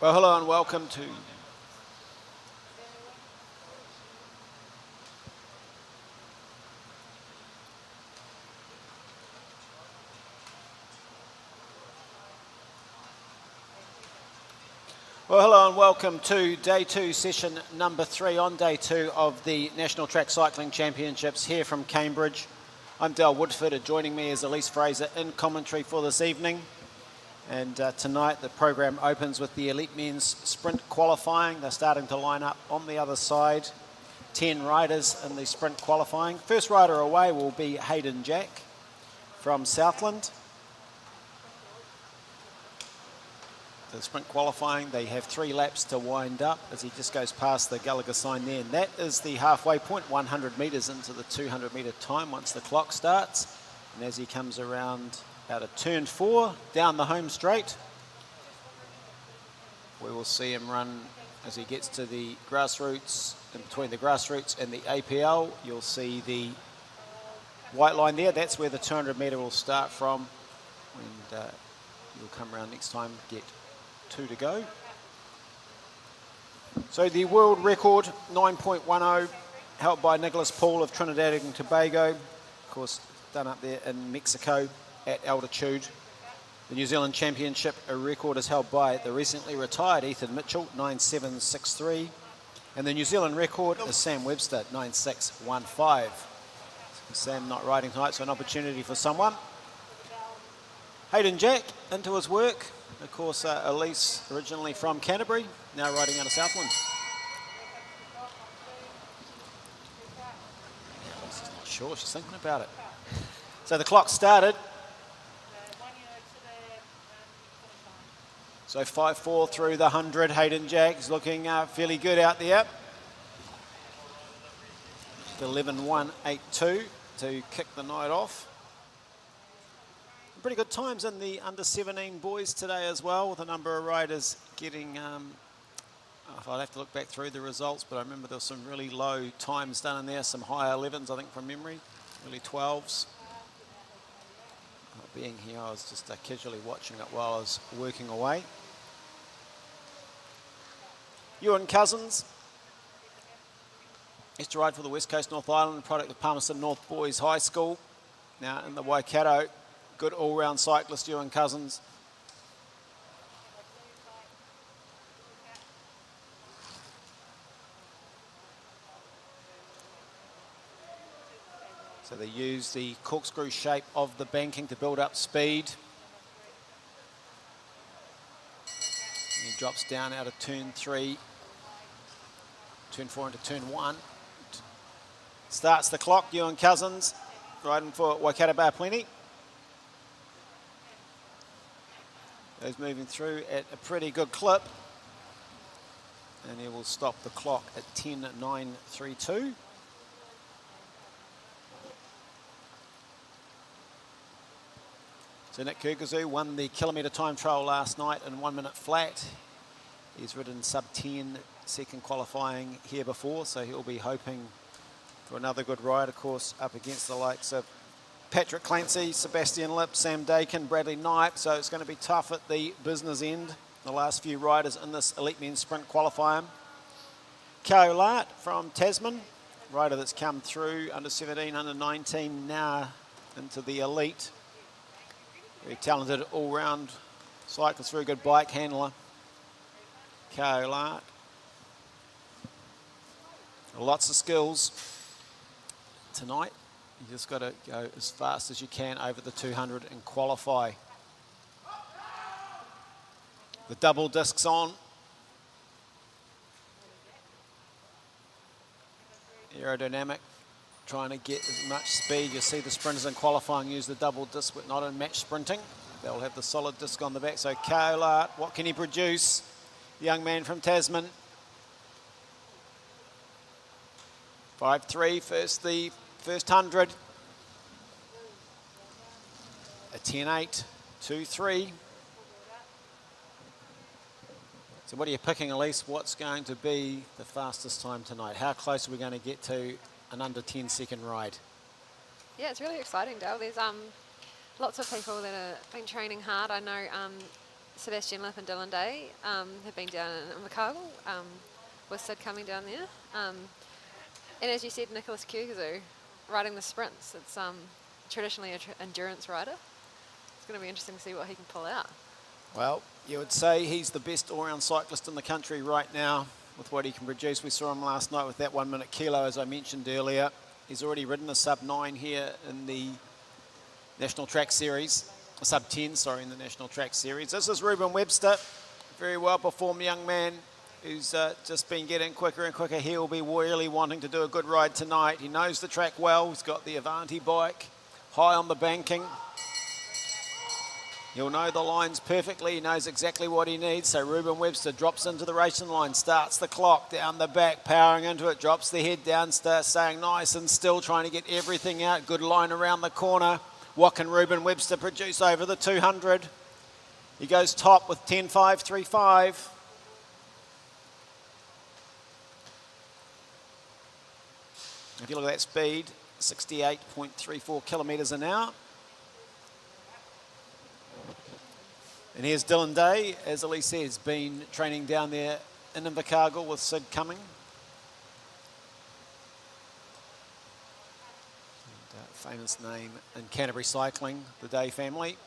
Well, hello and welcome to day two, session number 3 on day 2 of the National Track Cycling Championships here from Cambridge. I'm Dale Woodford, and joining me is Elise Fraser in commentary for this evening. And tonight the program opens with the elite men's sprint qualifying. They're starting to line up on the other side. 10 riders in the sprint qualifying. First rider away will be Hayden Jack from Southland. The sprint qualifying, they have 3 laps to wind up as he just goes past the Gallagher sign there. And that is the halfway point, 100 metres into the 200 metre time once the clock starts. And as he comes around out of turn 4, down the home straight, we will see him run as he gets to the grassroots. In between the grassroots and the APL, you'll see the white line there. That's where the 200 metre will start from. And you'll come around next time, get 2 to go. So the world record, 9.10, held by Nicholas Paul of Trinidad and Tobago. Of course, done up there in Mexico at altitude. The New Zealand Championship record is held by the recently retired Ethan Mitchell, 9.763. And the New Zealand record is Sam Webster, 9.615. Sam not riding tonight, so an opportunity for someone. Hayden Jack into his work. Of course, Elise, originally from Canterbury, now riding out of Southland. Elise is not sure, she's thinking about it. So the clock started. So 5.4 through the 100. Hayden Jack is looking fairly good out there. 11.182 to kick the night off. Pretty good times in the under-17 boys today as well, with a number of riders getting, I'll have to look back through the results, but I remember there were some really low times done in there, some high 11s, I think, from memory, early 12s. Being here, I was just casually watching it while I was working away. Ewan Cousins used to ride for the West Coast North Island, product of Palmerston North Boys High School. Now in the Waikato, good all-round cyclist, Ewan Cousins. So they use the corkscrew shape of the banking to build up speed. And he drops down out of turn 3, turn 4 into turn 1. Starts the clock, Ewan Cousins, riding for Waikato Bar Plenty. He's moving through at a pretty good clip. And he will stop the clock at 10.932. So Nick Kurkazu won the kilometre time trial last night in 1 minute flat. He's ridden sub-10 second qualifying here before, so he'll be hoping for another good ride, of course, up against the likes of Patrick Clancy, Sebastian Lip, Sam Dakin, Bradley Knipe, so it's going to be tough at the business end. The last few riders in this elite men's sprint qualifier. Kao Lart from Tasman, rider that's come through under 17, under 19, now into the elite. Very talented all-round cyclist, very good bike handler. Kao Lart. Lots of skills tonight. You just got to go as fast as you can over the 200 and qualify. The double discs on. Aerodynamic, trying to get as much speed. You see the sprinters in qualifying use the double disc, but not in match sprinting. They'll have the solid disc on the back. So Kao Lart, what can he produce? The young man from Tasman. 5.3, the first 100. A 10.8, 2.3. So what are you picking, Elise? What's going to be the fastest time tonight? How close are we going to get to an under 10 second ride? Yeah, it's really exciting, Dale. There's lots of people that have been training hard. I know Sebastian Lipp and Dylan Day have been down in Invercargill with Sid coming down there. And as you said, Nicholas Kurkazu riding the sprints. It's traditionally an endurance rider. It's going to be interesting to see what he can pull out. Well, you would say he's the best all-round cyclist in the country right now with what he can produce. We saw him last night with that 1 minute kilo, as I mentioned earlier. He's already ridden a sub-9 here in the National Track Series. A sub-10, sorry, in the National Track Series. This is Reuben Webster, very well-performed young man who's just been getting quicker and quicker. He'll be really wanting to do a good ride tonight. He knows the track well. He's got the Avanti bike high on the banking. He'll know the lines perfectly. He knows exactly what he needs. So Reuben Webster drops into the racing line, starts the clock down the back, powering into it, drops the head down, starts staying nice and still, trying to get everything out. Good line around the corner. What can Reuben Webster produce over the 200? He goes top with 10.535. If you look at that speed, 68.34 kilometres an hour. And here's Dylan Day, as Elise says, been training down there in Invercargill with Sid coming. And, famous name in Canterbury cycling, the Day family.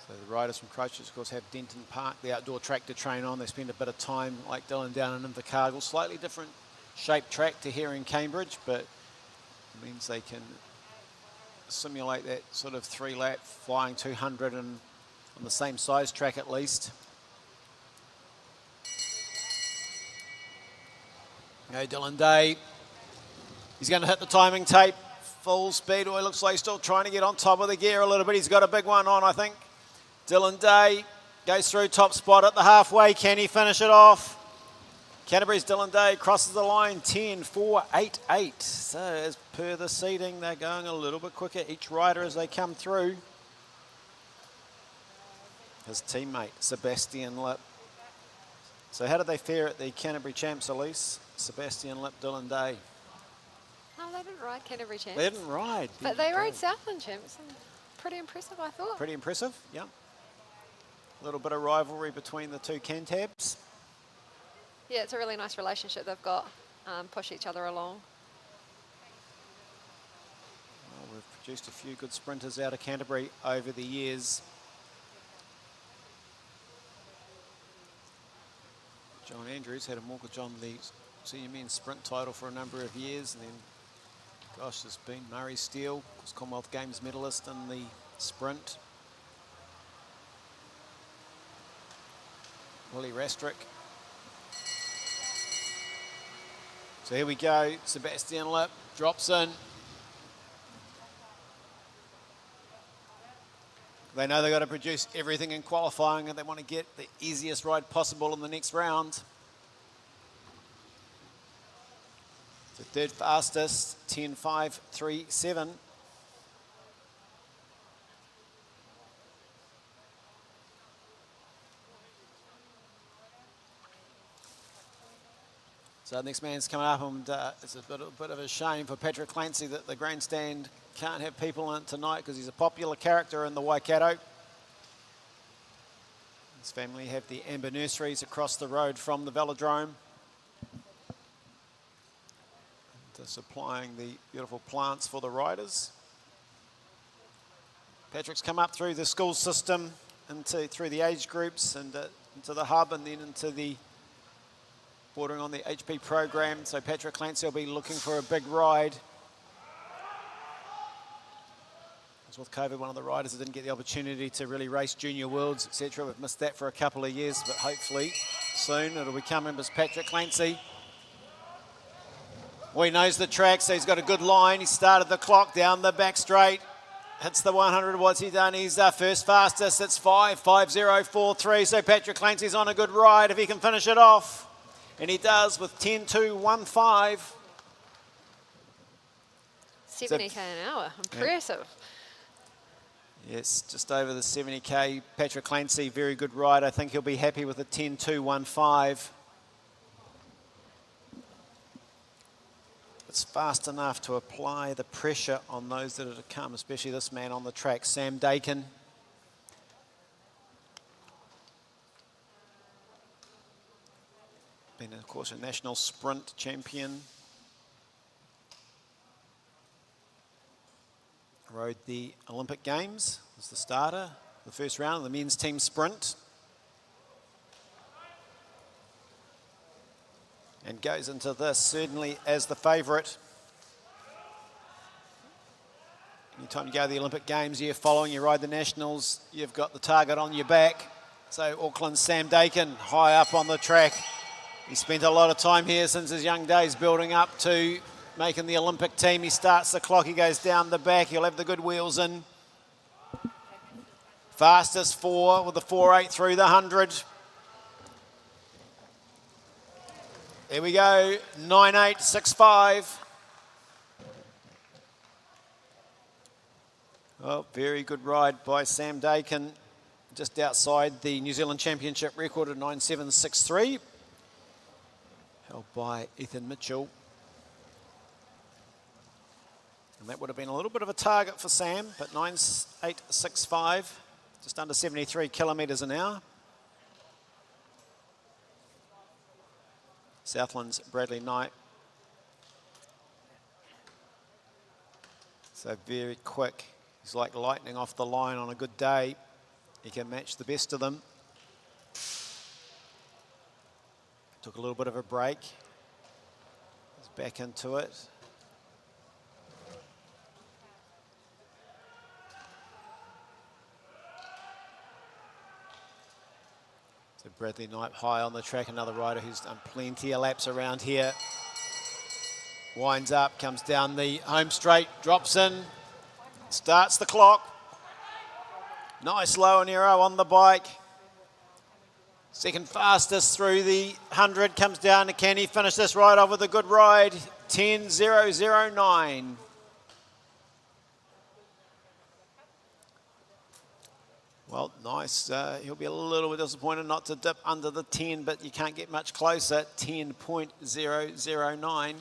So the riders from Christchurch, of course, have Denton Park, the outdoor track to train on. They spend a bit of time, like Dylan, down in Invercargill. Slightly different shaped track to here in Cambridge, but it means they can simulate that sort of 3-lap flying 200 and on the same size track at least. Okay, Dylan Day. He's going to hit the timing tape. Full speed. Oh, he looks like he's still trying to get on top of the gear a little bit. He's got a big one on, I think. Dylan Day goes through top spot at the halfway. Can he finish it off? Canterbury's Dylan Day crosses the line 10.488. So as per the seating, they're going a little bit quicker, each rider as they come through. His teammate, Sebastian Lipp. So how did they fare at the Canterbury Champs, Elise? Sebastian Lipp, Dylan Day. No, they didn't ride Canterbury Champs. They didn't ride. But they rode Southland Champs. Pretty impressive, I thought. Pretty impressive, yeah. A little bit of rivalry between the two Cantabs. Yeah, it's a really nice relationship they've got. Push each other along. Well, we've produced a few good sprinters out of Canterbury over the years. John Andrews had a mortgage on the senior men's sprint title for a number of years, and then, gosh, there's been Murray Steele, was Commonwealth Games medalist in the sprint. Willie Rastrick. So here we go, Sebastian Lipp drops in. They know they've got to produce everything in qualifying and they want to get the easiest ride possible in the next round. The third fastest, 10.537. So the next man's coming up, and it's a bit of a shame for Patrick Clancy that the grandstand can't have people in it tonight because he's a popular character in the Waikato. His family have the Amber Nurseries across the road from the velodrome. They're supplying the beautiful plants for the riders. Patrick's come up through the school system, through the age groups and into the hub and then into the bordering on the HP program. So Patrick Clancy will be looking for a big ride. As with COVID, one of the riders that didn't get the opportunity to really race Junior Worlds, etc. We've missed that for a couple of years, but hopefully soon it'll be coming as Patrick Clancy. Well, he knows the track, so he's got a good line. He started the clock down the back straight. Hits the 100. What's he done? He's first fastest. It's 5.5043. So Patrick Clancy's on a good ride if he can finish it off. And he does with 10.215. 70k an hour. Impressive. Yeah. Yes, just over the 70k. Patrick Clancy, very good ride. I think he'll be happy with a 10.215. it's fast enough to apply the pressure on those that are to come, especially this man on the track, Sam Dakin. Been, of course, a national sprint champion. Rode the Olympic Games, was the starter, the first round of the men's team sprint. And goes into this certainly as the favourite. Anytime you go to the Olympic Games, you're following, you ride the Nationals, you've got the target on your back. So Auckland's Sam Dakin, high up on the track. He spent a lot of time here since his young days building up to making the Olympic team. He starts the clock, he goes down the back, he'll have the good wheels in. Fastest 4 with the 4.8 through the 100. There we go, 9.865. Oh, very good ride by Sam Dakin, just outside the New Zealand Championship record of 9.763. Held by Ethan Mitchell. And that would have been a little bit of a target for Sam, but 9.865, just under 73 kilometres an hour. Southland's Bradley Knight. So very quick. He's like lightning off the line on a good day. He can match the best of them. Took a little bit of a break. He's back into it. So Bradley Knight high on the track, another rider who's done plenty of laps around here. Winds up, comes down the home straight, drops in, starts the clock. Nice low and arrow on the bike. Second fastest through the 100, comes down to can he finish this ride off with a good ride? 10.009. Well, nice. He'll be a little bit disappointed not to dip under the 10, but you can't get much closer. 10.009.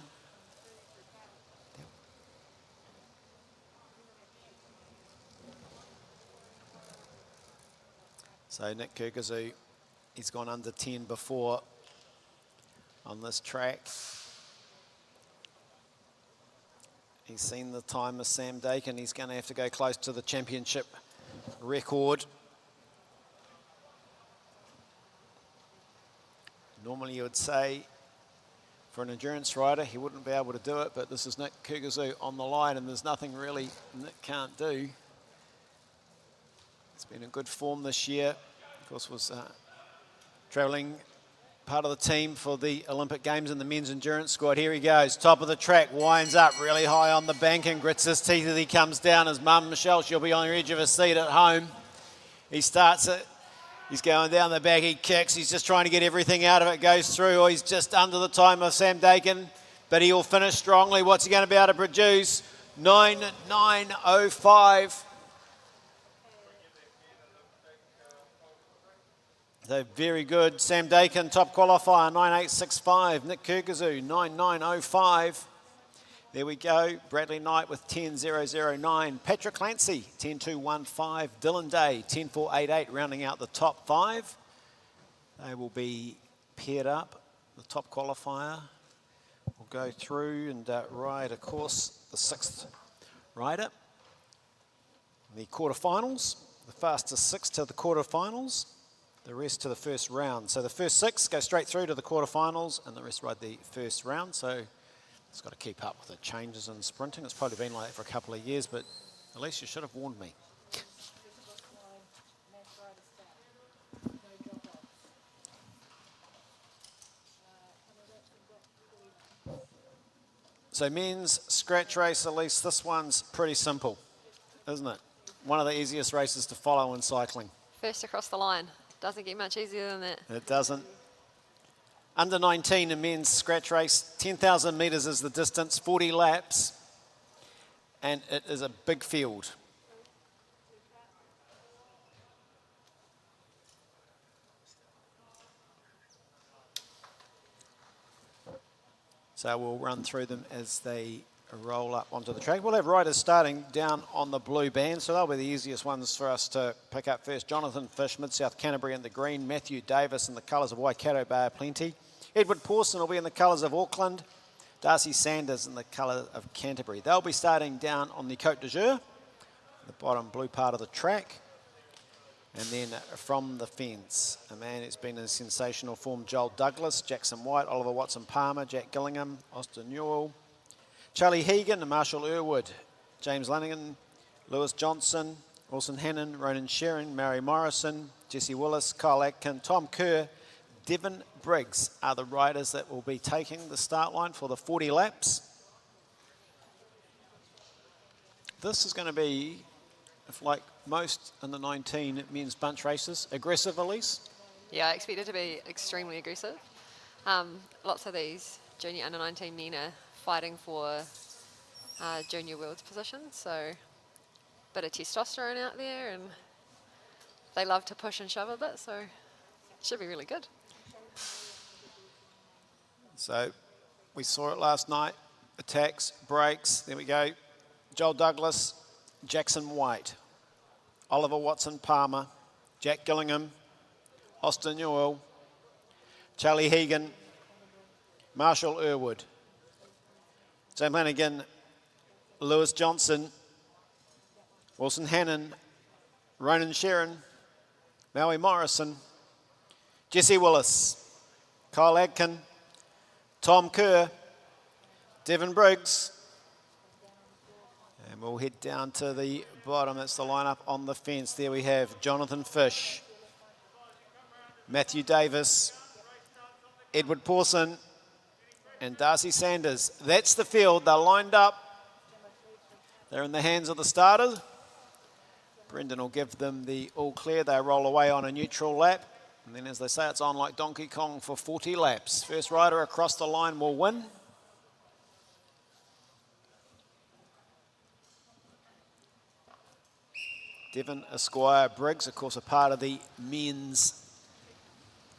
So Nick Kurkazu, he's gone under 10 before on this track. He's seen the time of Sam Dakin. He's going to have to go close to the championship record. Normally you would say for an endurance rider he wouldn't be able to do it, but this is Nick Kurkazu on the line and there's nothing really Nick can't do. He's been in good form this year. Of course was travelling part of the team for the Olympic Games in the men's endurance squad. Here he goes, top of the track, winds up really high on the bank and grits his teeth as he comes down. His mum, Michelle, she'll be on the edge of her seat at home. He starts it. He's going down the back, he kicks, he's just trying to get everything out of it, goes through, or he's just under the time of Sam Dakin, but he'll finish strongly. What's he going to be able to produce? 9.905. So very good. Sam Dakin, top qualifier, 9.865. Nick Kurkazu, 9.905. There we go. Bradley Knight with 10.009. Patrick Clancy, 10.215. Dylan Day, 10.488, rounding out the top 5. They will be paired up. The top qualifier will go through and ride, of course, the 6th rider. The quarterfinals, the fastest 6 to the quarterfinals, the rest to the first round. So the first 6 go straight through to the quarterfinals and the rest ride the first round. So it's got to keep up with the changes in sprinting. It's probably been like that for a couple of years, but at least you should have warned me. So men's scratch race, at least this one's pretty simple, isn't it? One of the easiest races to follow in cycling. First across the line. Doesn't get much easier than that. It doesn't. Under 19 in men's scratch race, 10,000 metres is the distance, 40 laps, and it is a big field. So we'll run through them as they roll up onto the track. We'll have riders starting down on the blue band, so they'll be the easiest ones for us to pick up first. Jonathan Fish, Mid-South Canterbury in the green. Matthew Davis in the colours of Waikato Bay of Plenty. Edward Pawson will be in the colours of Auckland. Darcy Sanders in the colour of Canterbury. They'll be starting down on the Côte d'Azur, the bottom blue part of the track. And then from the fence, a man who's been in sensational form, Joel Douglas, Jackson White, Oliver Watson-Palmer, Jack Gillingham, Austin Newell, Charlie Hegan and Marshall Irwood, James Lanigan, Lewis Johnson, Wilson Hannon, Ronan Sheeran, Mary Morrison, Jesse Willis, Kyle Atkin, Tom Kerr, Devin Briggs are the riders that will be taking the start line for the 40 laps. This is going to be, if like most in the 19 men's bunch races, aggressive, Elise? Yeah, I expect it to be extremely aggressive. Lots of these junior under 19 men are fighting for junior world's positions, so a bit of testosterone out there, and they love to push and shove a bit, so it should be really good. So we saw it last night, attacks, breaks, there we go. Joel Douglas, Jackson White, Oliver Watson-Palmer, Jack Gillingham, Austin Newell, Charlie Hegan, Marshall Irwood, James Lanigan, Lewis Johnson, Wilson Hannon, Ronan Sheeran, Maui Morrison, Jesse Willis, Kyle Atkin, Tom Kerr, Devin Briggs, and we'll head down to the bottom. That's the lineup on the fence. There we have Jonathan Fish, Matthew Davis, Edward Pawson, and Darcy Sanders. That's the field. They're lined up. They're in the hands of the starters. Brendan will give them the all clear. They roll away on a neutral lap. And then, as they say, it's on like Donkey Kong for 40 laps. First rider across the line will win. Devin Esquire Briggs, of course, a part of the men's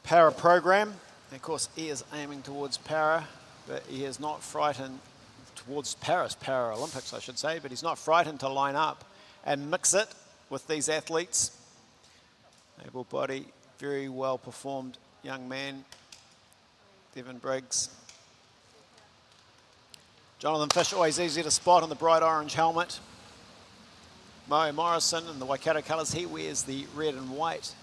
para program. And of course, he is aiming towards para, but he is not frightened towards Paris, Paralympics, I should say, but he's not frightened to line up and mix it with these athletes. Able body, very well performed young man, Devin Briggs. Jonathan Fish, always easy to spot in the bright orange helmet. Mo Morrison in the Waikato colours, he wears the red and white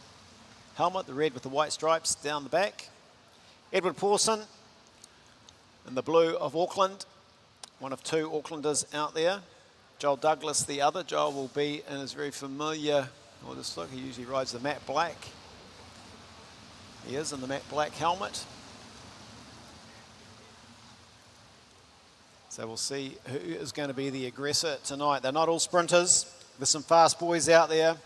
helmet, the red with the white stripes down the back. Edward Pawson in the blue of Auckland, one of two Aucklanders out there. Joel Douglas the other. Joel will be in his very familiar, well, just look, he usually rides the matte black. He is in the matte black helmet. So we'll see who is going to be the aggressor tonight. They're not all sprinters. There's some fast boys out there.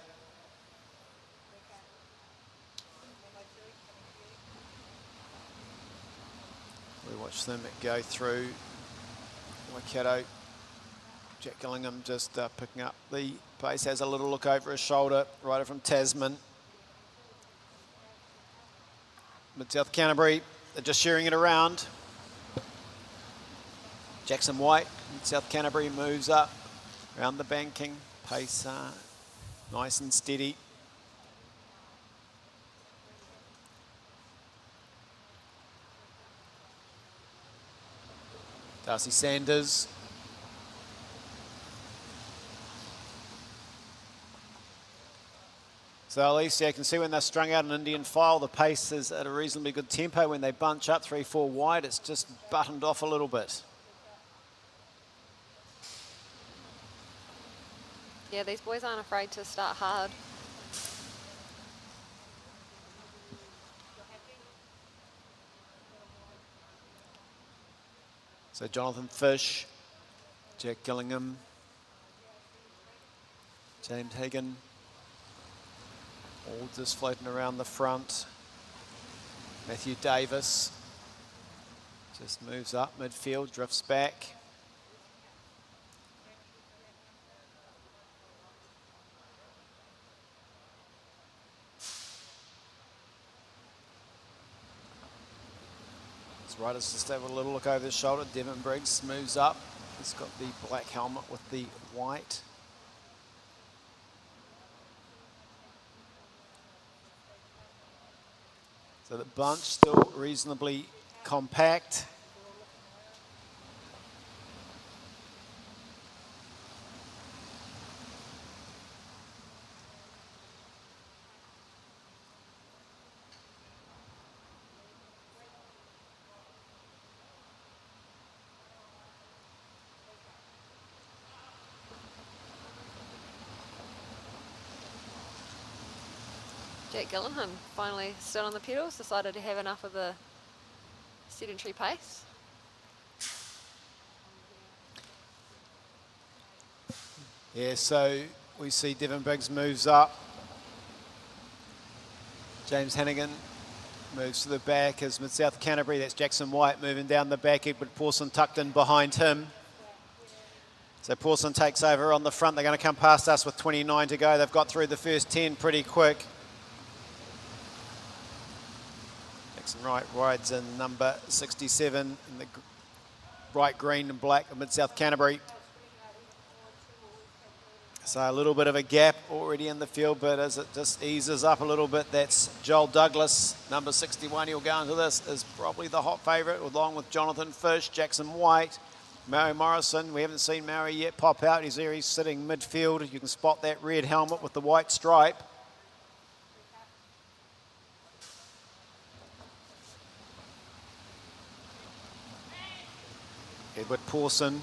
We watch them go through Waikato. Jack Gillingham just picking up the pace, has a little look over his shoulder, rider from Tasman. Mid-South Canterbury, they're just sharing it around. Jackson White, Mid-South Canterbury moves up around the banking. Pace nice and steady. Darcy Sanders. So at least you can see when they're strung out in Indian file, the pace is at a reasonably good tempo. When they bunch up 3-4 wide, it's just buttoned off a little bit. Yeah, these boys aren't afraid to start hard. So Jonathan Fish, Jack Gillingham, James Hagan, all just floating around the front. Matthew Davis just moves up midfield, drifts back. Riders just have a little look over his shoulder. Devin Briggs moves up. He's got the black helmet with the white. So the bunch still reasonably compact. Jack Gillingham finally stood on the pedals, decided to have enough of the sedentary pace. Yeah, so we see Devin Briggs moves up. James Hannigan moves to the back as Mid-South Canterbury. That's Jackson White moving down the back. Edward Pawson tucked in behind him. So Pawson takes over on the front. They're going to come past us with 29 to go. They've got through the first 10 pretty quick. Jackson Wright rides in number 67 in the bright green and black of Mid-South Canterbury. So a little bit of a gap already in the field, but as it just eases up a little bit, that's Joel Douglas, number 61. He'll go into this as probably the hot favourite, along with Jonathan Fish, Jackson White, Mary Morrison. We haven't seen Mary yet pop out. He's there, he's sitting midfield. You can spot that red helmet with the white stripe. Edward Pawson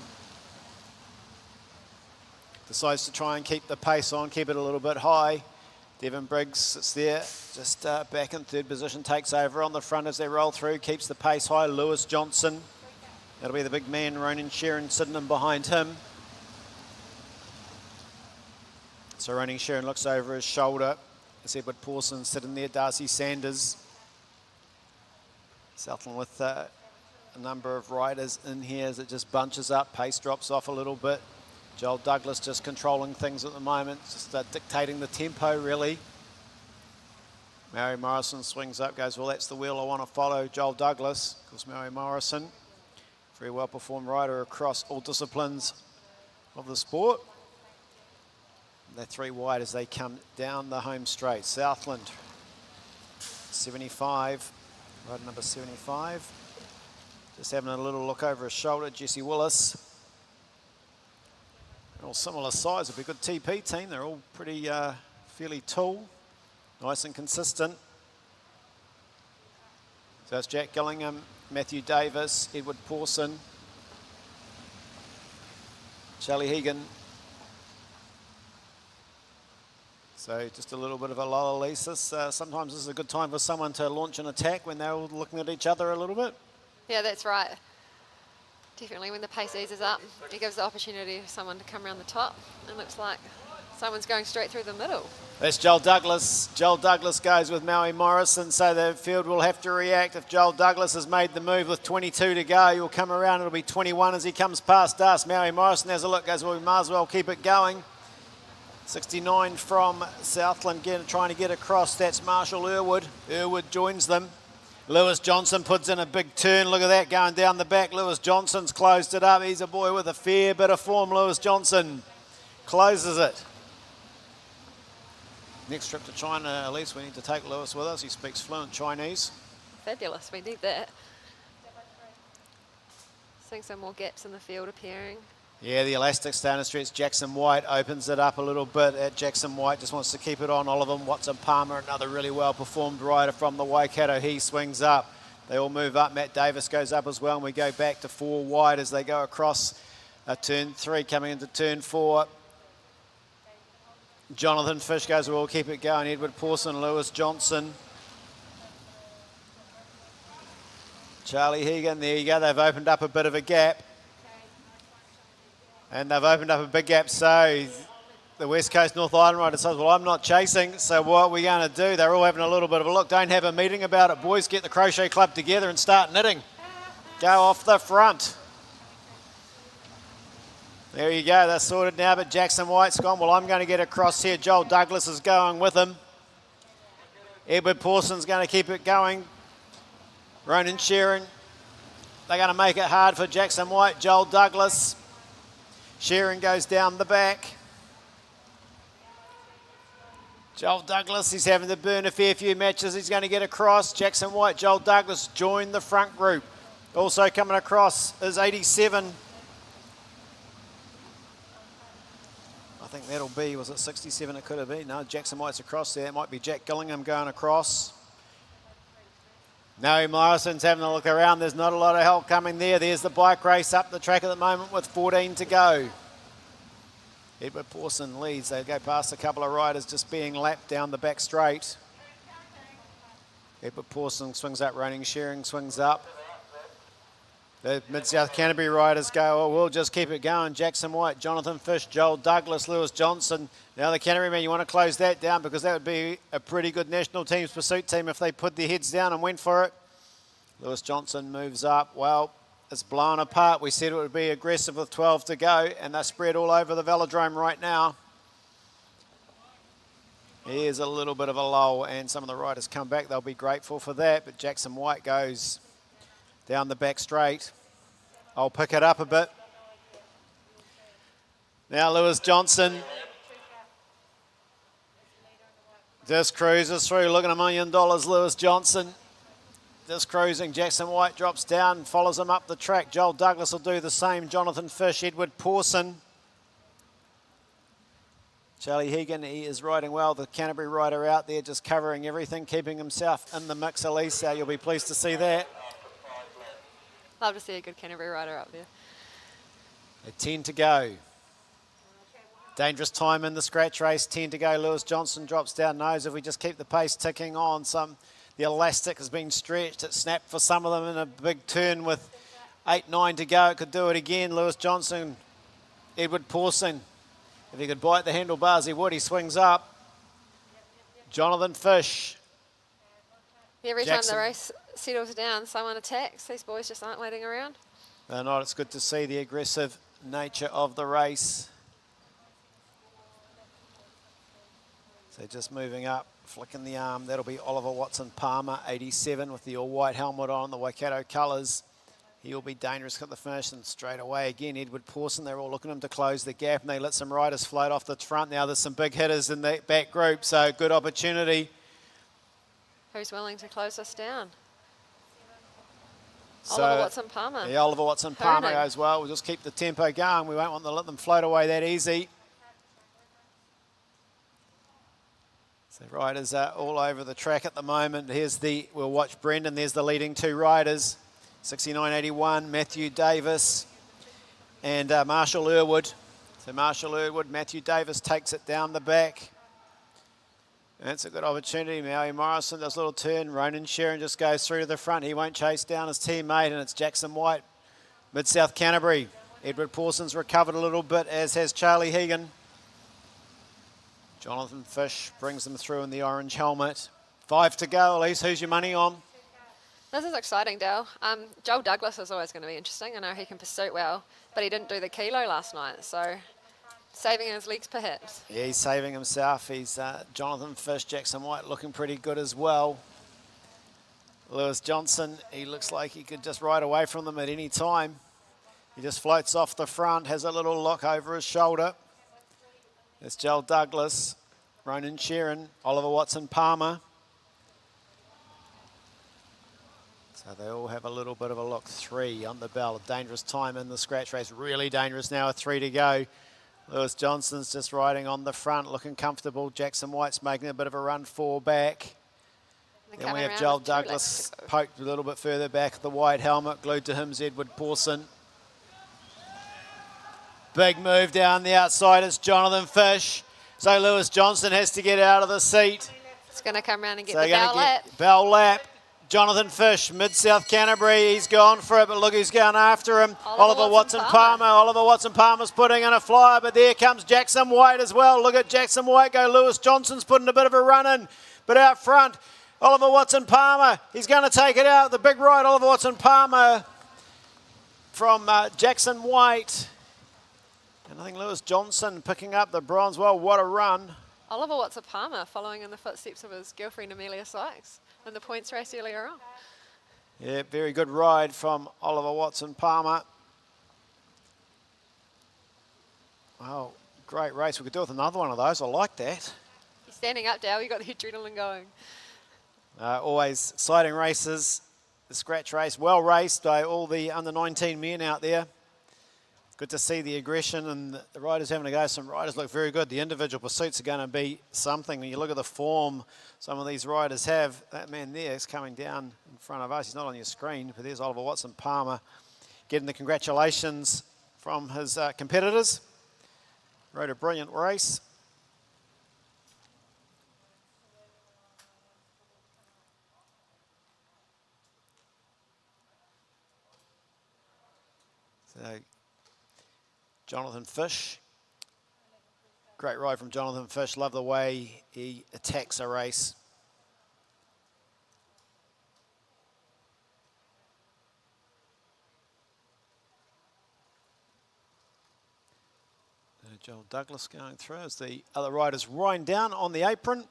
decides to try and keep the pace on, keep it a little bit high. Devin Briggs sits there, just back in third position, takes over on the front as they roll through, keeps the pace high. Lewis Johnson, that'll be the big man, Ronan Sheeran sitting in behind him. So Ronan Sheeran looks over his shoulder. It's Edward Pawson sitting there, Darcy Sanders. Southland with a number of riders in here as it just bunches up, pace drops off a little bit. Joel Douglas just controlling things at the moment, just dictating the tempo really. Mary Morrison swings up, goes, well, that's the wheel I want to follow. Joel Douglas, of course, Mary Morrison, very well performed rider across all disciplines of the sport. They're three wide as they come down the home straight. Southland, 75, rider number 75. Just having a little look over his shoulder, Jesse Willis. All similar size, it'll be a good TP team. They're all pretty fairly tall, nice and consistent. So it's Jack Gillingham, Matthew Davis, Edward Pawson, Charlie Hegan. So just a little bit of a lull, Lisa. Sometimes this is a good time for someone to launch an attack when they're all looking at each other a little bit. Yeah, that's right. Definitely when the pace eases up, it gives the opportunity for someone to come around the top. It looks like someone's going straight through the middle. That's Joel Douglas. Joel Douglas goes with Maui Morrison, so the field will have to react. If Joel Douglas has made the move with 22 to go, he'll come around, it'll be 21 as he comes past us. Maui Morrison has a look, goes, well, we might as well keep it going. 69 from Southland, trying to get across, that's Marshall Irwood. Irwood joins them. Lewis Johnson puts in a big turn. Look at that going down the back. Lewis Johnson's closed it up. He's a boy with a fair bit of form. Lewis Johnson closes it. Next trip to China, at least we need to take Lewis with us. He speaks fluent Chinese. Fabulous, we need that. Seeing some more gaps in the field appearing. Yeah, the elastic starting to stretch. Jackson White opens it up a little bit. Jackson White just wants to keep it on all of them. Watson Palmer, another really well-performed rider from the Waikato. He swings up. They all move up. Matt Davis goes up as well, and we go back to 4 wide as they go across turn 3, coming into turn 4. Jonathan Fish goes, we'll keep it going. Edward Pawson, Lewis Johnson. Charlie Hegan, there you go. They've opened up a bit of a gap. And they've opened up a big gap, so the West Coast North Island rider says, well, I'm not chasing, so what are we going to do? They're all having a little bit of a look. Don't have a meeting about it, boys. Get the crochet club together and start knitting. Go off the front. There you go, they're sorted now, but Jackson White's gone. Well, I'm going to get across here. Joel Douglas is going with him. Edward Pawson's going to keep it going. Ronan Sheeran They're going to make it hard for Jackson White. Joel Douglas. Sheeran goes down the back. Joel Douglas, he's having to burn a fair few matches. He's going to get across. Jackson White, Joel Douglas join the front group. Also coming across is 87. I think that'll be, was it 67 it could have been? No, Jackson White's across there. It might be Jack Gillingham going across. Now Morrison's having a look around. There's not a lot of help coming there. There's the bike race up the track at the moment with 14 to go. Edward Pawson leads. They go past a couple of riders just being lapped down the back straight. Edward Pawson swings up, Ronan Shearing swings up. The Mid-South Canterbury riders go, oh, we'll just keep it going. Jackson White, Jonathan Fish, Joel Douglas, Lewis Johnson. Now the Canterbury men, you want to close that down because that would be a pretty good national team's pursuit team if they put their heads down and went for it. Lewis Johnson moves up. Well, it's blown apart. We said it would be aggressive with 12 to go, and they're spread all over the velodrome right now. Here's a little bit of a lull, and some of the riders come back. They'll be grateful for that, but Jackson White goes down the back straight. I'll pick it up a bit. Now Lewis Johnson just cruises through. Look at $1 million, Lewis Johnson. Just cruising. Jackson White drops down and follows him up the track. Joel Douglas will do the same. Jonathan Fish, Edward Pawson. Charlie Hegan, he is riding well. The Canterbury rider out there just covering everything, keeping himself in the mix. Elise, you'll be pleased to see that. Love to see a good Canterbury rider up there. At 10 to go. Dangerous time in the scratch race. 10 to go. Lewis Johnson drops down. Knows if we just keep the pace ticking on, the elastic has been stretched. It snapped for some of them in a big turn with 8, 9 to go. It could do it again. Lewis Johnson, Edward Pawson. If he could bite the handlebars, he would. He swings up. Jonathan Fish. Every Jackson. time the race settles down, someone attacks. These boys just aren't waiting around. They're not. It's good to see the aggressive nature of the race. So just moving up, flicking the arm. That'll be Oliver Watson-Palmer, 87, with the all-white helmet on, the Waikato colours. He'll be dangerous at the finish, and straight away again, Edward Pawson. They're all looking at him to close the gap, and they let some riders float off the front. Now there's some big hitters in the back group, so good opportunity. Who's willing to close us down? So, Oliver Watson-Palmer. Yeah, Oliver Watson-Palmer Hurting. goes well. We'll just keep the tempo going. We won't want to let them float away that easy. So riders are all over the track at the moment. We'll watch Brendan. There's the leading two riders. 69.81, Matthew Davis and Marshall Irwood. So Marshall Irwood, Matthew Davis takes it down the back. That's a good opportunity. Maui Morrison does a little turn. Ronan Sheeran just goes through to the front. He won't chase down his teammate, and it's Jackson White, Mid-South Canterbury. Edward Pawson's recovered a little bit, as has Charlie Hegan. Jonathan Fish brings them through in the orange helmet. 5 to go. Elise, who's your money on? This is exciting, Dale. Joel Douglas is always going to be interesting. I know he can pursue well, but he didn't do the kilo last night, so saving his legs perhaps. Yeah, he's saving himself. He's Jonathan Fish, Jackson White looking pretty good as well. Lewis Johnson, he looks like he could just ride away from them at any time. He just floats off the front, has a little look over his shoulder. There's Joel Douglas, Ronan Sheeran, Oliver Watson-Palmer. So they all have a little bit of a look. 3 on the bell. A dangerous time in the scratch race. Really dangerous now with 3 to go. Lewis Johnson's just riding on the front, looking comfortable. Jackson White's making a bit of a run 4 back. Then we have Joel Douglas poked a little bit further back. The white helmet glued to him is Edward Pawson. Big move down the outside. It's Jonathan Fish. So Lewis Johnson has to get out of the seat. It's going to come around and get So the bell lap. Bell lap. Jonathan Fish, Mid-South Canterbury, he's gone for it, but look who's going after him. Oliver Watson-Palmer. Oliver Watson-Palmer's putting in a flyer, but there comes Jackson White as well. Look at Jackson White go. Lewis Johnson's putting a bit of a run in, but out front, Oliver Watson-Palmer, he's going to take it out. The big ride, Oliver Watson-Palmer from Jackson White. And I think Lewis Johnson picking up the bronze. Well, what a run. Oliver Watson-Palmer following in the footsteps of his girlfriend Amelia Sykes in the points race earlier on. Yeah, very good ride from Oliver Watson-Palmer. Well, great race. We could do with another one of those. I like that. You're standing up, Dale. You got the adrenaline going. Always exciting races. The scratch race, well raced by all the under-19 men out there. Good to see the aggression and the riders having a go. Some riders look very good. The individual pursuits are going to be something. When you look at the form some of these riders have, that man there is coming down in front of us. He's not on your screen, but there's Oliver Watson-Palmer getting the congratulations from his competitors. Rode a brilliant race. So, Jonathan Fish. Great ride from Jonathan Fish. Love the way he attacks a race. Joel Douglas going through as the other riders wind down on the apron.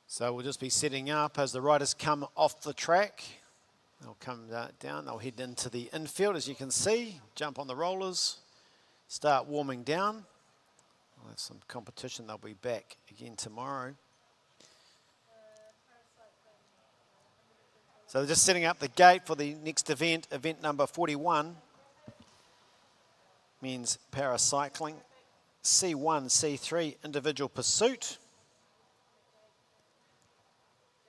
So we'll just be setting up as the riders come off the track. They'll come down, they'll head into the infield as you can see, jump on the rollers, start warming down. We'll have some competition, they'll be back again tomorrow. So they're just setting up the gate for the next event, event number 41. Men's para cycling, C1, C3, individual pursuit.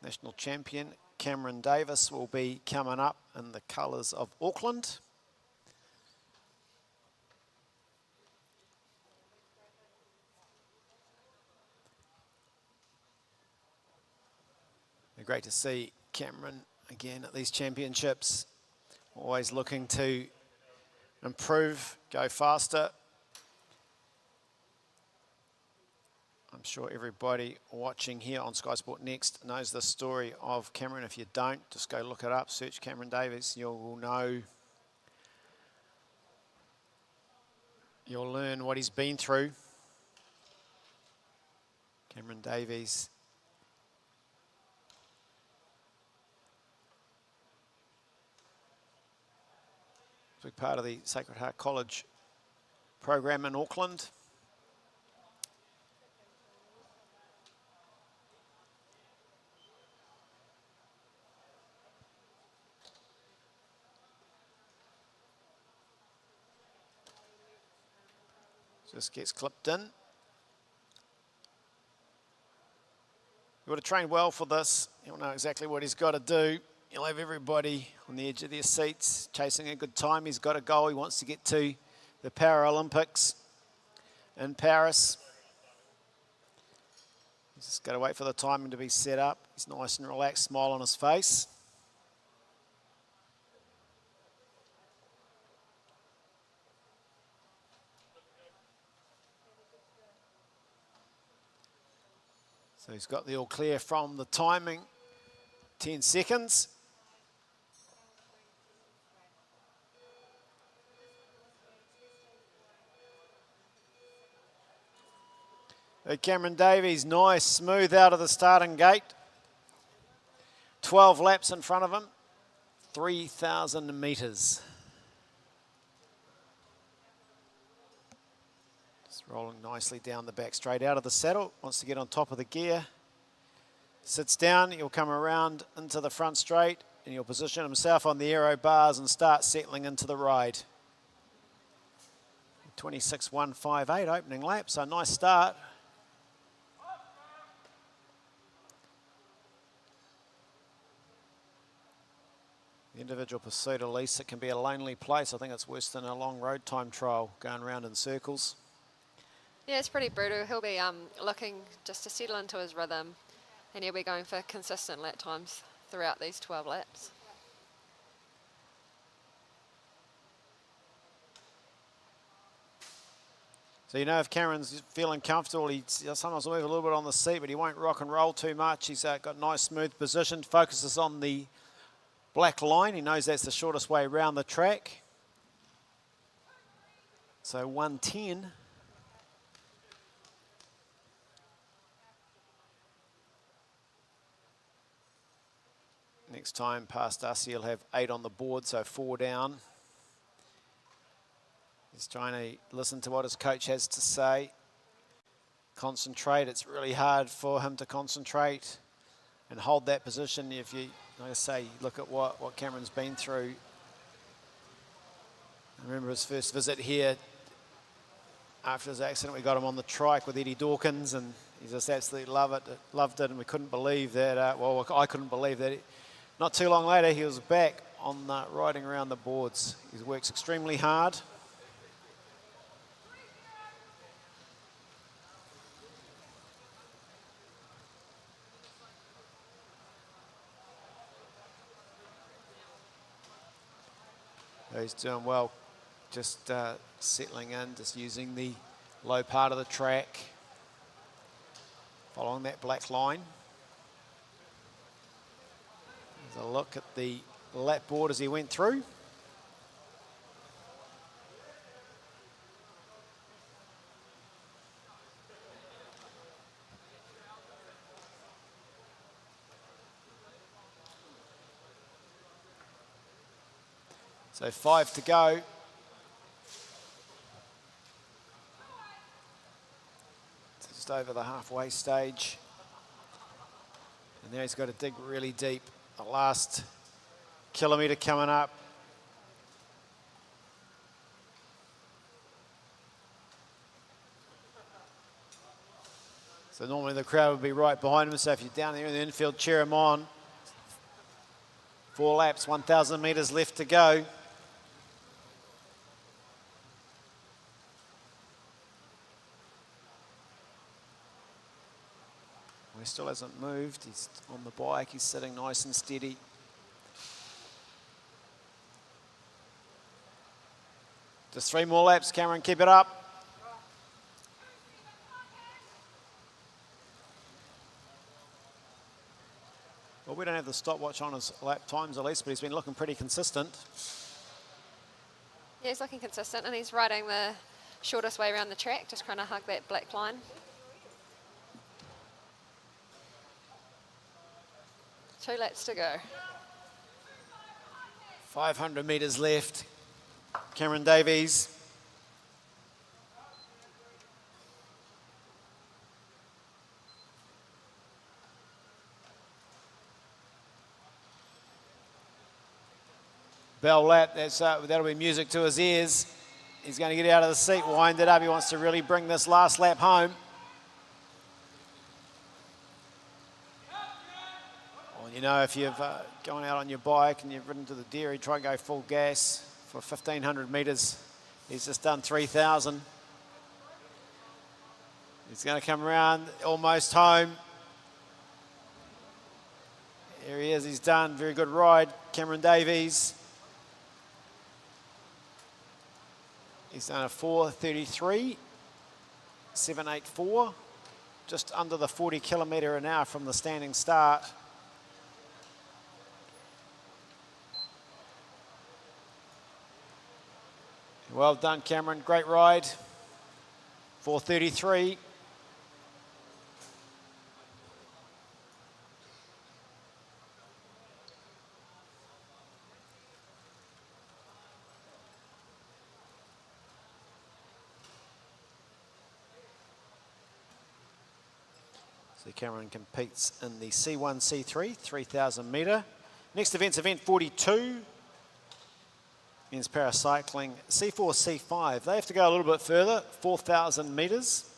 National champion Cameron Davies will be coming up in the colours of Auckland. Great to see Cameron again at these championships. Always looking to improve, go faster. I'm sure everybody watching here on Sky Sport Next knows the story of Cameron. If you don't, just go look it up, search Cameron Davies. You'll know, you'll learn what he's been through. Cameron Davies. Big part of the Sacred Heart College program in Auckland. Just gets clipped in. You've got to train well for this. You'll know exactly what he's got to do. You'll have everybody on the edge of their seats chasing a good time. He's got a goal. He wants to get to the Paralympics in Paris. He's just got to wait for the timing to be set up. He's nice and relaxed, smile on his face. So he's got the all clear from the timing, 10 seconds. Cameron Davies, nice, smooth out of the starting gate. 12 laps in front of him, 3,000 metres. Rolling nicely down the back straight out of the saddle. Wants to get on top of the gear. Sits down. He'll come around into the front straight and he'll position himself on the aero bars and start settling into the ride. 26.158 opening lap, so nice start. The individual pursuit, at least, it can be a lonely place. I think it's worse than a long road time trial going around in circles. Yeah, it's pretty brutal. He'll be looking just to settle into his rhythm, and he'll be going for consistent lap times throughout these 12 laps. So you know if Cameron's feeling comfortable, he sometimes will move a little bit on the seat, but he won't rock and roll too much. He's got nice smooth position, focuses on the black line. He knows that's the shortest way around the track. So 110. Next time past us, he'll have 8 on the board, so 4 down. He's trying to listen to what his coach has to say. Concentrate. It's really hard for him to concentrate and hold that position. If you, like I say, look at what Cameron's been through. I remember his first visit here after his accident. We got him on the trike with Eddie Dawkins, and he just absolutely loved it, and we couldn't believe that. Well, I couldn't believe that. Not too long later, he was back on riding around the boards. He works extremely hard. He's doing well, just settling in, just using the low part of the track, following that black line. There's a look at the lap board as he went through. So 5 to go. Just over the halfway stage. And now he's got to dig really deep. The last kilometre coming up. So normally the crowd would be right behind him. So if you're down there in the infield, cheer him on. 4 laps, 1,000 metres left to go. He still hasn't moved. He's on the bike. He's sitting nice and steady. Just 3 more laps, Cameron. Keep it up. Well, we don't have the stopwatch on his lap times at least, but he's been looking pretty consistent. Yeah, he's looking consistent, and he's riding the shortest way around the track, just trying to hug that black line. 2 laps to go. 500 metres left. Cameron Davies. Bell lap, that'll be music to his ears. He's going to get out of the seat, wind it up. He wants to really bring this last lap home. You know, if you've gone out on your bike and you've ridden to the dairy, try and go full gas for 1,500 metres. He's just done 3,000. He's going to come around, almost home. Here he is, he's done. Very good ride, Cameron Davies. He's done a 4:33, 7:84, just under the 40 kilometre an hour from the standing start. Well done, Cameron. Great ride. 4:33. So Cameron competes in the C1, C3, 3,000 metre. Next event's event 42. Men's paracycling, C4, C5. They have to go a little bit further, 4,000 metres.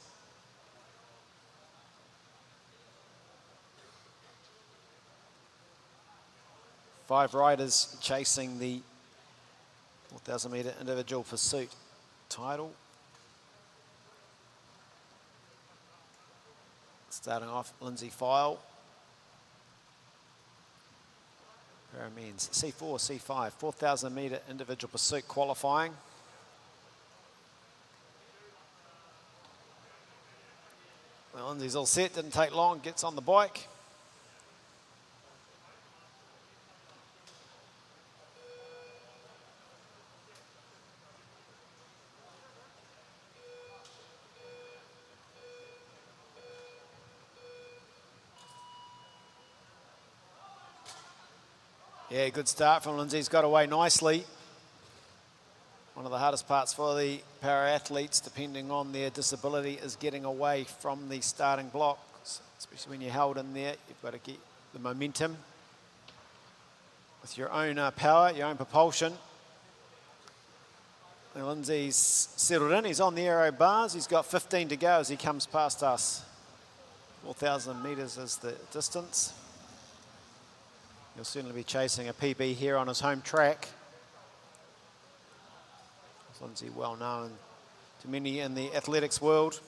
Five riders chasing the 4,000 metre individual pursuit title. Starting off, Lindsay File. Para men's C4, C5, 4,000 metre individual pursuit qualifying. Lindsay's all set, didn't take long, gets on the bike. Yeah, good start from Lindsay. He's got away nicely. One of the hardest parts for the para-athletes, depending on their disability, is getting away from the starting blocks, especially when you're held in there. You've got to get the momentum with your own power, your own propulsion. And Lindsay's settled in. He's on the aero bars. He's got 15 to go as he comes past us. 4,000 metres is the distance. He'll certainly be chasing a PB here on his home track. Lindsay well known to many in the athletics world.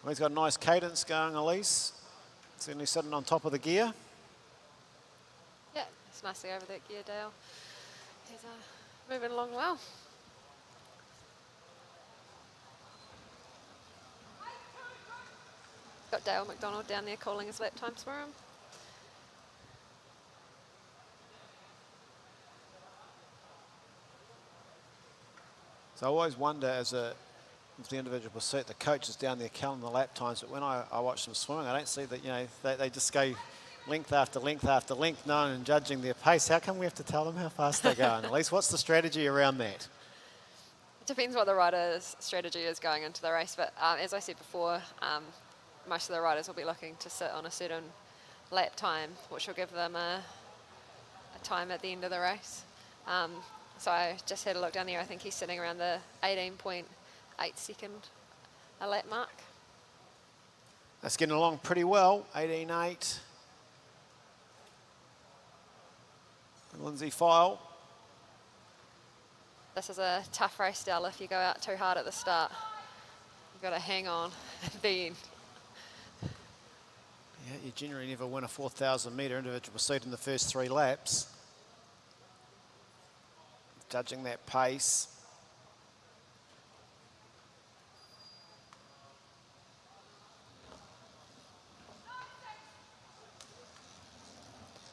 Well, he's got a nice cadence going, Elise. Certainly sitting on top of the gear. Yeah, it's nicely over that gear, Dale. He's moving along well. Got Dale McDonald down there calling his lap times for him. So I always wonder, with the individual pursuit, the coach is down there counting the lap times, but when I watch them swimming, I don't see that, you know, they just go length after length after length, known and judging their pace. How come we have to tell them how fast they're going? At least, what's the strategy around that? It depends what the rider's strategy is going into the race, but as I said before, most of the riders will be looking to sit on a certain lap time, which will give them a time at the end of the race. So I just had a look down there. I think he's sitting around the 18.8 second a lap mark. That's getting along pretty well, 18.8. Lindsay File. This is a tough race, Dell. If you go out too hard at the start, you've got to hang on at the end. Yeah, you generally never win a 4,000 metre individual pursuit in the first 3 laps. Judging that pace.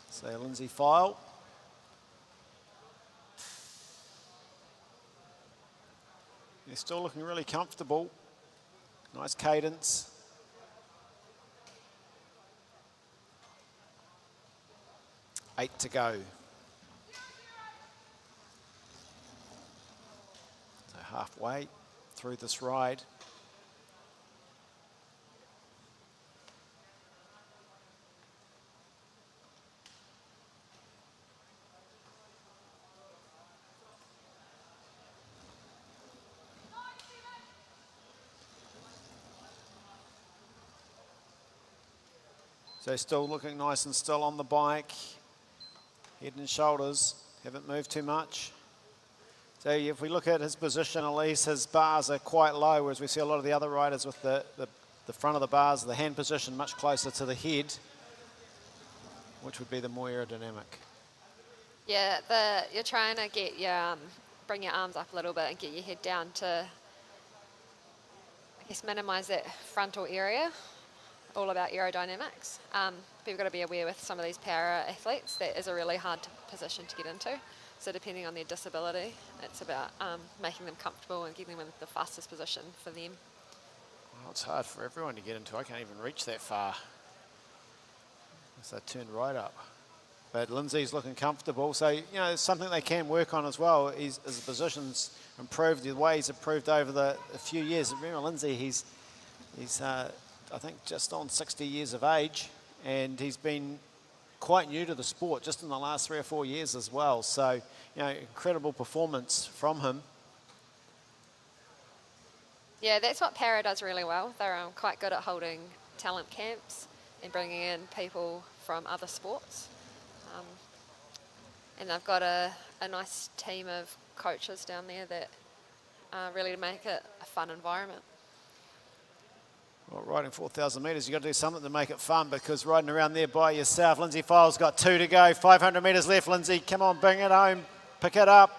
So Lindsay File. They're still looking really comfortable. Nice cadence. Eight to go. So halfway through this ride. So still looking nice and still on the bike. Head and shoulders haven't moved too much. So if we look at his position, Elise, his bars are quite low, whereas we see a lot of the other riders with the front of the bars, the hand position much closer to the head, which would be the more aerodynamic. Yeah, you're trying to get your bring your arms up a little bit and get your head down to, I guess, minimise that frontal area. All about aerodynamics. But you've got to be aware with some of these para athletes that is a really hard position to get into. So depending on their disability, it's about making them comfortable and getting them in the fastest position for them. Well, it's hard for everyone to get into. I can't even reach that far. So I turned right up. But Lindsay's looking comfortable. So, you know, it's something they can work on as well. His position's improved, the way he's improved over a few years. Remember, Lindsay, he's I think just on 60 years of age, and he's been quite new to the sport just in the last 3 or 4 years as well. So, you know, incredible performance from him. Yeah, that's what Para does really well. They're quite good at holding talent camps and bringing in people from other sports. And they've got a nice team of coaches down there that really make it a fun environment. Well, riding 4,000 metres, you've got to do something to make it fun, because riding around there by yourself, Lindsay File's got 2 to go, 500 metres left, Lindsay, come on, bring it home, pick it up.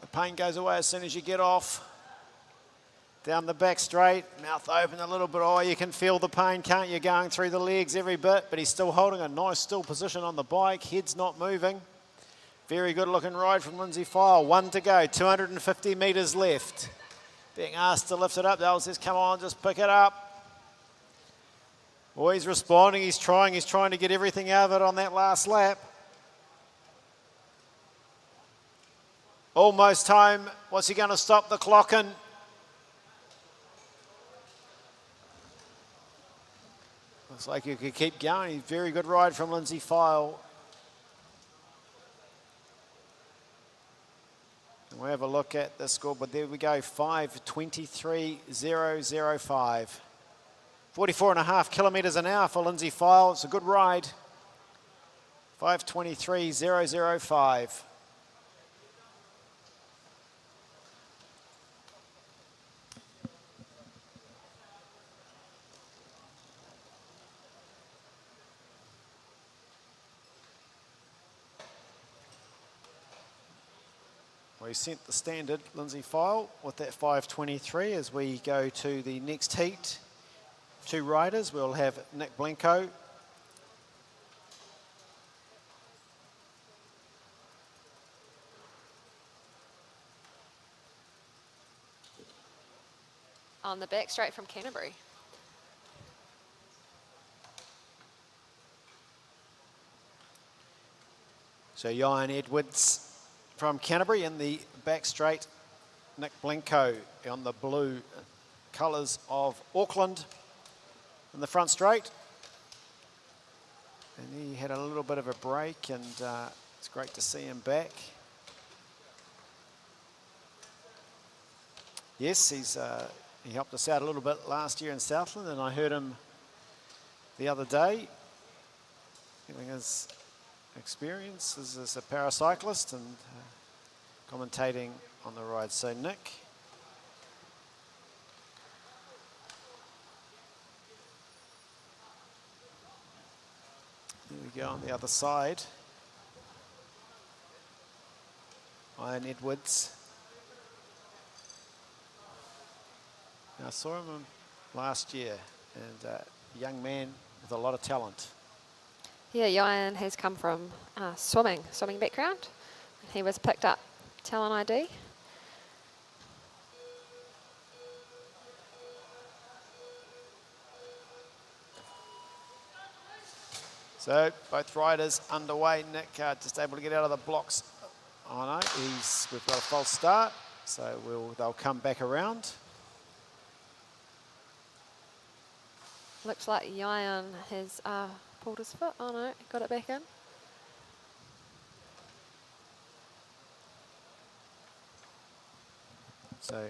The pain goes away as soon as you get off. Down the back straight, mouth open a little bit. Oh, you can feel the pain, can't you, going through the legs every bit, but he's still holding a nice still position on the bike, head's not moving. Very good looking ride from Lindsay File. 1 to go, 250 metres left. Being asked to lift it up, Dale says, come on, just pick it up. Oh, he's responding, he's trying to get everything out of it on that last lap. Almost home, what's he going to stop the clock in? Looks like you could keep going. Very good ride from Lindsay File. And we'll have a look at the scoreboard. There we go, 5:23.005. 44.5 kilometres an hour for Lindsay File. It's a good ride. 5:23.005. We sent the standard Lindsay File with that 5:23 as we go to the next heat. 2 riders. We'll have Nick Blenko. On the back straight from Canterbury. So Ian Edwards from Canterbury in the back straight. Nick Blenko on the blue colours of Auckland in the front straight. And he had a little bit of a break, and it's great to see him back. Yes, he helped us out a little bit last year in Southland, and I heard him the other day giving his experience as a para cyclist and commentating on the ride. So Nick. There we go on the other side. Ian Edwards. I saw him last year, and a young man with a lot of talent. Yeah, Ian has come from swimming background. He was picked up talent ID. So both riders underway. Nick just able to get out of the blocks. Oh no, we've got a false start, so they'll come back around. Looks like Ian has pulled his foot. Oh no, got it back in. So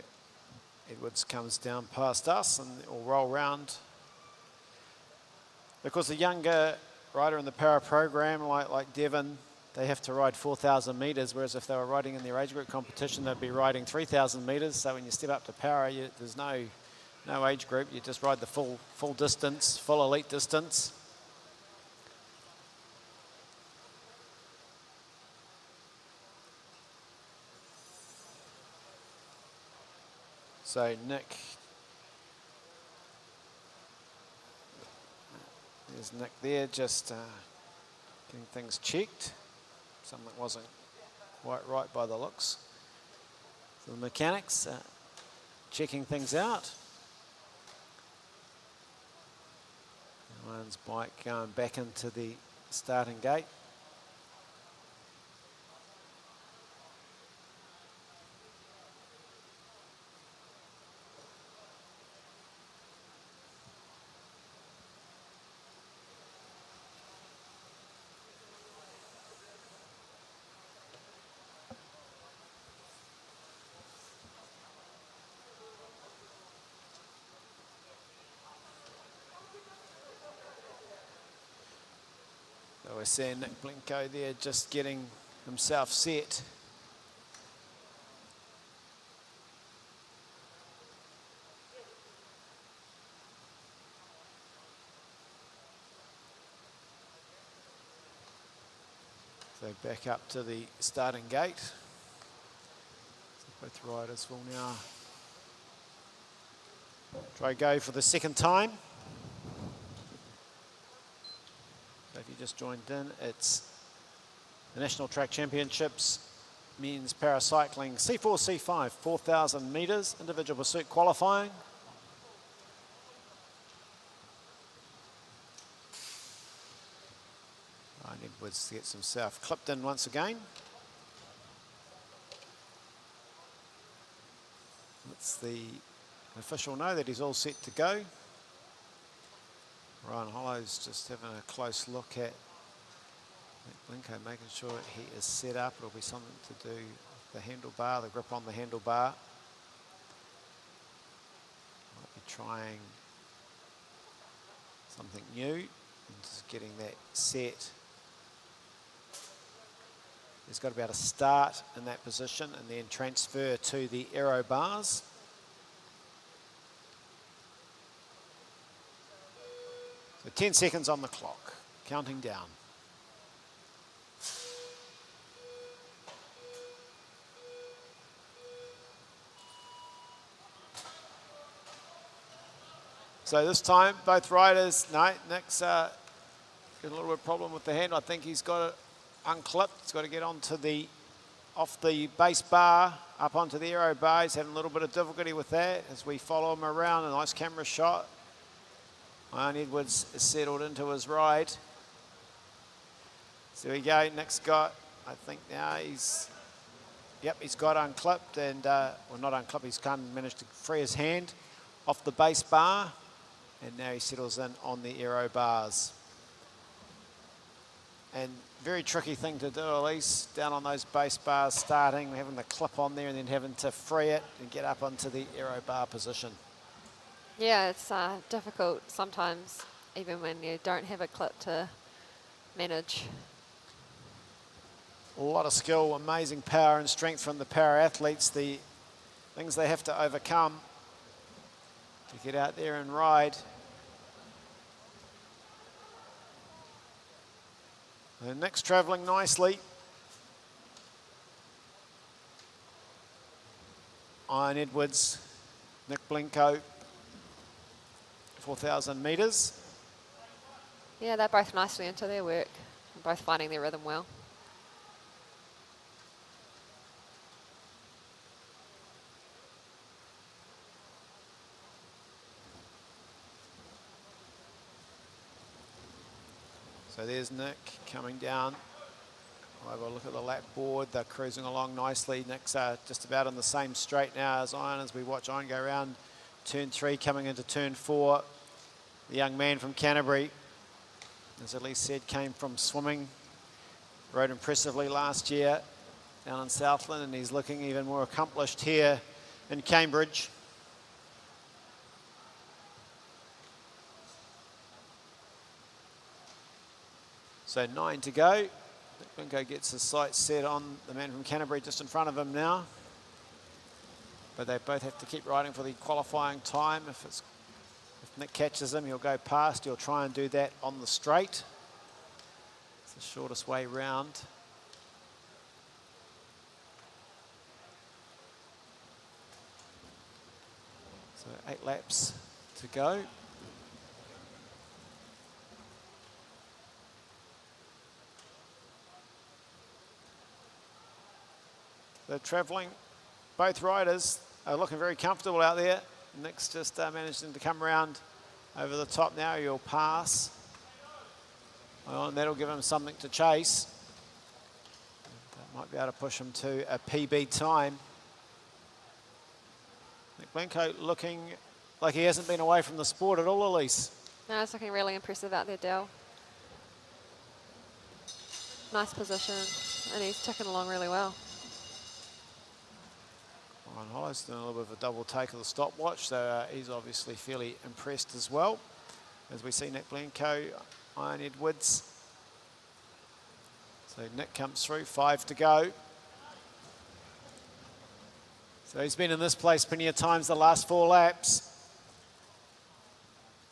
Edwards comes down past us and it will roll round. Of course, the younger rider in the para program, like Devon, they have to ride 4,000 metres, whereas if they were riding in their age group competition, they'd be riding 3,000 metres. So when you step up to para, there's no age group. You just ride the full distance, full elite distance. So Nick, there's Nick there, just getting things checked. Something that wasn't quite right by the looks. So the mechanics checking things out. Ian's bike going back into the starting gate. So we're seeing Nick Blenko there just getting himself set. So back up to the starting gate. So both riders will now try go for the second time. So if you just joined in, it's the National Track Championships men's paracycling C4, C5, 4,000 metres, individual pursuit qualifying. Ryan Edwards gets himself clipped in once again. Lets the official know that he's all set to go. Ryan Hollow's just having a close look at Blinko, making sure he is set up. It'll be something to do with the handlebar, the grip on the handlebar. Might be trying something new and just getting that set. He's got to be able to start in that position and then transfer to the aero bars. So 10 seconds on the clock, counting down. So this time, both riders, no, Nick's got a little bit of problem with the handle. I think he's got it unclipped. He's got to get onto the, off the base bar, up onto the aero bar. He's having a little bit of difficulty with that as we follow him around. A nice camera shot. Ryan Edwards is settled into his ride. So we go, Nick's got, I think now he's, yep, he's got unclipped and, well not unclipped, he's kind of managed to free his hand off the base bar. And now he settles in on the aero bars. And very tricky thing to do, Elise, down on those base bars, starting, having the clip on there and then having to free it and get up onto the aero bar position. Yeah, it's difficult sometimes, even when you don't have a clip to manage. A lot of skill, amazing power and strength from the para athletes, the things they have to overcome to get out there and ride. And Nick's travelling nicely. Ryan Edwards, Nick Blinko, 4,000 metres. Yeah, they're both nicely into their work, both finding their rhythm well. So there's Nick coming down. We'll have a look at the lap board. They're cruising along nicely. Nick's just about on the same straight now as Iron as we watch Iron go around turn 3, coming into turn 4. The young man from Canterbury, as Elise said, came from swimming. Rode impressively last year down in Southland, and he's looking even more accomplished here in Cambridge. So 9 to go. Blinko gets his sights set on the man from Canterbury just in front of him now. But they both have to keep riding for the qualifying time. If Nick catches him, he'll go past. He'll try and do that on the straight. It's the shortest way round. So 8 laps to go. They're travelling. Both riders are looking very comfortable out there. Nick's just managing to come around over the top now. He'll pass. Well, and that'll give him something to chase. That might be able to push him to a PB time. Nick Blinko looking like he hasn't been away from the sport at all, Elise. No, it's looking really impressive out there, Dell. Nice position, and he's ticking along really well. Ryan Hollow's doing a little bit of a double take of the stopwatch, so he's obviously fairly impressed as well. As we see Nick Blinko, Ryan Edwards. So Nick comes through, 5 to go. So he's been in this place plenty of times the last 4 laps.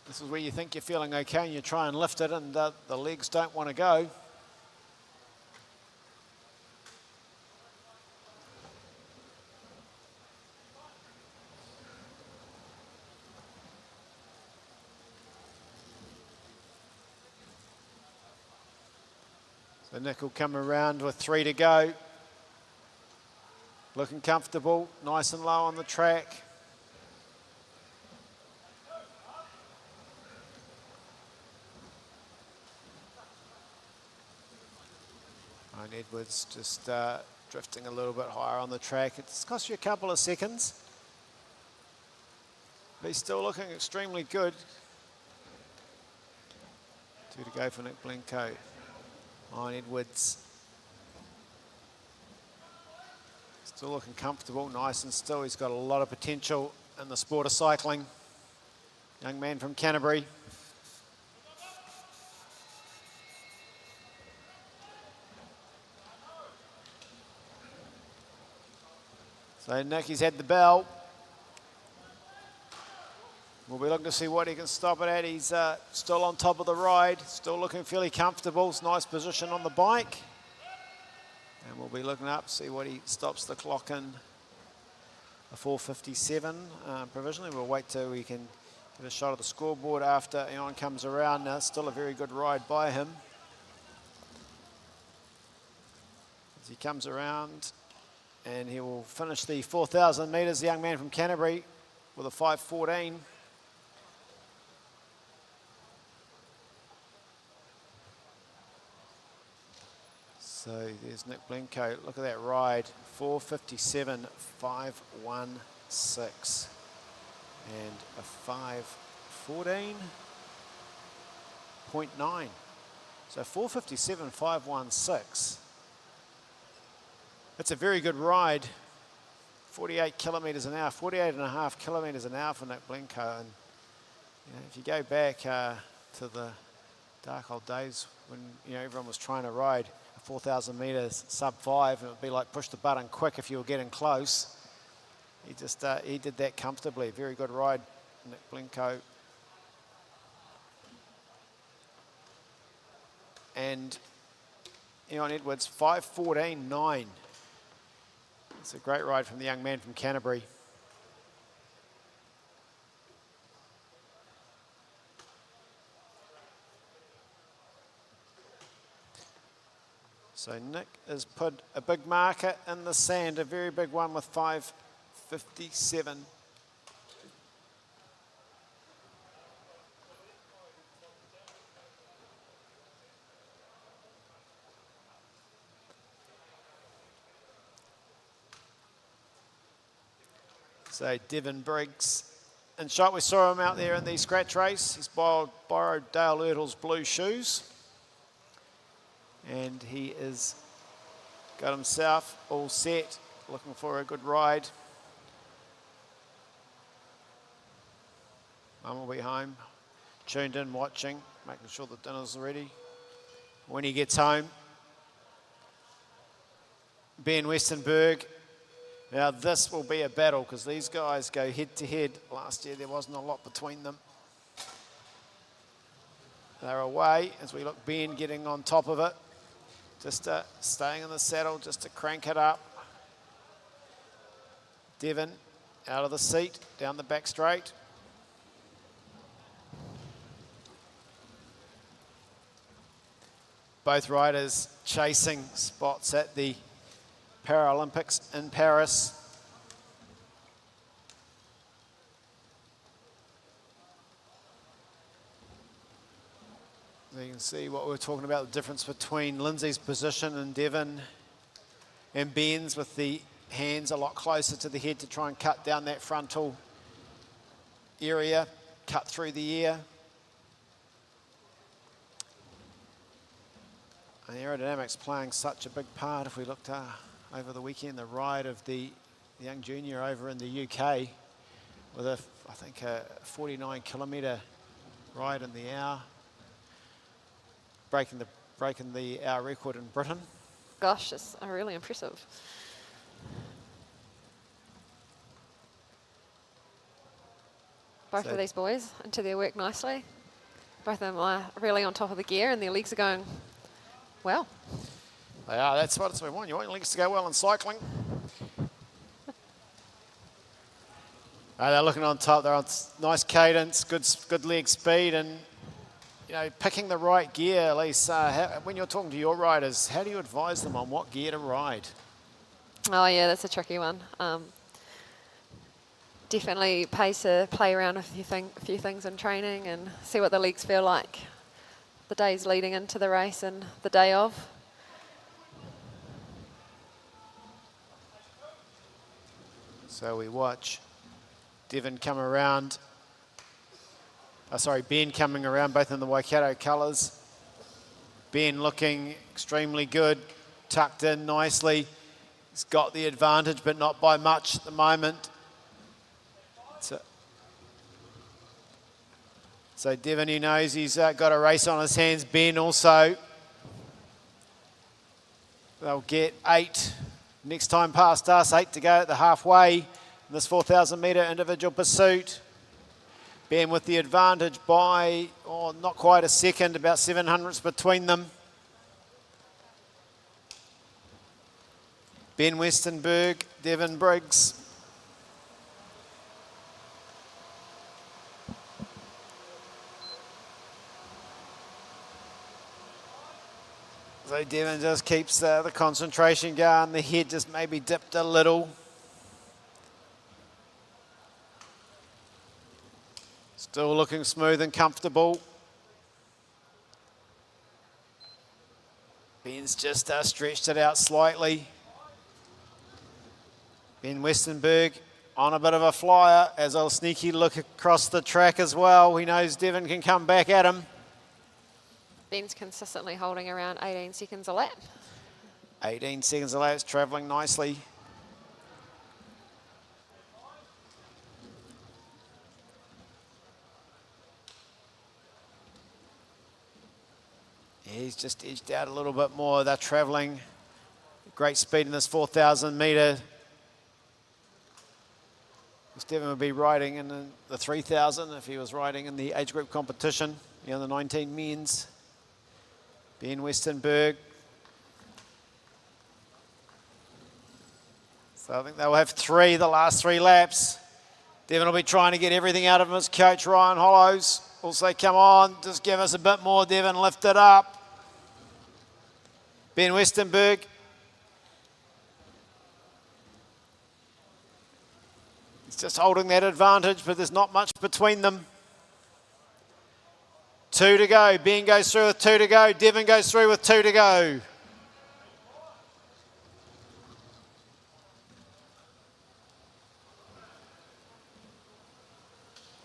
This is where you think you're feeling okay and you try and lift it and the legs don't want to go. So Nick will come around with 3 to go. Looking comfortable, nice and low on the track. Ryan Edwards just drifting a little bit higher on the track. It's cost you a couple of seconds. But he's still looking extremely good. 2 to go for Nick Blenko. Ryan Edwards. Still looking comfortable, nice and still. He's got a lot of potential in the sport of cycling. Young man from Canterbury. So Nicky's had the bell. We'll be looking to see what he can stop it at. He's still on top of the ride, still looking fairly comfortable. It's nice position on the bike. And we'll be looking up, see what he stops the clock in. A 4:57 provisionally. We'll wait till we can get a shot of the scoreboard after Eon comes around. Now, still a very good ride by him. As he comes around, and he will finish the 4,000 metres, the young man from Canterbury, with a 5:14. So there's Nick Blenko. Look at that ride. 4:57.516. And a 5:14.9. So 4:57.516. That's a very good ride. 48 kilometres an hour, 48 and a half kilometres an hour for Nick Blenko. And you know, if you go back to the dark old days when everyone was trying to ride 4,000 metres sub 5, and it would be like push the button quick if you were getting close. He just he did that comfortably. Very good ride, Nick Blenko. And Eon Edwards 5:14.9. It's a great ride from the young man from Canterbury. So Nick has put a big marker in the sand, a very big one with 5:57. So Devin Briggs in shot. We saw him out there in the scratch race. He's borrowed Dale Ertle's blue shoes. And he is got himself all set, looking for a good ride. Mum will be home, tuned in, watching, making sure the dinner's ready. When he gets home, Ben Westenberg. Now this will be a battle because these guys go head to head. Last year there wasn't a lot between them. They're away as we look, Ben getting on top of it. Just staying in the saddle, just to crank it up. Devin out of the seat, down the back straight. Both riders chasing spots at the Paralympics in Paris. You can see what we're talking about, the difference between Lindsay's position and Devin and Ben's, with the hands a lot closer to the head to try and cut down that frontal area, cut through the ear. And the aerodynamics playing such a big part. If we looked over the weekend, the ride of the young junior over in the UK with I think a 49 kilometre ride in the hour. Breaking the hour record in Britain. Gosh, it's really impressive. Both of these boys into their work nicely. Both of them are really on top of the gear and their legs are going well. They are, that's what we want. You want your legs to go well in cycling. They're looking on top, they're on nice cadence, good leg speed, and picking the right gear, Lisa. When you're talking to your riders, how do you advise them on what gear to ride? Oh yeah, that's a tricky one. Definitely pays to play around with a few things in training and see what the legs feel like the days leading into the race and the day of. So we watch Devin come around. Ben coming around, both in the Waikato colours. Ben looking extremely good, tucked in nicely. He's got the advantage, but not by much at the moment. So Devin, he knows he's got a race on his hands. Ben also. They'll get 8 next time past us, 8 to go at the halfway in this 4,000 metre individual pursuit. Ben with the advantage by, not quite a second, about 700ths between them. Ben Westenberg, Devin Briggs. So Devin just keeps the concentration going. The head just maybe dipped a little. Still looking smooth and comfortable. Ben's just stretched it out slightly. Ben Westenberg on a bit of a flyer as a sneaky look across the track as well. He knows Devin can come back at him. Ben's consistently holding around 18 seconds a lap. 18 seconds a lap, it's travelling nicely. He's just edged out a little bit more. They're travelling great speed in this 4,000 metre. Devin would be riding in the 3,000 if he was riding in the age group competition, the 19 men's. Ben Westenberg. So I think they'll have the last 3 laps. Devin will be trying to get everything out of him. His coach, Ryan Hollows, will say, come on, just give us a bit more, Devin, lift it up. Ben Westenberg. He's just holding that advantage, but there's not much between them. 2 to go. Ben goes through with 2 to go. Devin goes through with 2 to go.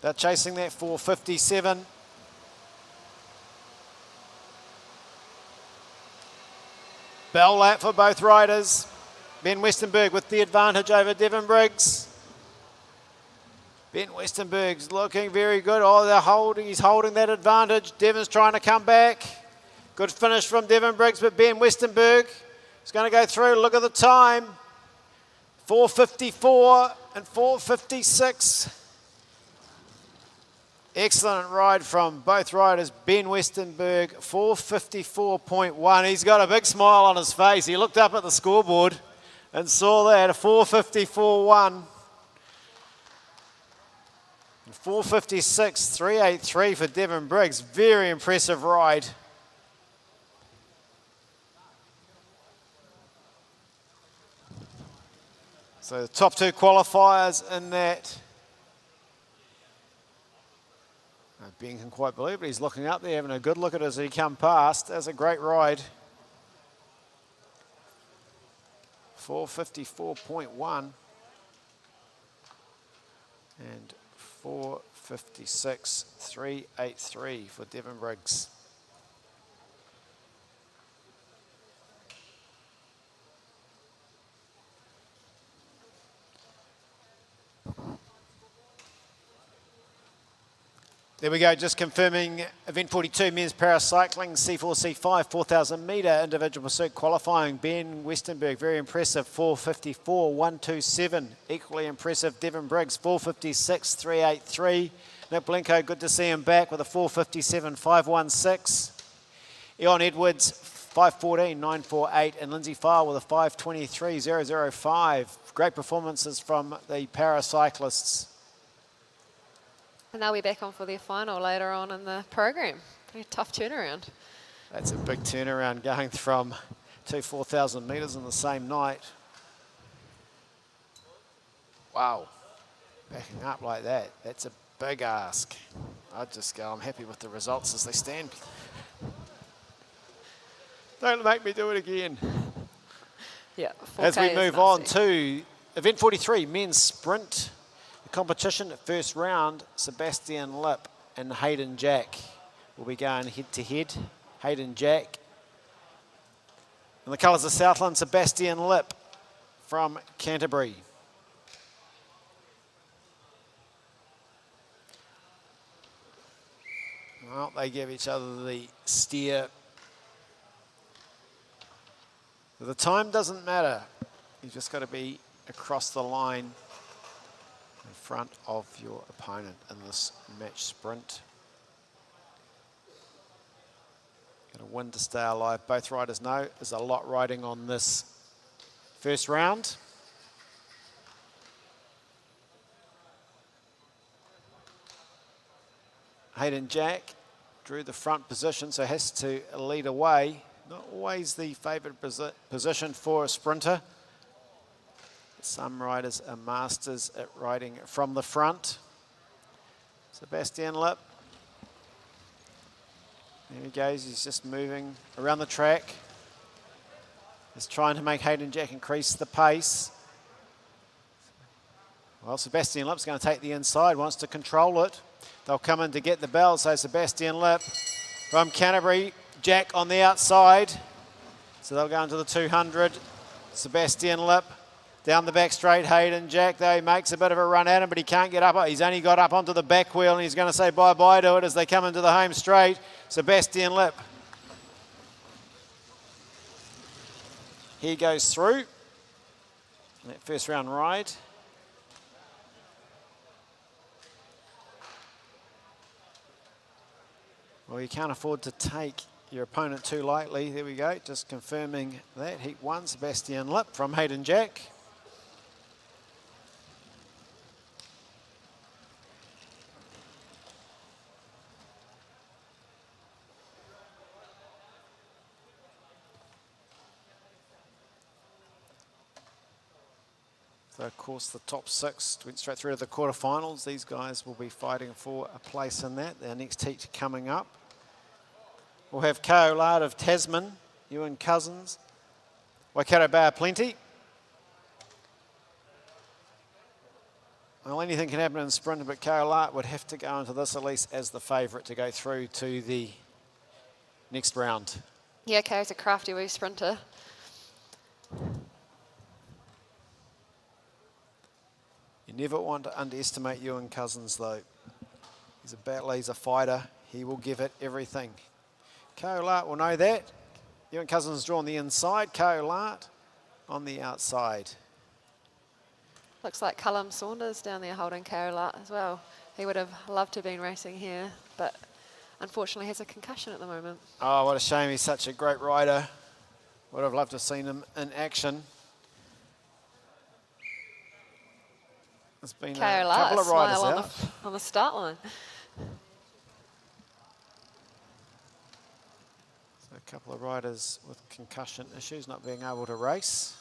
They're chasing that 4:57. Bell lap for both riders. Ben Westenberg with the advantage over Devin Briggs. Ben Westenberg's looking very good. He's holding that advantage. Devin's trying to come back. Good finish from Devin Briggs, but Ben Westenberg is going to go through. Look at the time. 4:54 and 4:56. Excellent ride from both riders. Ben Westenberg, 4:54.1. He's got a big smile on his face. He looked up at the scoreboard and saw that, a 4:54.1. 4:56.383 for Devin Briggs. Very impressive ride. So the top 2 qualifiers in that. Ben can quite believe it. He's looking up there, having a good look at it as he come past. That's a great ride. 4:54.1 and 4:56.383 for Devin Briggs. There we go, just confirming event 42, men's para cycling, C4, C5, 4,000 metre individual pursuit qualifying. Ben Westenberg, very impressive, 4:54.127. Equally impressive, Devin Briggs, 4:56.383. Nick Blinko, good to see him back with a 4:57.516. Eon Edwards, 5:14.948. And Lindsay Farr with a 5:23.005. Great performances from the Para Cyclists. And they'll be back on for their final later on in the program. Pretty tough turnaround. That's a big turnaround going from 4,000 metres in the same night. Wow. Backing up like that, that's a big ask. I'd just go, I'm happy with the results as they stand. Don't make me do it again. Yeah. As 4K we is move on nasty. to event 43, men's sprint. The competition, first round, Sebastian Lip and Hayden Jack will be going head to head. Hayden Jack. In the colours of Southland, Sebastian Lip from Canterbury. Well, they give each other the steer. The time doesn't matter. You've just got to be across the line in front of your opponent in this match sprint. Got to win to stay alive. Both riders know there's a lot riding on this first round. Hayden Jack drew the front position, so has to lead away. Not always the favoured position for a sprinter. Some riders are masters at riding from the front. Sebastian Lip. There he goes, he's just moving around the track. He's trying to make Hayden Jack increase the pace. Well, Sebastian Lip's going to take the inside, wants to control it. They'll come in to get the bell, so Sebastian Lip from Canterbury, Jack on the outside. So they'll go into the 200. Sebastian Lip down the back straight. Hayden Jack, though, he makes a bit of a run at him, but he can't get up. He's only got up onto the back wheel, and he's going to say bye-bye to it as they come into the home straight. Sebastian Lip. He goes through that first round ride. Well, you can't afford to take your opponent too lightly. There we go, just confirming that. Heat 1, Sebastian Lip from Hayden Jack. So, of course, the top 6 went straight through to the quarterfinals. These guys will be fighting for a place in that. Their next heat coming up. We'll have Ko Lard of Tasman, Ewan Cousins, Waikato Bay Plenty. Well, anything can happen in sprint, but Ko Lard would have to go into this at least as the favourite to go through to the next round. Yeah, Ko's a crafty wee sprinter. You never want to underestimate Ewan Cousins, though. He's a battler, he's a fighter. He will give it everything. Ko Lard will know that. Ewan Cousins drawn the inside. Ko Lard on the outside. Looks like Callum Saunders down there holding Ko Lard as well. He would have loved to have been racing here, but unfortunately has a concussion at the moment. Oh, what a shame. He's such a great rider. Would have loved to have seen him in action. There's been a couple of riders out. On the start line. So a couple of riders with concussion issues not being able to race.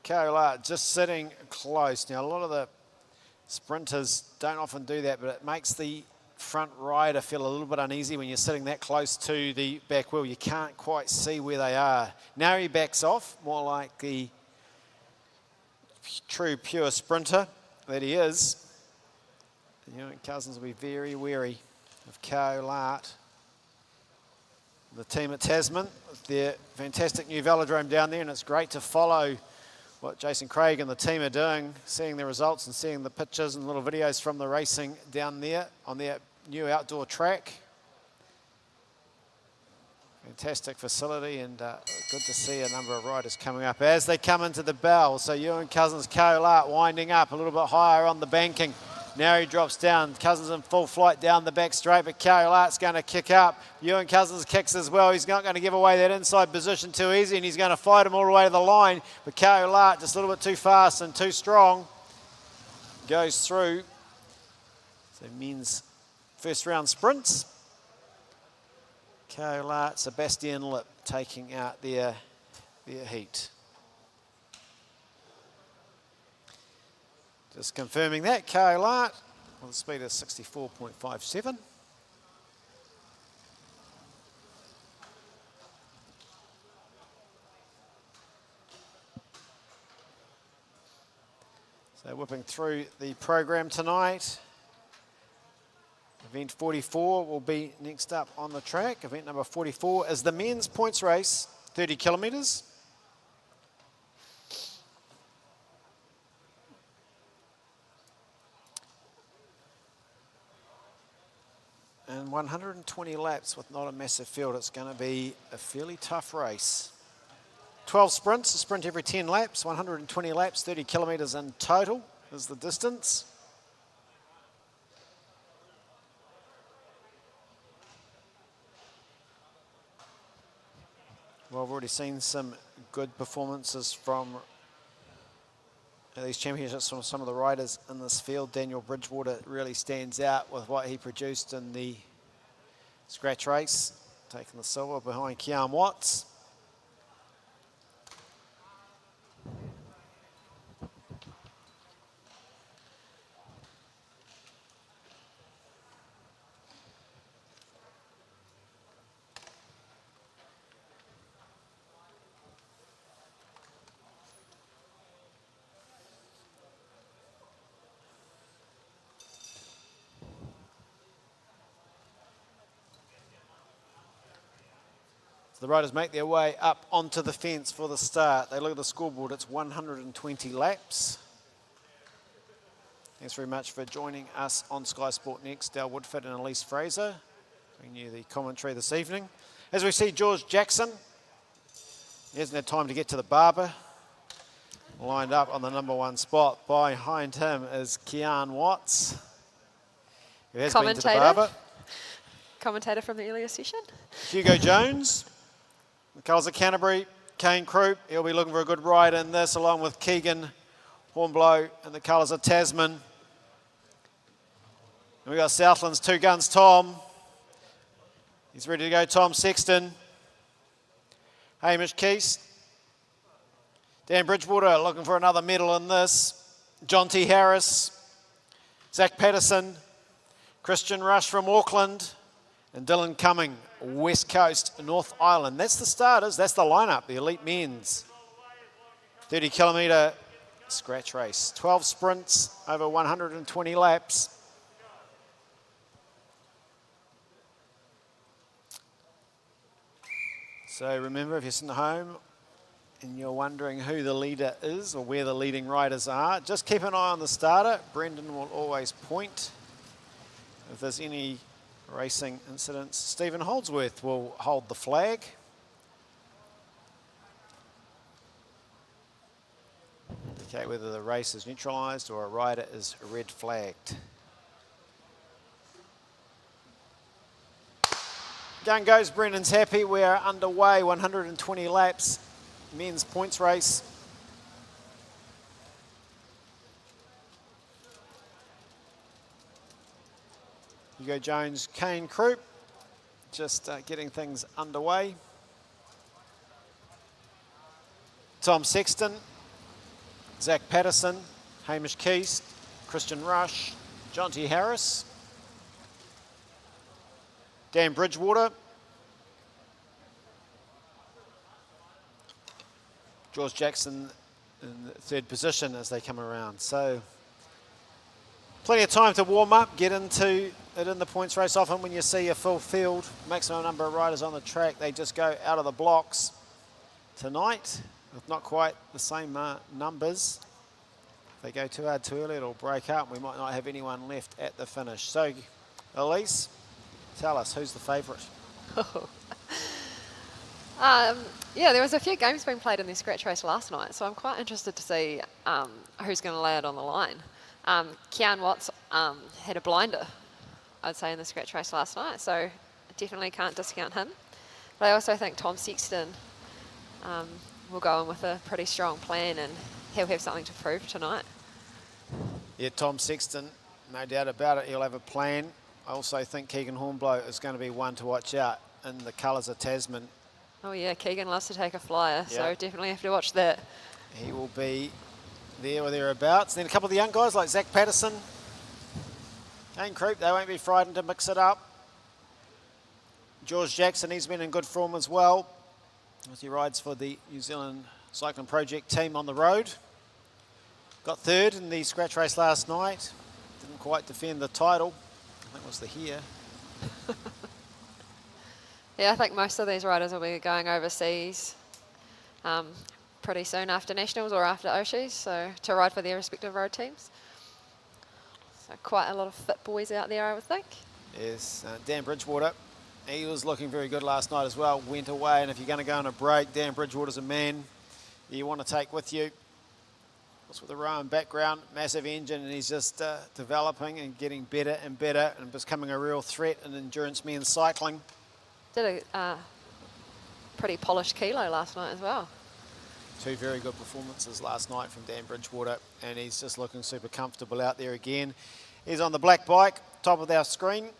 Ko Lard just sitting close. Now, a lot of the sprinters don't often do that, but it makes the front rider feel a little bit uneasy when you're sitting that close to the back wheel. You can't quite see where they are. Now he backs off, more like the true pure sprinter that he is. Ewan Cousins will be very wary of Ko Lard. The team at Tasman with their fantastic new velodrome down there, and it's great to follow what Jason Craig and the team are doing, seeing the results and seeing the pictures and little videos from the racing down there on their new outdoor track. Fantastic facility, and good to see a number of riders coming up as they come into the bell. So Ewan Cousins, Ko Lard winding up a little bit higher on the banking. Now he drops down. Cousins in full flight down the back straight, but Ko Lard's going to kick up. Ewan Cousins kicks as well. He's not going to give away that inside position too easy, and he's going to fight him all the way to the line. But Ko Lard just a little bit too fast and too strong. goes through. So men's first round sprints. Ko Sebastian Lip taking out their heat. Just confirming that, Ko with a speed of 64.57. So whipping through the program tonight. Event 44 will be next up on the track. Event number 44 is the men's points race, 30 kilometres. And 120 laps with not a massive field. It's going to be a fairly tough race. 12 sprints, a sprint every 10 laps, 120 laps, 30 kilometres in total is the distance. Well, I've already seen some good performances from these championships from some of the riders in this field. Daniel Bridgewater really stands out with what he produced in the scratch race, taking the silver behind Kian Watts. The riders make their way up onto the fence for the start. They look at the scoreboard, it's 120 laps. Thanks very much for joining us on Sky Sport Next. Dale Woodford and Elise Fraser bringing you the commentary this evening. As we see George Jackson, he hasn't had time to get to the barber. Lined up on the number 1 spot. Behind him is Kian Watts, who has been to the barber. Commentator from the earlier session. Hugo Jones. The colours of Canterbury, Kane Croup. He'll be looking for a good ride in this, along with Keegan Hornblow and the colours of Tasman. And we've got Southland's Two Guns Tom. He's ready to go, Tom Sexton. Hamish Keast. Dan Bridgewater looking for another medal in this. John T. Harris. Zach Patterson. Christian Rush from Auckland. And Dylan Cumming, West Coast, North Island. That's the starters, that's the lineup, the elite men's 30 kilometre scratch race. 12 sprints over 120 laps. So remember, if you're sitting at home and you're wondering who the leader is or where the leading riders are, just keep an eye on the starter. Brendan will always point if there's any racing incidents. Stephen Holdsworth will hold the flag. Indicate whether the race is neutralised or a rider is red flagged. Gun goes, Brendan's happy. We are underway, 120 laps, men's points race. Hugo Jones, Kane Croup, just getting things underway. Tom Sexton, Zach Patterson, Hamish Keast, Christian Rush, John T. Harris, Dan Bridgewater, George Jackson in the 3rd position as they come around. So plenty of time to warm up, get into it in the points race. Often when you see a full field, maximum number of riders on the track, they just go out of the blocks. Tonight, with not quite the same numbers, if they go too hard too early, it'll break up. We might not have anyone left at the finish. So, Elise, tell us, who's the favourite? Yeah, there was a few games being played in the scratch race last night, so I'm quite interested to see who's going to lay it on the line. Kian Watts had a blinder, I'd say, in the scratch race last night, so definitely can't discount him. But I also think Tom Sexton will go in with a pretty strong plan, and he'll have something to prove tonight. Yeah, Tom Sexton, no doubt about it, he'll have a plan. I also think Keegan Hornblow is going to be one to watch out in the colours of Tasman. Oh yeah, Keegan loves to take a flyer, so Yeah. definitely have to watch that. He will be there or thereabouts. Then a couple of the young guys like Zach Patterson, Kane Croup, they won't be frightened to mix it up. George Jackson, he's been in good form as well, as he rides for the New Zealand Cycling Project team on the road. Got third in the scratch race last night. Didn't quite defend the title. I think it was the here. Yeah, I think most of these riders will be going overseas pretty soon after Nationals or after Oshis, so to ride for their respective road teams. So quite a lot of fit boys out there, I would think. Yes, Dan Bridgewater, he was looking very good last night as well. Went away, and if you're going to go on a break, Dan Bridgewater's a man you want to take with you. With a Rowan background, massive engine, and he's just developing and getting better and better and becoming a real threat in endurance men's cycling. Did a pretty polished kilo last night as well. Two very good performances last night from Dan Bridgewater, and he's just looking super comfortable out there again. He's on the black bike, top of our screen.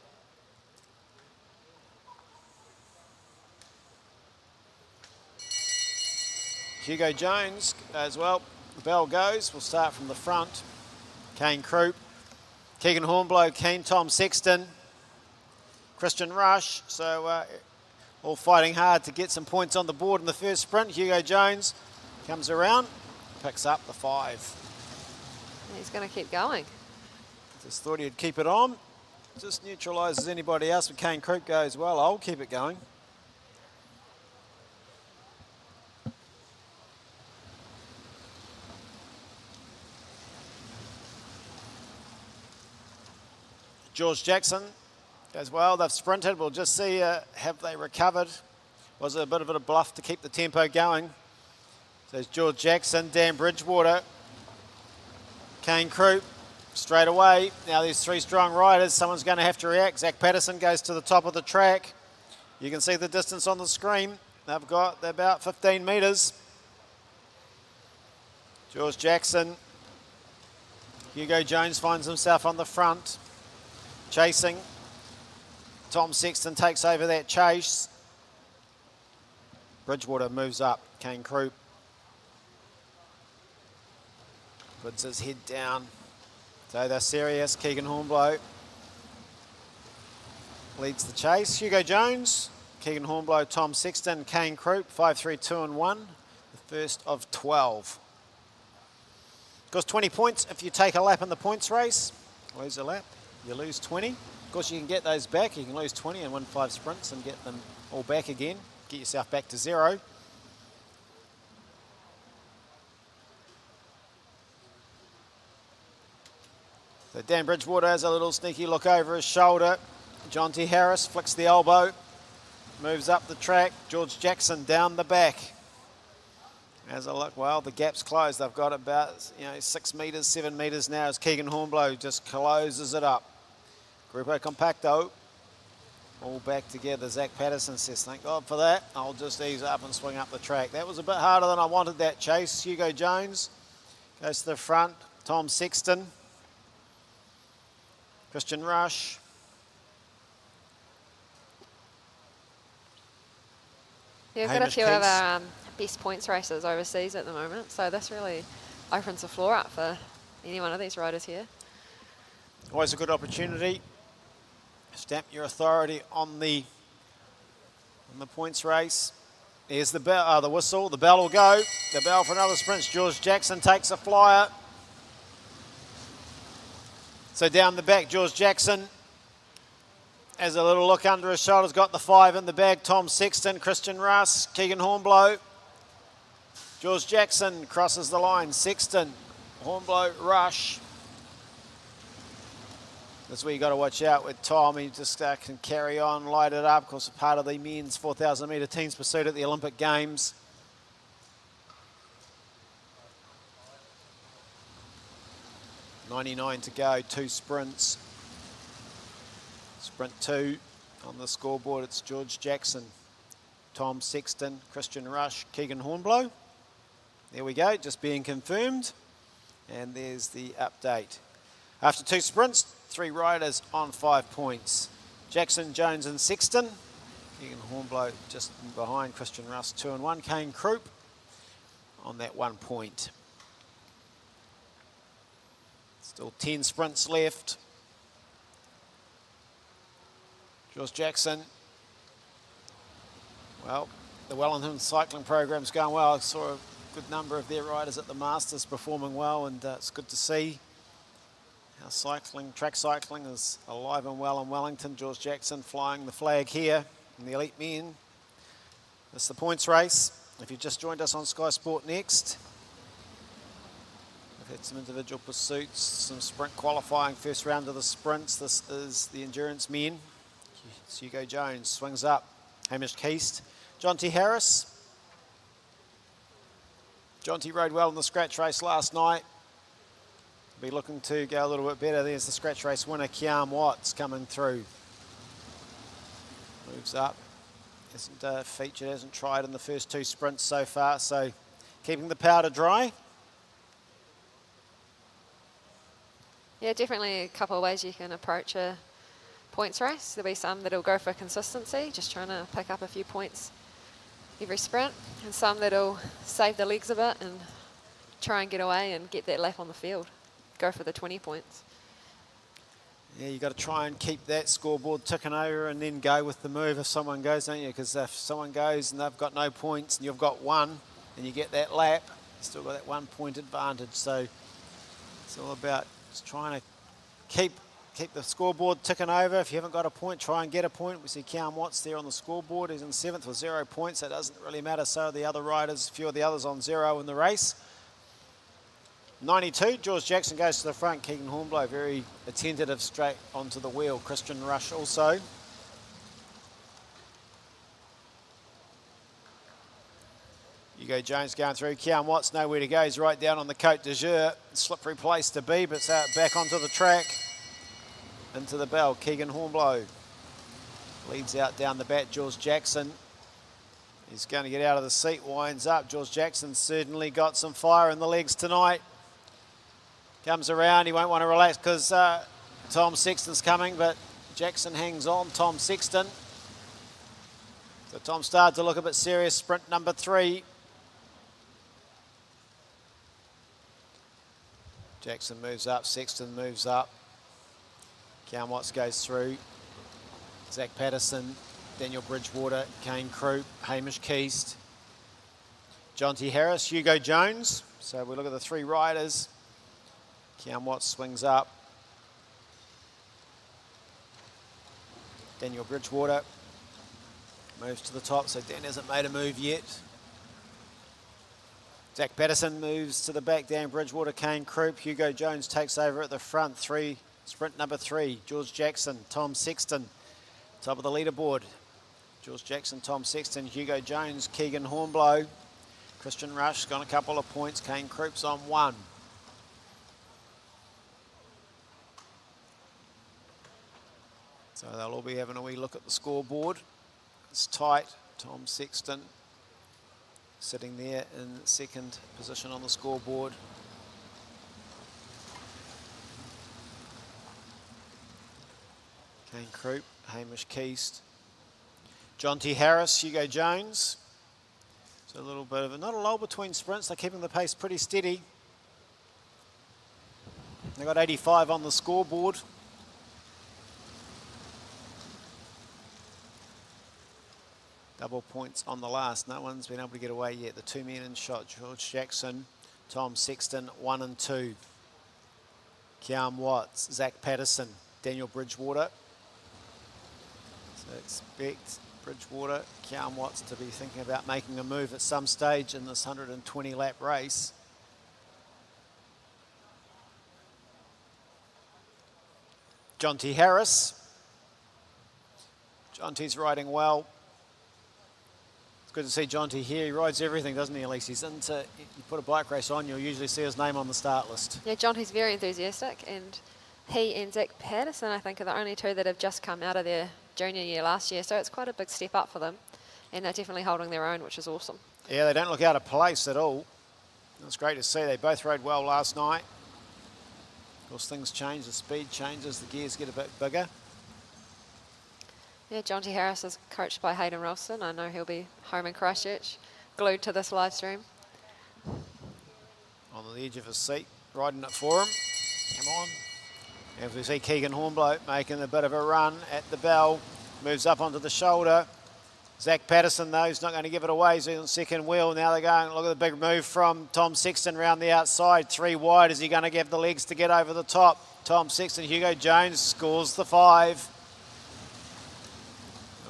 Hugo Jones as well. The bell goes. We'll start from the front. Kane Croup, Keegan Hornblow, Kane, Tom Sexton, Christian Rush. So all fighting hard to get some points on the board in the first sprint. Hugo Jones comes around, picks up the 5. He's going to keep going. Just thought he'd keep it on. Just neutralises anybody else. But Kane Croup goes well. I'll keep it going. George Jackson as well. They've sprinted. We'll just see have they recovered. Was it a bit of a bluff to keep the tempo going? So it's George Jackson, Dan Bridgewater, Kane Croup straight away. Now there's 3 strong riders. Someone's going to have to react. Zach Patterson goes to the top of the track. You can see the distance on the screen. They've got about 15 metres. George Jackson. Hugo Jones finds himself on the front. Chasing. Tom Sexton takes over that chase. Bridgewater moves up. Kane Croup puts his head down. So they're serious. Keegan Hornblow leads the chase. Hugo Jones, Keegan Hornblow, Tom Sexton, Kane Croup, 5, 3, 2 and 1. The first of 12. Of course, 20 points if you take a lap in the points race. Lose a lap, you lose 20. Of course, you can get those back. You can lose 20 and win 5 sprints and get them all back again. Get yourself back to 0. So Dan Bridgewater has a little sneaky look over his shoulder. John T. Harris flicks the elbow, moves up the track. George Jackson down the back. As a look, well, the gap's closed. They've got about 6 metres, 7 metres now as Keegan Hornblow just closes it up. Grupo Compacto, all back together. Zach Patterson says, thank God for that. I'll just ease up and swing up the track. That was a bit harder than I wanted, that chase. Hugo Jones goes to the front. Tom Sexton. Christian Rush. Yeah, we've got a Hamish few of Keys. our best points races overseas at the moment, so this really opens the floor up for any one of these riders here. Always a good opportunity. Stamp your authority on the points race. Here's the bell, the whistle. The bell will go. The bell for another sprint. George Jackson takes a flyer. So down the back, George Jackson has a little look under his shoulders. Got the 5 in the bag. Tom Sexton, Christian Russ, Keegan Hornblow. George Jackson crosses the line. Sexton, Hornblow, Rush. That's where you got to watch out with Tom. He just can carry on, light it up. Of course, part of the men's 4,000 metre team's pursuit at the Olympic Games. .99 to go, 2 sprints. Sprint 2 on the scoreboard. It's George Jackson, Tom Sexton, Christian Rush, Keegan Hornblow. There we go, just being confirmed. And there's the update. After 2 sprints, 3 riders on 5 points. Jackson, Jones and Sexton. Keegan Hornblow just behind Christian Russ, 2 and 1. Kane Croup on that 1 point. Still 10 sprints left. George Jackson. Well, the Wellington cycling program's going well. I saw a good number of their riders at the Masters performing well, and it's good to see how track cycling is alive and well in Wellington. George Jackson flying the flag here in the elite men. It's the points race. If you've just joined us on Sky Sport Next, we've had some individual pursuits, some sprint qualifying, first round of the sprints. This is the endurance men. Hugo Jones swings up. Hamish Keast. Jonty Harris. Jonty rode well in the scratch race last night. Be looking to go a little bit better. There's the scratch race winner, Kiam Watts, coming through. Moves up. Hasn't featured, hasn't tried in the first 2 sprints so far, so keeping the powder dry. Yeah, definitely a couple of ways you can approach a points race. There'll be some that'll go for consistency, just trying to pick up a few points every sprint, and some that'll save the legs a bit and try and get away and get that lap on the field. Go for the 20 points. Yeah, you've got to try and keep that scoreboard ticking over and then go with the move if someone goes, don't you? Because if someone goes and they've got no points and you've got 1 and you get that lap, you've still got that 1 point advantage. So it's all about just trying to keep the scoreboard ticking over. If you haven't got a point, try and get a point. We see Kiam Watts there on the scoreboard. He's in 7th with 0 points. That doesn't really matter. So are the other riders, a few of the others on 0 in the race. 92, George Jackson goes to the front. Keegan Hornblow very attentive straight onto the wheel. Christian Rush also. Hugo Jones going through. Kiam Watts nowhere to go. He's right down on the Côte d'Azur. Slippery place to be, but it's out back onto the track. Into the bell. Keegan Hornblow leads out down the back. George Jackson. He's going to get out of the seat. Winds up. George Jackson certainly got some fire in the legs tonight. Comes around. He won't want to relax because Tom Sexton's coming, but Jackson hangs on. Tom Sexton. So Tom started to look a bit serious. Sprint number 3. Jackson moves up. Sexton moves up. Kiam Watts goes through. Zach Patterson, Daniel Bridgewater, Kane Croup, Hamish Keast, Jonty Harris, Hugo Jones. So we look at the 3 riders. Kiam Watts swings up. Daniel Bridgewater moves to the top, so Dan hasn't made a move yet. Zach Patterson moves to the back, Dan Bridgewater, Kane Croup. Hugo Jones takes over at the front. Sprint number 3, George Jackson, Tom Sexton. Top of the leaderboard. George Jackson, Tom Sexton, Hugo Jones, Keegan Hornblow. Christian Rush got a couple of points. Kane Croup's on 1. So they'll all be having a wee look at the scoreboard. It's tight. Tom Sexton sitting there in 2nd position on the scoreboard. Kane Croup, Hamish Keast, Jonty Harris, Hugo Jones. So a little bit of not a lull between sprints. They're keeping the pace pretty steady. They've got 85 on the scoreboard. Double points on the last. No one's been able to get away yet. The 2 men in shot. George Jackson, Tom Sexton, 1 and 2. Kiam Watts, Zach Patterson, Daniel Bridgewater. So expect Bridgewater, Kiam Watts to be thinking about making a move at some stage in this 120 lap race. Jonty Harris. Jonty's riding well. It's good to see Jonty here. He rides everything, doesn't he, Elise? He's into, you put a bike race on, you'll usually see his name on the start list. Yeah, Jonty's very enthusiastic, and he and Zach Patterson, I think, are the only 2 that have just come out of their junior year last year, so it's quite a big step up for them, and they're definitely holding their own, which is awesome. Yeah, they don't look out of place at all. It's great to see. They both rode well last night. course, things change, the speed changes, the gears get a bit bigger. Yeah, John T. Harris is coached by Hayden Ralston. I know he'll be home in Christchurch, glued to this live stream. On the edge of his seat, riding it for him. Come on. As we see Keegan Hornblow making a bit of a run at the bell, moves up onto the shoulder. Zach Patterson, though, is not going to give it away. He's on second wheel. Now they're going, look at the big move from Tom Sexton round the outside. 3 wide. Is he going to give the legs to get over the top? Tom Sexton, Hugo Jones scores the 5.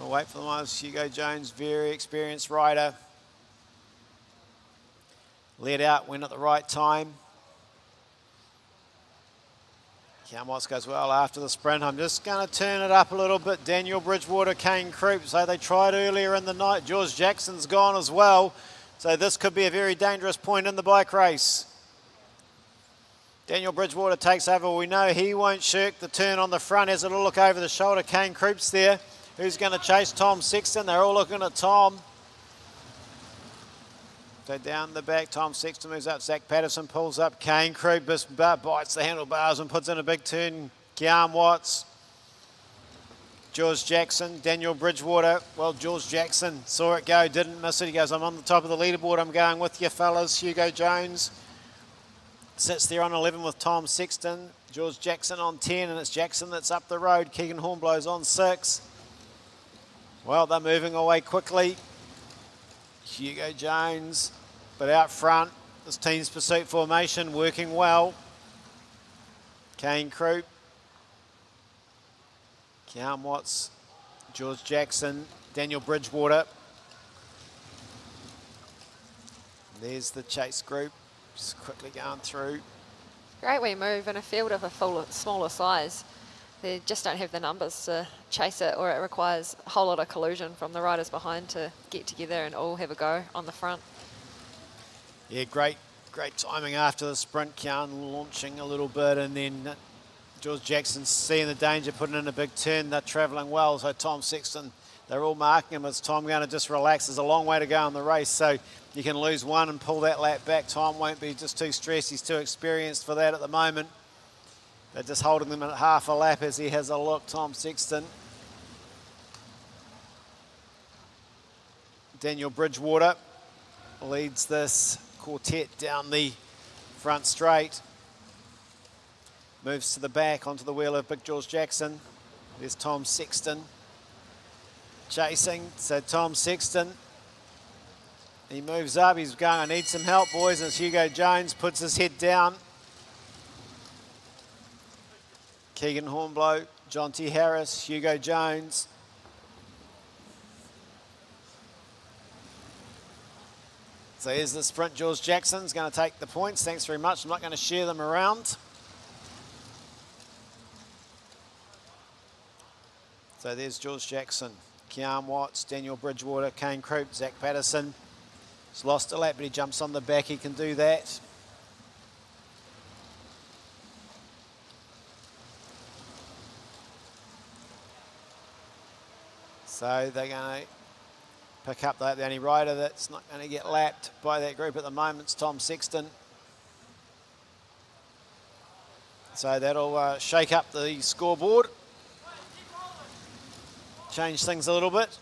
We'll wait for the most. Hugo Jones, very experienced rider. Led out, went at the right time. Cam Watts goes well after the sprint. I'm just going to turn it up a little bit. Daniel Bridgewater, Kane Croup. So they tried earlier in the night. George Jackson's gone as well. So this could be a very dangerous point in the bike race. Daniel Bridgewater takes over. We know he won't shirk the turn on the front. Has a little look over the shoulder. Kane Croup's there. Who's going to chase Tom Sexton? They're all looking at Tom. So down the back, Tom Sexton moves up. Zach Patterson pulls up. Kane Croup bites the handlebars and puts in a big turn. Kian Watts. George Jackson. Daniel Bridgewater. Well, George Jackson saw it go, didn't miss it. He goes, I'm on the top of the leaderboard. I'm going with you, fellas. Hugo Jones sits there on 11 with Tom Sexton. George Jackson on 10, and it's Jackson that's up the road. Keegan Hornblow's on 6. Well, they're moving away quickly. Hugo Jones, but out front, this team's pursuit formation working well. Kane Croup, Kian Watts, George Jackson, Daniel Bridgewater. There's the chase group, just quickly going through. Great wee move in a field of a smaller size. They just don't have the numbers to chase it, or it requires a whole lot of collusion from the riders behind to get together and all have a go on the front. Yeah, great timing after the sprint. Kian launching a little bit, and then George Jackson seeing the danger, putting in a big turn. They're travelling well, so Tom Sexton, they're all marking him. It's Tom going to just relax. There's a long way to go in the race, so you can lose one and pull that lap back. Tom won't be just too stressed. He's too experienced for that at the moment. They're just holding them at half a lap as he has a look, Tom Sexton. Daniel Bridgewater leads this quartet down the front straight. Moves to the back onto the wheel of Big George Jackson. There's Tom Sexton chasing. So Tom Sexton, he moves up. He's going, I need some help, boys. And it's Hugo Jones, puts his head down. Keegan Hornblow, John T. Harris, Hugo Jones. So here's the sprint. George Jackson's going to take the points. Thanks very much. I'm not going to share them around. So there's George Jackson, Kian Watts, Daniel Bridgewater, Kane Croup, Zach Patterson. He's lost a lap, but he jumps on the back. He can do that. So they're going to pick up the only rider that's not going to get lapped by that group at the moment is Tom Sexton. So that'll shake up the scoreboard, change things a little bit.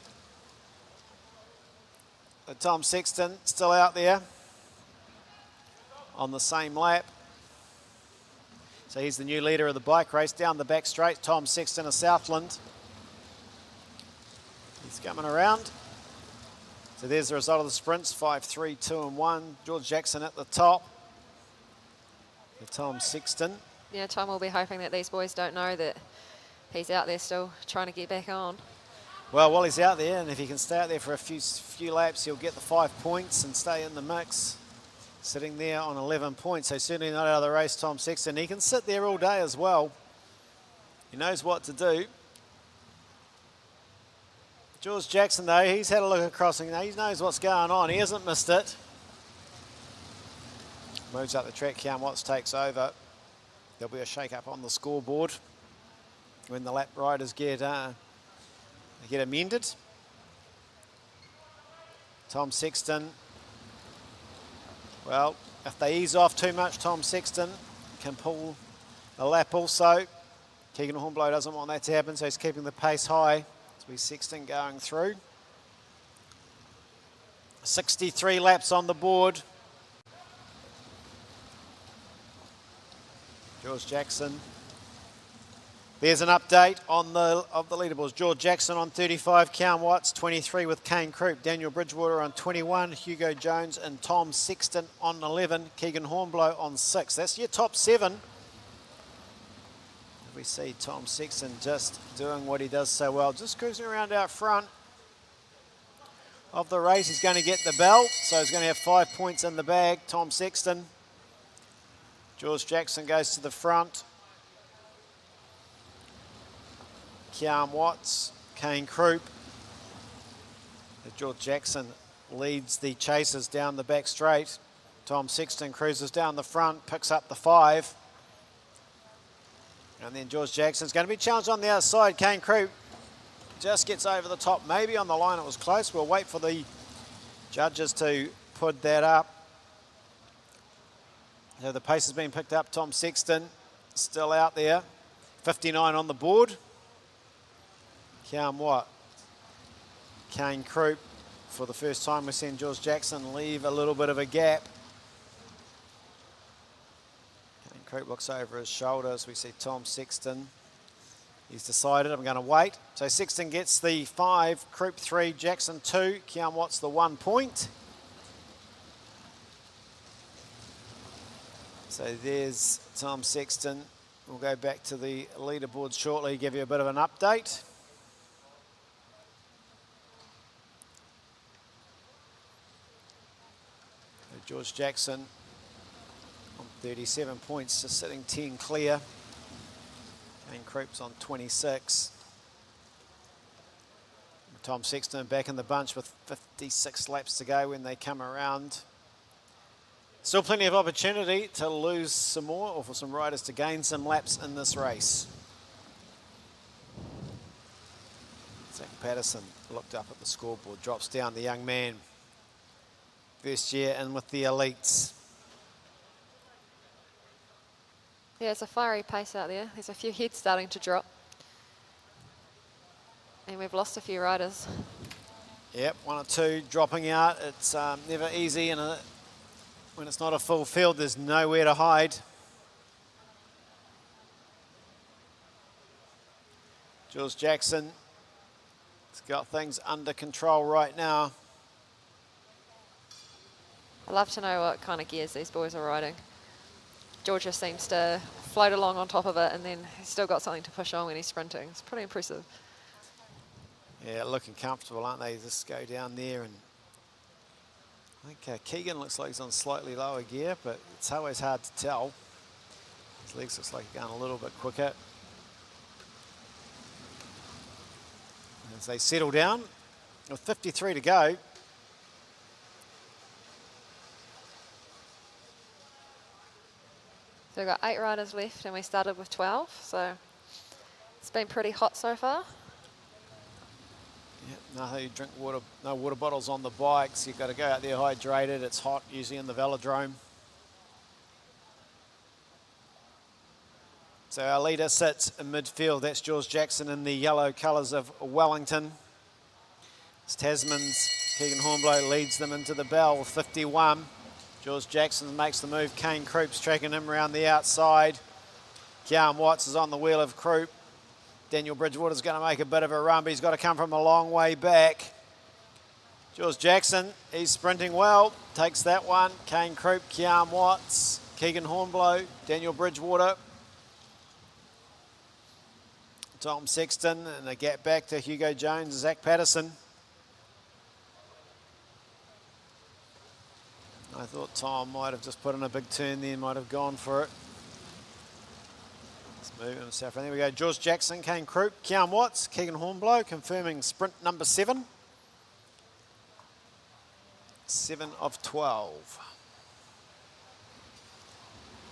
But Tom Sexton still out there on the same lap. So he's the new leader of the bike race down the back straight. Tom Sexton of Southland. He's coming around. So there's the result of the sprints, 5, 3, 2 and 1. George Jackson at the top. With Tom Sexton. Yeah, Tom will be hoping that these boys don't know that he's out there still trying to get back on. Well, while he's out there, and if he can stay out there for a few laps, he'll get the 5 points and stay in the mix. Sitting there on 11 points, so certainly not out of the race, Tom Sexton. He can sit there all day as well. He knows what to do. George Jackson, though, he's had a look across and he knows what's going on. He hasn't missed it. Moves up the track. Kian Watts takes over. There'll be a shake-up on the scoreboard when the lap riders get amended. Tom Sexton. Well, if they ease off too much, Tom Sexton can pull a lap also. Keegan Hornblow doesn't want that to happen, so he's keeping the pace high. As we Sexton going through. 63 laps on the board. George Jackson. There's an update on the leaderboards. George Jackson on 35, Kean Watts 23 with Kane Croup, Daniel Bridgewater on 21, Hugo Jones and Tom Sexton on 11, Keegan Hornblow on 6. That's your top 7. We see Tom Sexton just doing what he does so well, just cruising around out front of the race. He's going to get the belt, so he's going to have 5 points in the bag, Tom Sexton. George Jackson goes to the front. Kean Watts, Kane Croup. George Jackson leads the chasers down the back straight. Tom Sexton cruises down the front, picks up the 5. And then George Jackson's going to be challenged on the outside. Kane Croup just gets over the top. Maybe on the line it was close. We'll wait for the judges to put that up. So the pace has been picked up. Tom Sexton still out there. 59 on the board. Kean Watt. Kane Croup. For the first time we've seen George Jackson leave a little bit of a gap. Kane Croup looks over his shoulder as we see Tom Sexton. He's decided, I'm going to wait. So Sexton gets the 5, Croup 3, Jackson 2, Kean Watt's the 1 point. So there's Tom Sexton. We'll go back to the leaderboard shortly, give you a bit of an update. George Jackson on 37 points, just sitting 10 clear. Kane Croup's on 26. Tom Sexton back in the bunch with 56 laps to go when they come around. Still plenty of opportunity to lose some more, or for some riders to gain some laps in this race. Zach Patterson looked up at the scoreboard, drops down the young man. First year in with the elites. Yeah, it's a fiery pace out there. There's a few heads starting to drop. And we've lost a few riders. Yep, 1 or 2 dropping out. It's never easy, and when it's not a full field, there's nowhere to hide. George Jackson has got things under control right now. I'd love to know what kind of gears these boys are riding. George just seems to float along on top of it, and then he's still got something to push on when he's sprinting. It's pretty impressive. Yeah, looking comfortable, aren't they? Just go down there, and I think Keegan looks like he's on slightly lower gear, but it's always hard to tell. His legs looks like he's going a little bit quicker. As they settle down, with 53 to go. So we've got 8 riders left, and we started with 12, so it's been pretty hot so far. Yeah, no, you drink water, no water bottles on the bikes. You've got to go out there hydrated. It's hot, usually in the velodrome. So our leader sits in midfield. That's George Jackson in the yellow colours of Wellington. It's Tasman's Keegan Hornblow leads them into the bell with 51. George Jackson makes the move. Kane Croup's tracking him around the outside. Kean Watts is on the wheel of Croup. Daniel Bridgewater's going to make a bit of a run, but he's got to come from a long way back. George Jackson, he's sprinting well. Takes that one. Kane Croup, Kean Watts, Keegan Hornblow, Daniel Bridgewater. Tom Sexton, and a gap back to Hugo Jones, Zach Patterson. I thought Tom might have just put in a big turn there, might have gone for it. Let's move himself. And there we go. George Jackson, Kane Croup, Kean Watts, Keegan Hornblow, confirming sprint number 7. 7 of 12.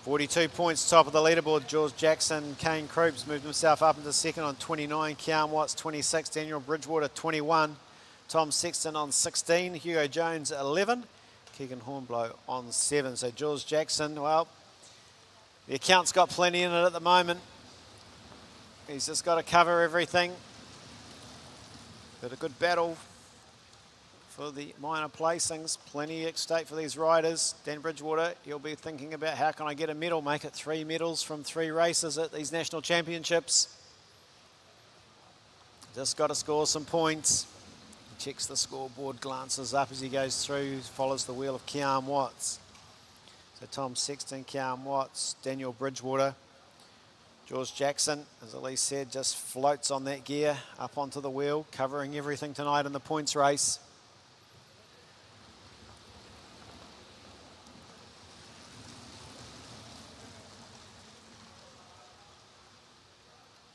42 points, top of the leaderboard. George Jackson, Kane Croup's moved himself up into second on 29. Kean Watts, 26. Daniel Bridgewater, 21. Tom Sexton on 16. Hugo Jones, 11. Keegan Hornblow on 7. So George Jackson, well, The account's got plenty in it at the moment. He's just got to cover everything. But a good battle for the minor placings. Plenty at stake for these riders. Dan Bridgewater, he'll be thinking about how can I get a medal, make it 3 medals from 3 races at these national championships. Just got to score some points. He checks the scoreboard, glances up as he goes through, follows the wheel of Kian Watts. So Tom Sexton, Kian Watts, Daniel Bridgewater, George Jackson, as Elise said, just floats on that gear up onto the wheel, covering everything tonight in the points race.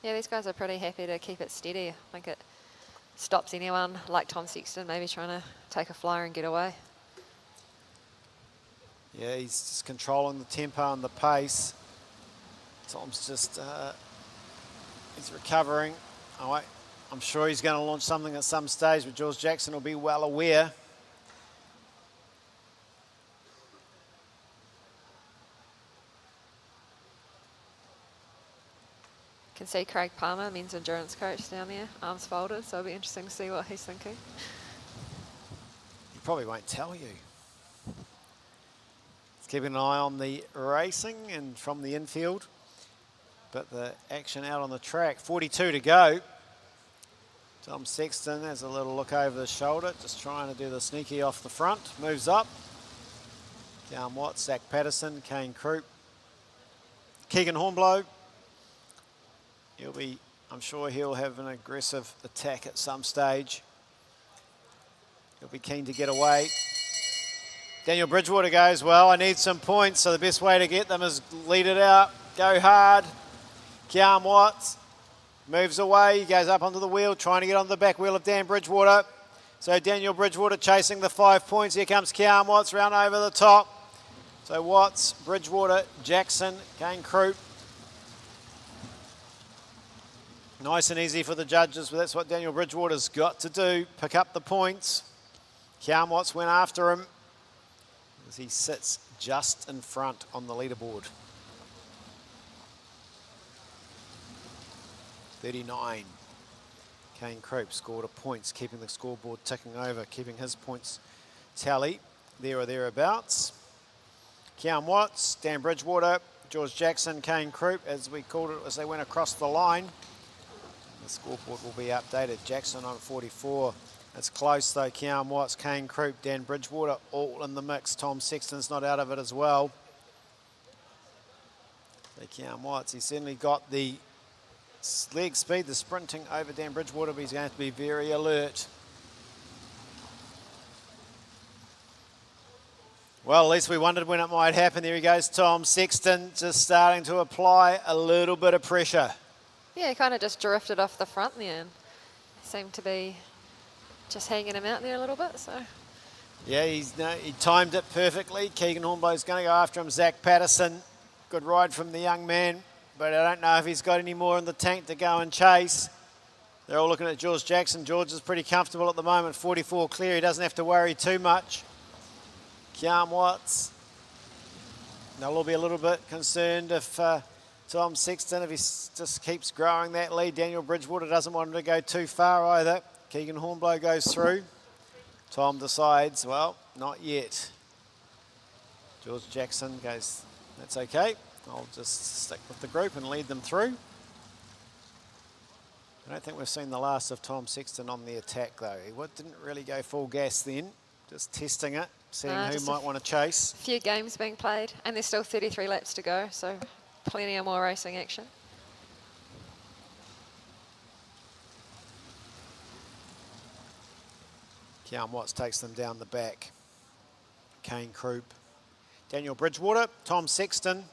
Yeah, these guys are pretty happy to keep it steady. I think it stops anyone like Tom Sexton maybe trying to take a flyer and get away. Yeah, he's just controlling the tempo and the pace. Tom's just, he's recovering. Oh, I'm sure he's going to launch something at some stage, but George Jackson will be well aware. Can see Craig Palmer, men's endurance coach down there, arms folded, so it'll be interesting to see what he's thinking. He probably won't tell you. Let's keep an eye on the racing and from the infield. But the action out on the track, 42 to go. Tom Sexton has a little look over the shoulder, just trying to do the sneaky off the front. Moves up. Kian Watts, Zach Patterson, Kane Croup, Keegan Hornblow. I'm sure he'll have an aggressive attack at some stage. He'll be keen to get away. Daniel Bridgewater goes, well, I need some points, so the best way to get them is lead it out, go hard. Kian Watts moves away, he goes up onto the wheel, trying to get on the back wheel of Dan Bridgewater. So Daniel Bridgewater chasing the 5 points. Here comes Kian Watts round over the top. So Watts, Bridgewater, Jackson, Kane Croup. Nice and easy for the judges, but that's what Daniel Bridgewater's got to do, pick up the points. Kian Watts went after him as he sits just in front on the leaderboard. 39. Kane Croup scored a points, keeping the scoreboard ticking over, keeping his points tally there or thereabouts. Kian Watts, Dan Bridgewater, George Jackson, Kane Croup, as we called it as they went across the line. The scoreboard will be updated. Jackson on 44. It's close though. Kian Watts, Kane Croup, Dan Bridgewater, all in the mix. Tom Sexton's not out of it as well. So Kian Watts, he's certainly got the leg speed, the sprinting over Dan Bridgewater, but he's going to have to be very alert. Well, at least we wondered when it might happen. There he goes, Tom Sexton, just starting to apply a little bit of pressure. Yeah, he kind of just drifted off the front there and seemed to be just hanging him out there a little bit. So yeah, he timed it perfectly. Keegan Hornblow's going to go after him. Zach Patterson, good ride from the young man, but I don't know if he's got any more in the tank to go and chase. They're all looking at George Jackson. George is pretty comfortable at the moment, 44 clear. He doesn't have to worry too much. Kian Watts, they'll be a little bit concerned if Tom Sexton, if he just keeps growing that lead. Daniel Bridgewater doesn't want him to go too far either. Keegan Hornblow goes through. Tom decides, well, not yet. George Jackson goes, that's okay. I'll just stick with the group and lead them through. I don't think we've seen the last of Tom Sexton on the attack though. He didn't really go full gas then, just testing it, seeing who might want to chase. A few games being played and there's still 33 laps to go, so plenty of more racing action. Kian Watts takes them down the back. Kane Croup, Daniel Bridgewater, Tom Sexton,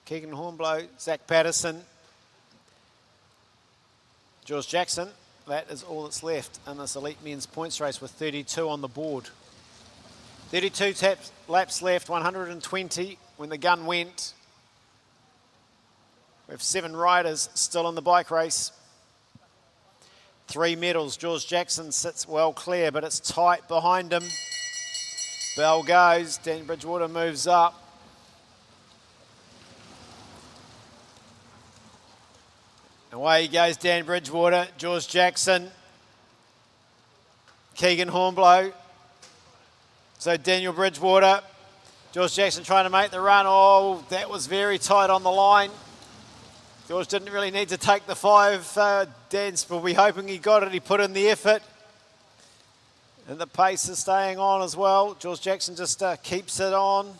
Keegan Hornblow, Zach Patterson, George Jackson. That is all that's left in this elite men's points race with 32 on the board. 32 laps left, 120 when the gun went. We have 7 riders still in the bike race. 3 medals. George Jackson sits well clear, but it's tight behind him. Bell goes. Dan Bridgewater moves up. Away he goes, Dan Bridgewater, George Jackson, Keegan Hornblow. So Daniel Bridgewater, George Jackson trying to make the run. Oh, that was very tight on the line. George didn't really need to take the 5. Dan's will be hoping he got it. He put in the effort. And the pace is staying on as well. George Jackson just keeps it on.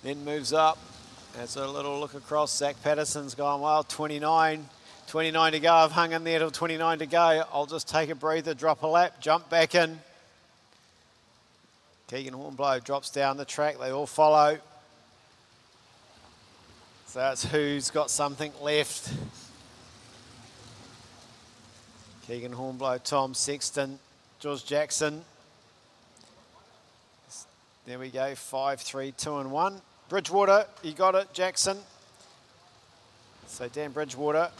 Then moves up. Has a little look across. Zach Patterson's gone well. 29 to go. I've hung in there till 29 to go. I'll just take a breather, drop a lap, jump back in. Keegan Hornblow drops down the track. They all follow. So that's who's got something left. Keegan Hornblow, Tom Sexton, George Jackson. There we go, 5, 3, 2 and 1. Bridgewater, you got it, Jackson. So Dan Bridgewater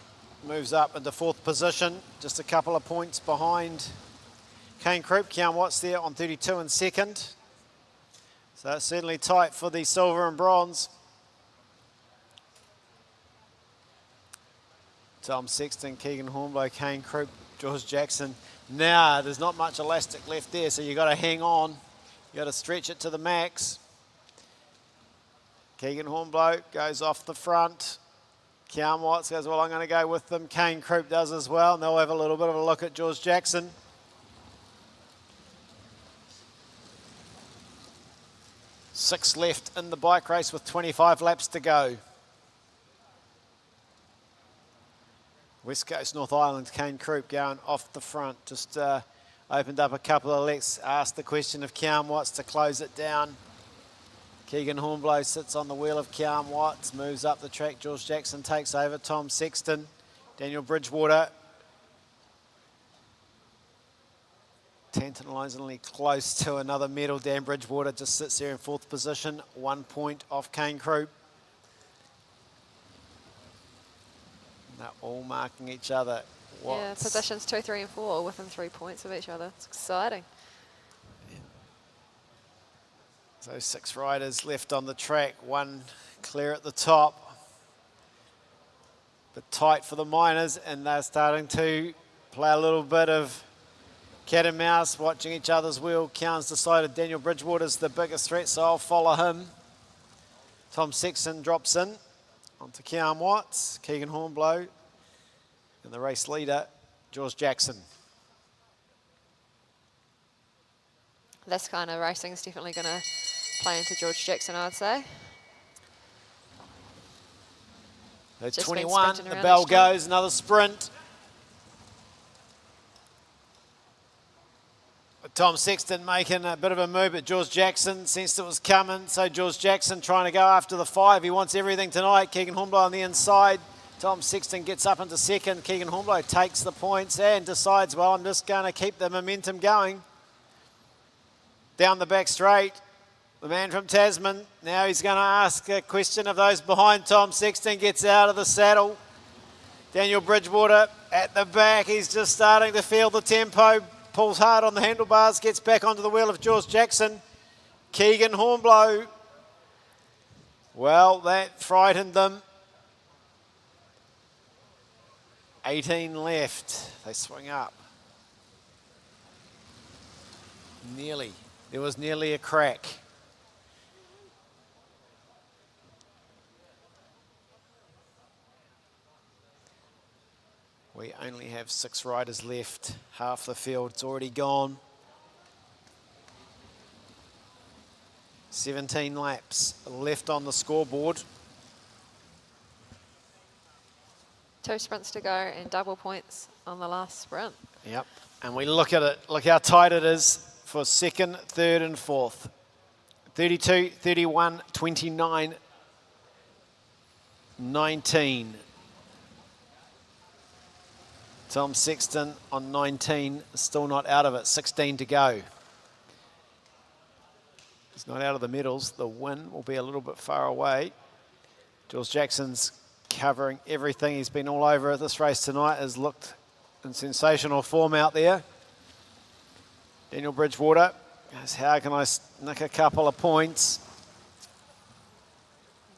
moves up into 4th position, just a couple of points behind Kane Croup. Keon Watts there on 32 and 2nd. So it's certainly tight for the silver and bronze. Tom Sexton, Keegan Hornblow, Kane Croup, George Jackson. Now, there's not much elastic left there, so you've got to hang on. You've got to stretch it to the max. Keegan Hornblow goes off the front. Keon Watts goes, well, I'm going to go with them. Kane Croup does as well, and they'll have a little bit of a look at George Jackson. Six left in the bike race with 25 laps to go. West Coast, North Island, Kane Croup going off the front. Just opened up a couple of lets. Asked the question of Keon Watts to close it down. Keegan Hornblow sits on the wheel of Keon Watts, moves up the track. George Jackson takes over. Tom Sexton, Daniel Bridgewater. Tantalisingly close to another medal. Dan Bridgewater just sits there in 4th position, 1 point off Kane Croup. They're all marking each other. Yeah, positions 2, 3 and 4 within 3 points of each other. It's exciting. So 6 riders left on the track, 1 clear at the top. But tight for the miners, and they're starting to play a little bit of cat and mouse, watching each other's wheel. Keon's decided Daniel Bridgewater's the biggest threat, so I'll follow him. Tom Sexton drops in onto Keon Watts, Keegan Hornblow, and the race leader, George Jackson. This kind of racing is definitely going to play into George Jackson, I'd say. So Just 21, been the sprinting bell around each time. goes, another sprint. Tom Sexton making a bit of a move, but George Jackson sensed it was coming. So George Jackson trying to go after the 5. He wants everything tonight. Keegan Hornblow on the inside. Tom Sexton gets up into 2nd. Keegan Hornblow takes the points and decides, well, I'm just going to keep the momentum going. Down the back straight, the man from Tasman. Now he's going to ask a question of those behind. Tom Sexton gets out of the saddle. Daniel Bridgewater at the back. He's just starting to feel the tempo. Pulls hard on the handlebars, gets back onto the wheel of George Jackson. Keegan Hornblow. Well, that frightened them. 18 left. They swing up. Nearly. There was nearly a crack. We only have 6 riders left. Half the field's already gone. 17 laps left on the scoreboard. 2 sprints to go and double points on the last sprint. Yep, and we look at it, look how tight it is for 2nd, 3rd and 4th. 32, 31, 29, 19. Tom Sexton on 19, still not out of it, 16 to go. He's not out of the medals. The win will be a little bit far away. George Jackson's covering everything. He's been all over this race tonight, has looked in sensational form out there. Daniel Bridgewater goes, how can I nick a couple of points?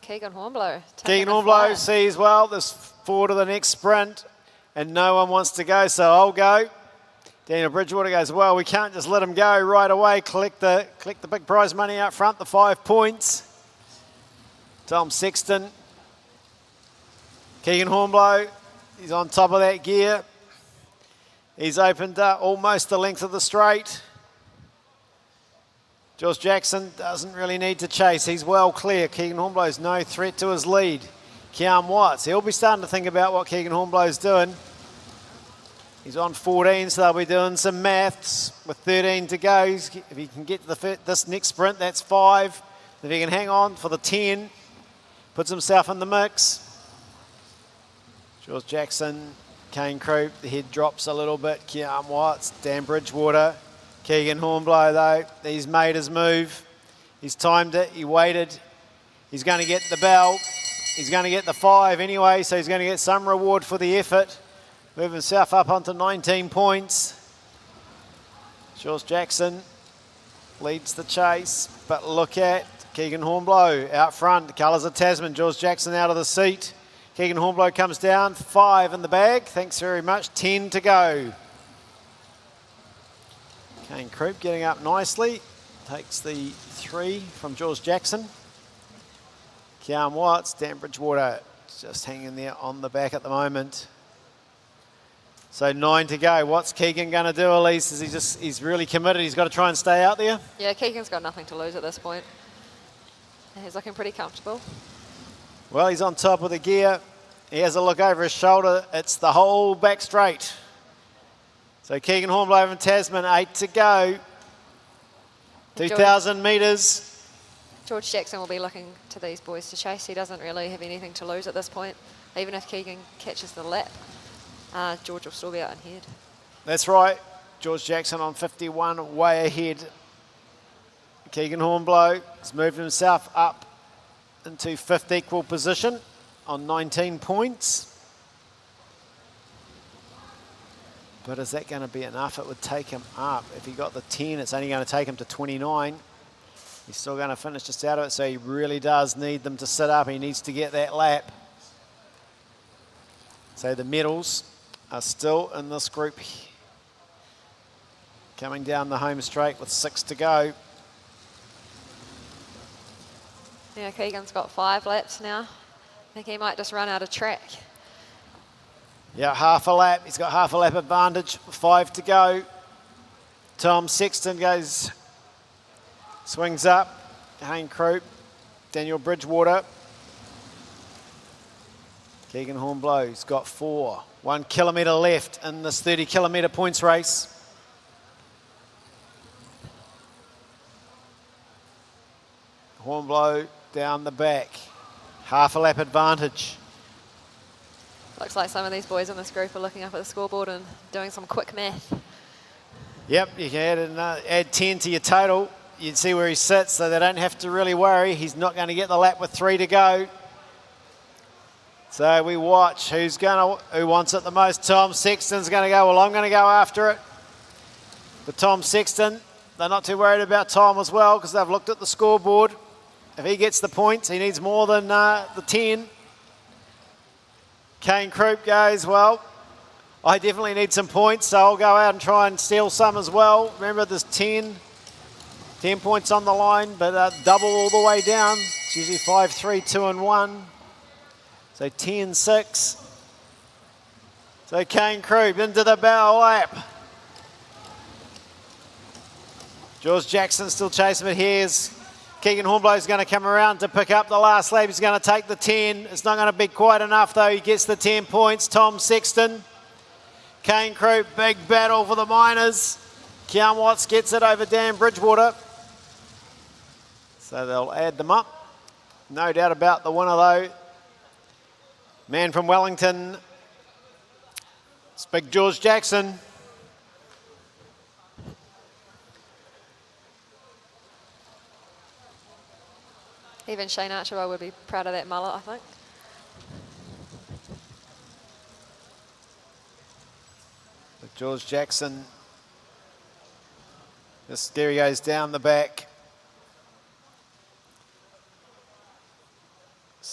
Keegan Hornblow. Keegan Hornblow sees, well, there's forward to the next sprint, and no one wants to go, so I'll go. Daniel Bridgewater goes, well, we can't just let him go right away. Collect the big prize money out front, the 5 points. Tom Sexton. Keegan Hornblow, he's on top of that gear. He's opened up almost the length of the straight. George Jackson doesn't really need to chase. He's well clear. Keegan Hornblow's no threat to his lead. Kean Watts, he'll be starting to think about what Keegan Hornblow's doing. He's on 14, so they'll be doing some maths with 13 to go. If he can get to this next sprint, that's 5. If he can hang on for the 10, puts himself in the mix. George Jackson, Kane Croup, the head drops a little bit. Kean Watts, Dan Bridgewater. Keegan Hornblow, though, he's made his move. He's timed it, he waited. He's going to get the bell. He's going to get the 5 anyway, so he's going to get some reward for the effort. Move himself up onto 19 points. George Jackson leads the chase, but look at Keegan Hornblow out front. The colours of Tasman. George Jackson out of the seat. Keegan Hornblow comes down, 5 in the bag. Thanks very much, 10 to go. Kane Croup getting up nicely. Takes the 3 from George Jackson. Kean Watts, Dan Bridgewater just hanging there on the back at the moment. So 9 to go. What's Keegan going to do, Elise? He's really committed. He's got to try and stay out there. Yeah, Keegan's got nothing to lose at this point. And he's looking pretty comfortable. Well, he's on top of the gear. He has a look over his shoulder. It's the whole back straight. So Keegan Hornblow and Tasman, 8 to go. 2,000 metres. George Jackson will be looking to these boys to chase. He doesn't really have anything to lose at this point. Even if Keegan catches the lap, George will still be out ahead. That's right. George Jackson on 51, way ahead. Keegan Hornblow has moved himself up into 5th equal position on 19 points. But is that going to be enough? It would take him up. If he got the 10, it's only going to take him to 29. He's still going to finish just out of it, so he really does need them to sit up. He needs to get that lap. So the medals are still in this group. Coming down the home straight with 6 to go. Yeah, Keegan's got 5 laps now. I think he might just run out of track. Yeah, half a lap. He's got half a lap advantage. 5 to go. Tom Sexton goes, swings up. Kane Croup, Daniel Bridgewater. Keegan Hornblow's got 4. 1 kilometre left in this 30 kilometre points race. Hornblow down the back. Half a lap advantage. Looks like some of these boys in this group are looking up at the scoreboard and doing some quick math. Yep, you can add 10 to your total. You'd see where he sits, so they don't have to really worry. He's not going to get the lap with 3 to go. So we watch who wants it the most. Tom Sexton's going to go. Well, I'm going to go after it. But Tom Sexton, they're not too worried about Tom as well because they've looked at the scoreboard. If he gets the points, he needs more than the 10. Kane Croup goes, well, I definitely need some points, so I'll go out and try and steal some as well. Remember, there's 10 points on the line, but double all the way down. It's usually 5, 3, 2, and 1. So 10, 6. So Kane Croup into the bow lap. George Jackson still chasing, but here's Keegan Hornblow's going to come around to pick up the last lap. He's going to take the 10. It's not going to be quite enough, though. He gets the 10 points. Tom Sexton. Kane Croup, big battle for the minors. Kean Watts gets it over Dan Bridgewater. So they'll add them up. No doubt about the winner, though. Man from Wellington. It's big George Jackson. Even Shane Archibald would be proud of that mullet, I think. But George Jackson, there he goes down the back.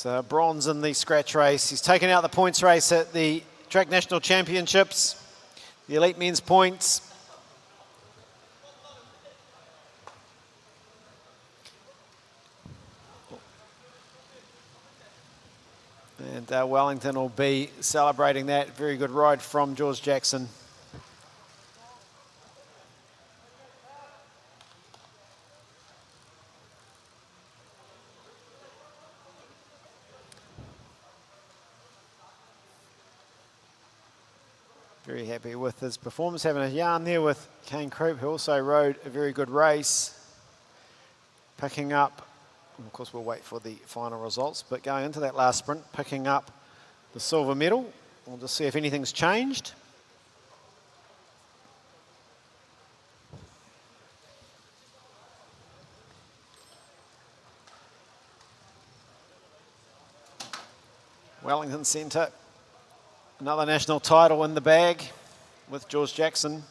So bronze in the scratch race. He's taken out the points race at the Track National Championships, the elite men's points. And Wellington will be celebrating that. Very good ride from George Jackson. Very happy with his performance, having a yarn there with Kane Croup, who also rode a very good race. Picking up, of course we'll wait for the final results, but going into that last sprint, picking up the silver medal. We'll just see if anything's changed. Wellington Centre. Another national title in the bag with George Jackson.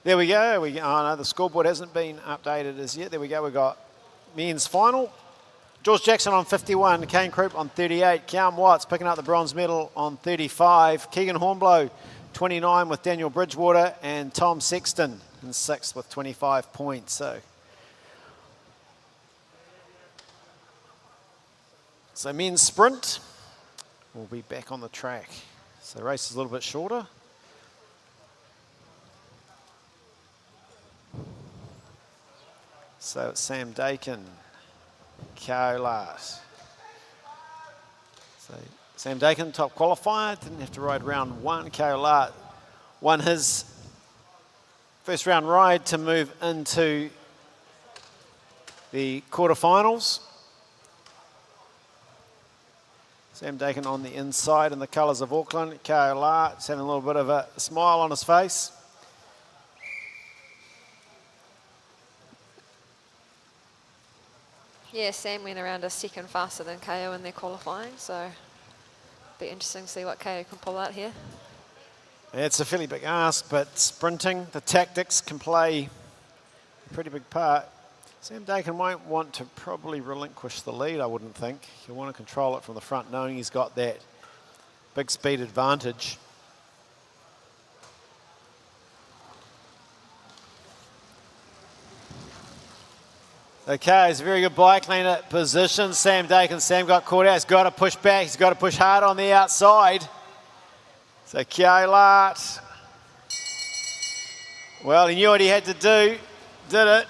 There we go. Oh no, the scoreboard hasn't been updated as yet. There we go. We've got men's final. George Jackson on 51, Kane Croup on 38, Cam Watts picking up the bronze medal on 35, Keegan Hornblow 29 with Daniel Bridgewater, and Tom Sexton in 6th with 25 points. So men's sprint will be back on the track. So the race is a little bit shorter. So it's Sam Dakin, Kao Lart. So Sam Dakin, top qualifier, didn't have to ride round 1. Kao Lart won his first round ride to move into the quarterfinals. Sam Dakin on the inside in the colours of Auckland. Kao Lart's having a little bit of a smile on his face. Yeah, Sam went around a second faster than KO in their qualifying, so be interesting to see what KO can pull out here. Yeah, it's a fairly big ask, but sprinting, the tactics can play a pretty big part. Sam Dakin won't want to probably relinquish the lead, I wouldn't think. He'll want to control it from the front, knowing he's got that big speed advantage. Okay, it's a very good bike lane at position. Sam Dakin, Sam got caught out. He's got to push back. He's got to push hard on the outside. So Kao Lart, well, he knew what he had to do, did it.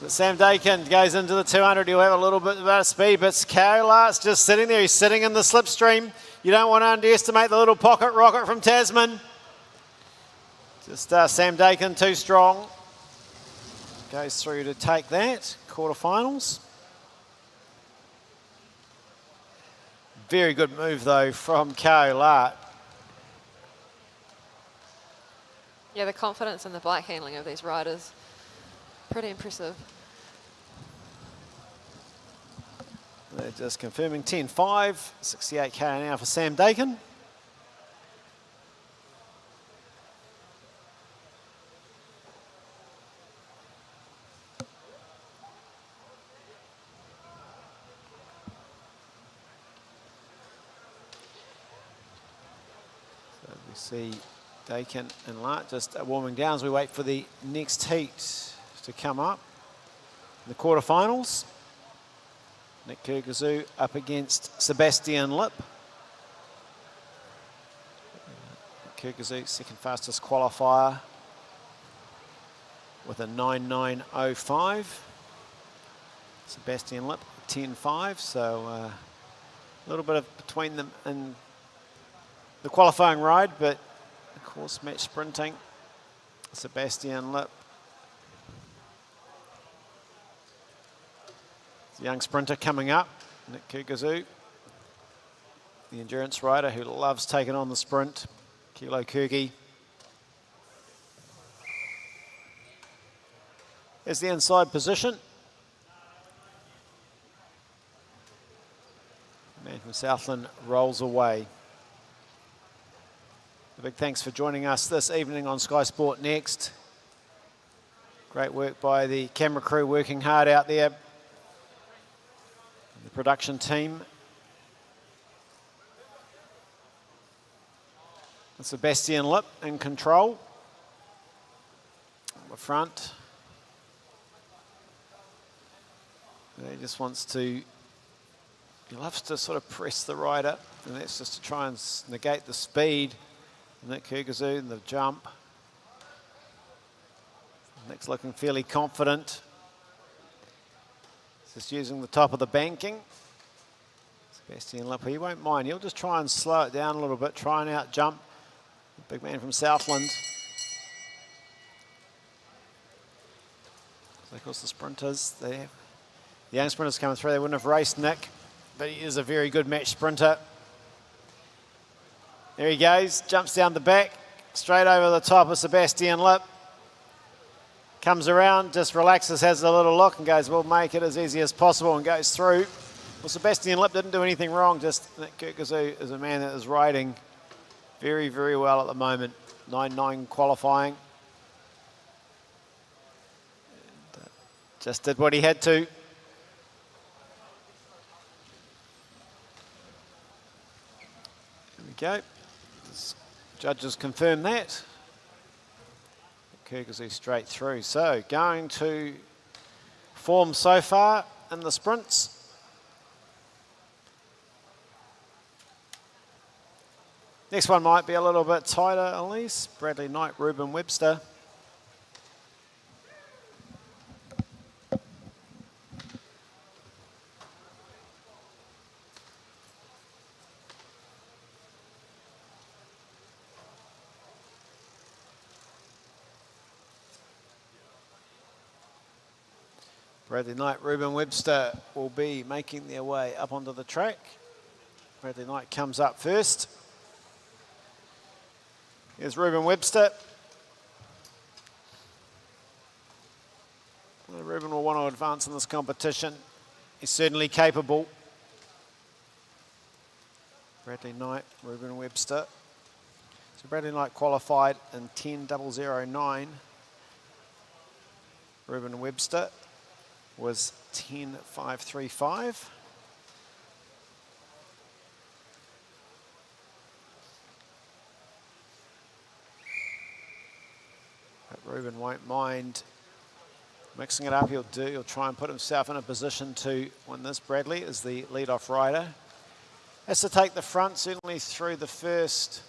But Sam Dakin goes into the 200. He'll have a little bit of speed, but Kao Lart's just sitting there. He's sitting in the slipstream. You don't want to underestimate the little pocket rocket from Tasman. Just Sam Dakin too strong. Goes through to take that. Quarterfinals. Very good move though from Kao Lart. Yeah, the confidence and the bike handling of these riders, pretty impressive. They're just confirming 10.5, 68k an hour for Sam Dakin. So we see Dakin and Lart just warming down as we wait for the next heat to come up. The quarterfinals. Nick Kurkazu up against Sebastian Lip. Kurkazu, second fastest qualifier with a 9.905. Sebastian Lip, 10.5. So a little bit of between them in the qualifying ride, but of course match sprinting. Sebastian Lip, young sprinter coming up, Nick Kurkazu, the endurance rider who loves taking on the sprint, Kilo Kurgi. There's the inside position. The man from Southland rolls away. A big thanks for joining us this evening on Sky Sport Next. Great work by the camera crew working hard out there. The production team. Sebastian Lip in control. On the front. He just wants to, he loves to sort of press the rider, and that's just to try and negate the speed. Nick Kurkazu in the jump. Nick's looking fairly confident. Just using the top of the banking. Sebastian Lip, he won't mind. He'll just try and slow it down a little bit, try and out jump the big man from Southland. So of course the sprinters, the young sprinters coming through, they wouldn't have raced Nick, but he is a very good match sprinter. There he goes, jumps down the back, straight over the top of Sebastian Lip. Comes around, just relaxes, has a little look and goes, we'll make it as easy as possible, and goes through. Well, Sebastian Lip didn't do anything wrong, just Nick Kurkazu is a man that is riding very, very well at the moment. 9.9 qualifying. And, just did what he had to. There we go. Judges confirm that. Kurkazu straight through. So going to form so far in the sprints. Next one might be a little bit tighter, Elise. Bradley Knight, Reuben Webster. Bradley Knight, Reuben Webster will be making their way up onto the track. Bradley Knight comes up first. Here's Reuben Webster. Well, Reuben will want to advance in this competition. He's certainly capable. Bradley Knight, Reuben Webster. So Bradley Knight qualified in 10.009. Reuben Webster was 10.535. But Reuben won't mind mixing it up. He'll try and put himself in a position to win this. Bradley is the lead-off rider. Has to take the front, certainly through the first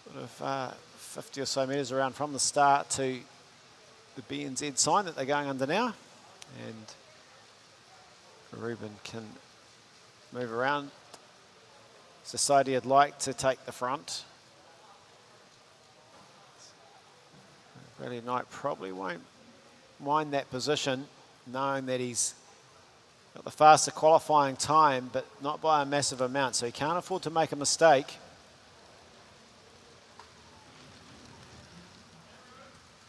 sort of 50 or so metres around from the start to the BNZ sign that they're going under now. And Reuben can move around. Society would like to take the front. Bradley Knight probably won't mind that position, knowing that he's got the faster qualifying time, but not by a massive amount, so he can't afford to make a mistake.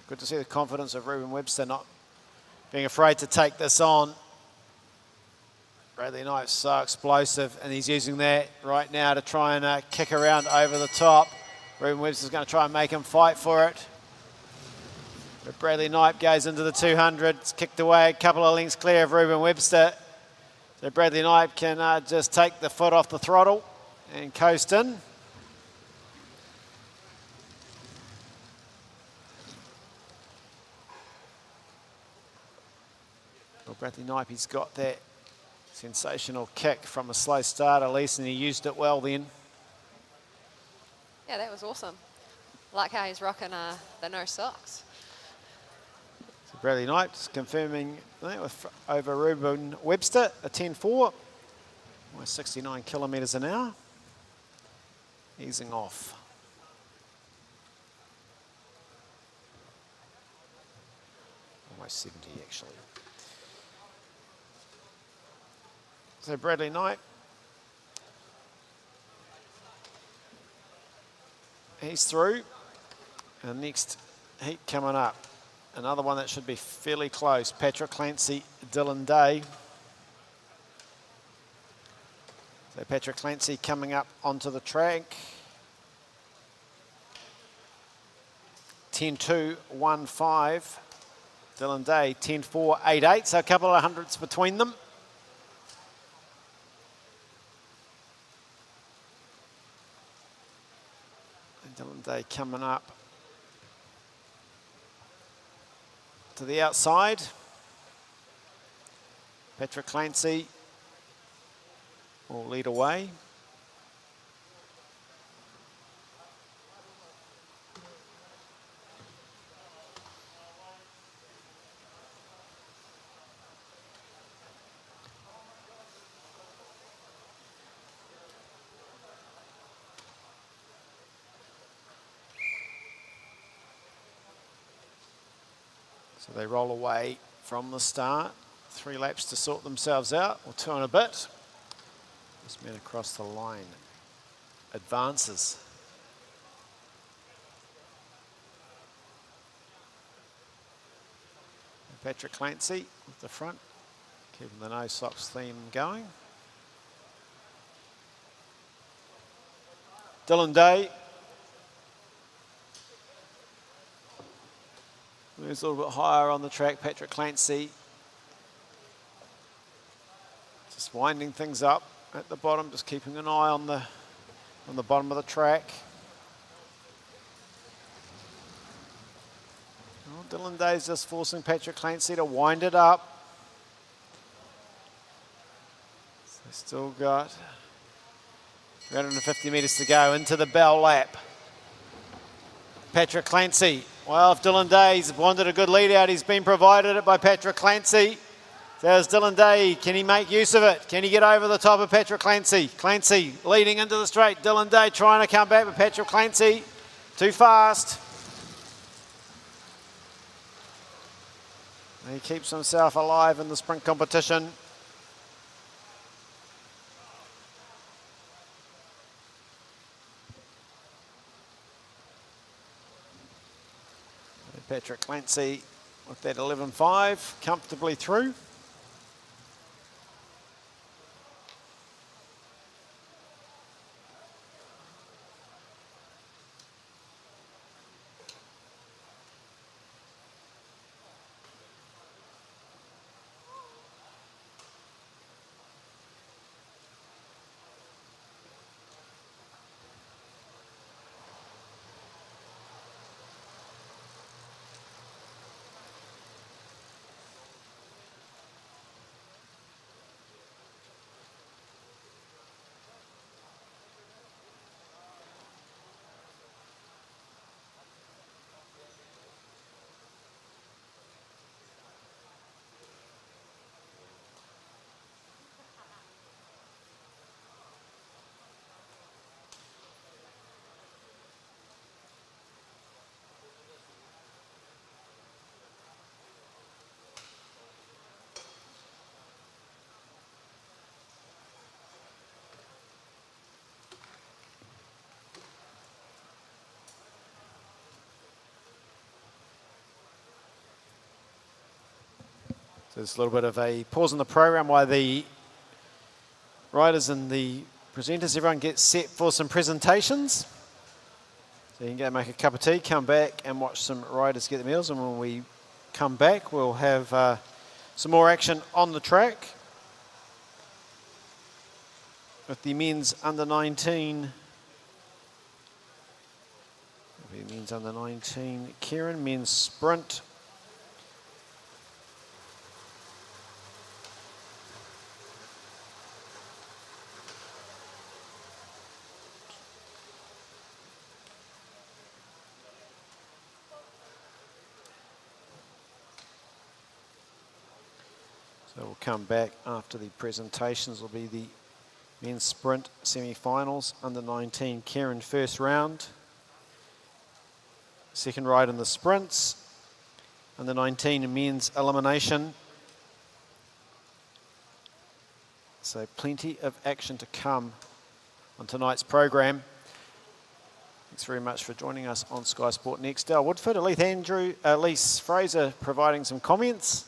Good to see the confidence of Reuben Webster not being afraid to take this on. Bradley Knight's so explosive, and he's using that right now to try and kick around over the top. Reuben Webster's going to try and make him fight for it. But Bradley Knight goes into the 200. It's kicked away a couple of lengths clear of Reuben Webster. So Bradley Knight can just take the foot off the throttle and coast in. Well, Bradley Knight, he's got that sensational kick from a slow start, at least, and he used it well then. Yeah, that was awesome. Like how he's rocking the no socks. So Bradley Knight confirming that with over Reuben Webster, a 10.4, almost 69 kilometres an hour. Easing off. Almost 70 actually. So Bradley Knight, he's through. And next heat coming up, another one that should be fairly close. Patrick Clancy, Dylan Day. So Patrick Clancy coming up onto the track. 10.2.15. Dylan Day, 10-4, 8-8, so a couple of hundreds between them. And Dylan Day coming up to the outside. Patrick Clancy will lead away. So they roll away from the start. 3 laps to sort themselves out, or 2 and a bit. This man across the line advances. Patrick Clancy with the front, keeping the no socks theme going. Dylan Day moves a little bit higher on the track. Patrick Clancy just winding things up at the bottom, just keeping an eye on the bottom of the track. Oh, Dylan Day's just forcing Patrick Clancy to wind it up. So still got 350 metres to go into the bell lap. Patrick Clancy. Well, if Dylan Day's wanted a good lead out, he's been provided it by Patrick Clancy. There's Dylan Day. Can he make use of it? Can he get over the top of Patrick Clancy? Clancy leading into the straight. Dylan Day trying to come back, but Patrick Clancy too fast. And he keeps himself alive in the sprint competition. And Patrick Clancy with that 11.5 comfortably through. There's a little bit of a pause in the program while the riders and the presenters, everyone gets set for some presentations. So you can go make a cup of tea, come back and watch some riders get the meals. And when we come back, we'll have some more action on the track with the men's under 19. Men's under 19 Kieran, men's sprint. So we'll come back after the presentations. Will be the men's sprint semi-finals, under 19 Kieran first round. Second ride in the sprints, under 19 men's elimination. So plenty of action to come on tonight's program. Thanks very much for joining us on Sky Sport Next. Dale Woodford, Elise Fraser providing some comments.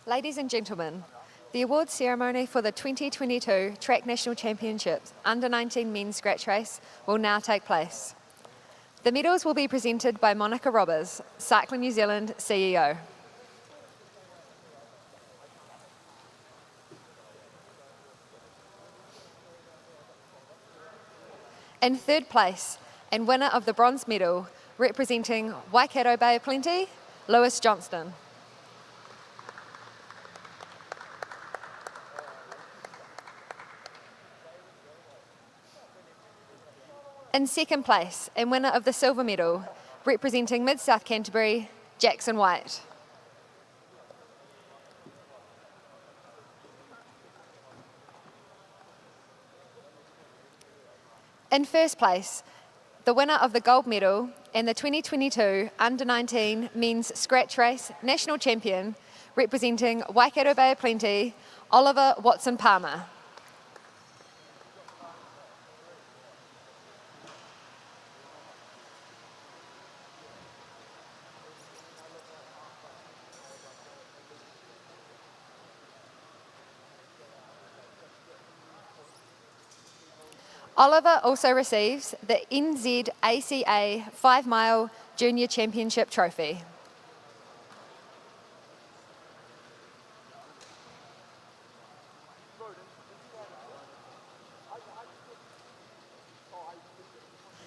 Ladies and gentlemen, the awards ceremony for the 2022 Track National Championships Under-19 Men's Scratch Race will now take place. The medals will be presented by Monica Robbers, Cycling New Zealand CEO. In third place, and winner of the bronze medal, representing Waikato Bay of Plenty, Lewis Johnston. In second place, and winner of the silver medal, representing Mid-South Canterbury, Jackson White. In first place, the winner of the gold medal and the 2022 Under-19 Men's Scratch Race National Champion, representing Waikato Bay of Plenty, Oliver Watson-Palmer. Oliver also receives the NZACA 5 Mile Junior Championship Trophy.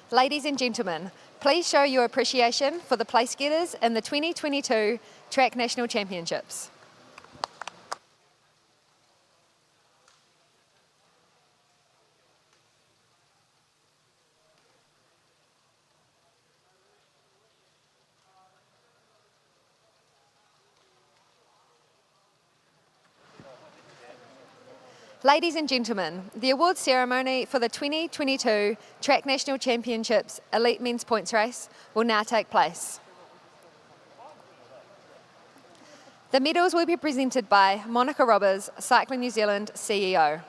Ladies and gentlemen, please show your appreciation for the place getters in the 2022 Track National Championships. Ladies and gentlemen, the awards ceremony for the 2022 Track National Championships Elite Men's Points Race will now take place. The medals will be presented by Monica Robbers, Cycling New Zealand CEO.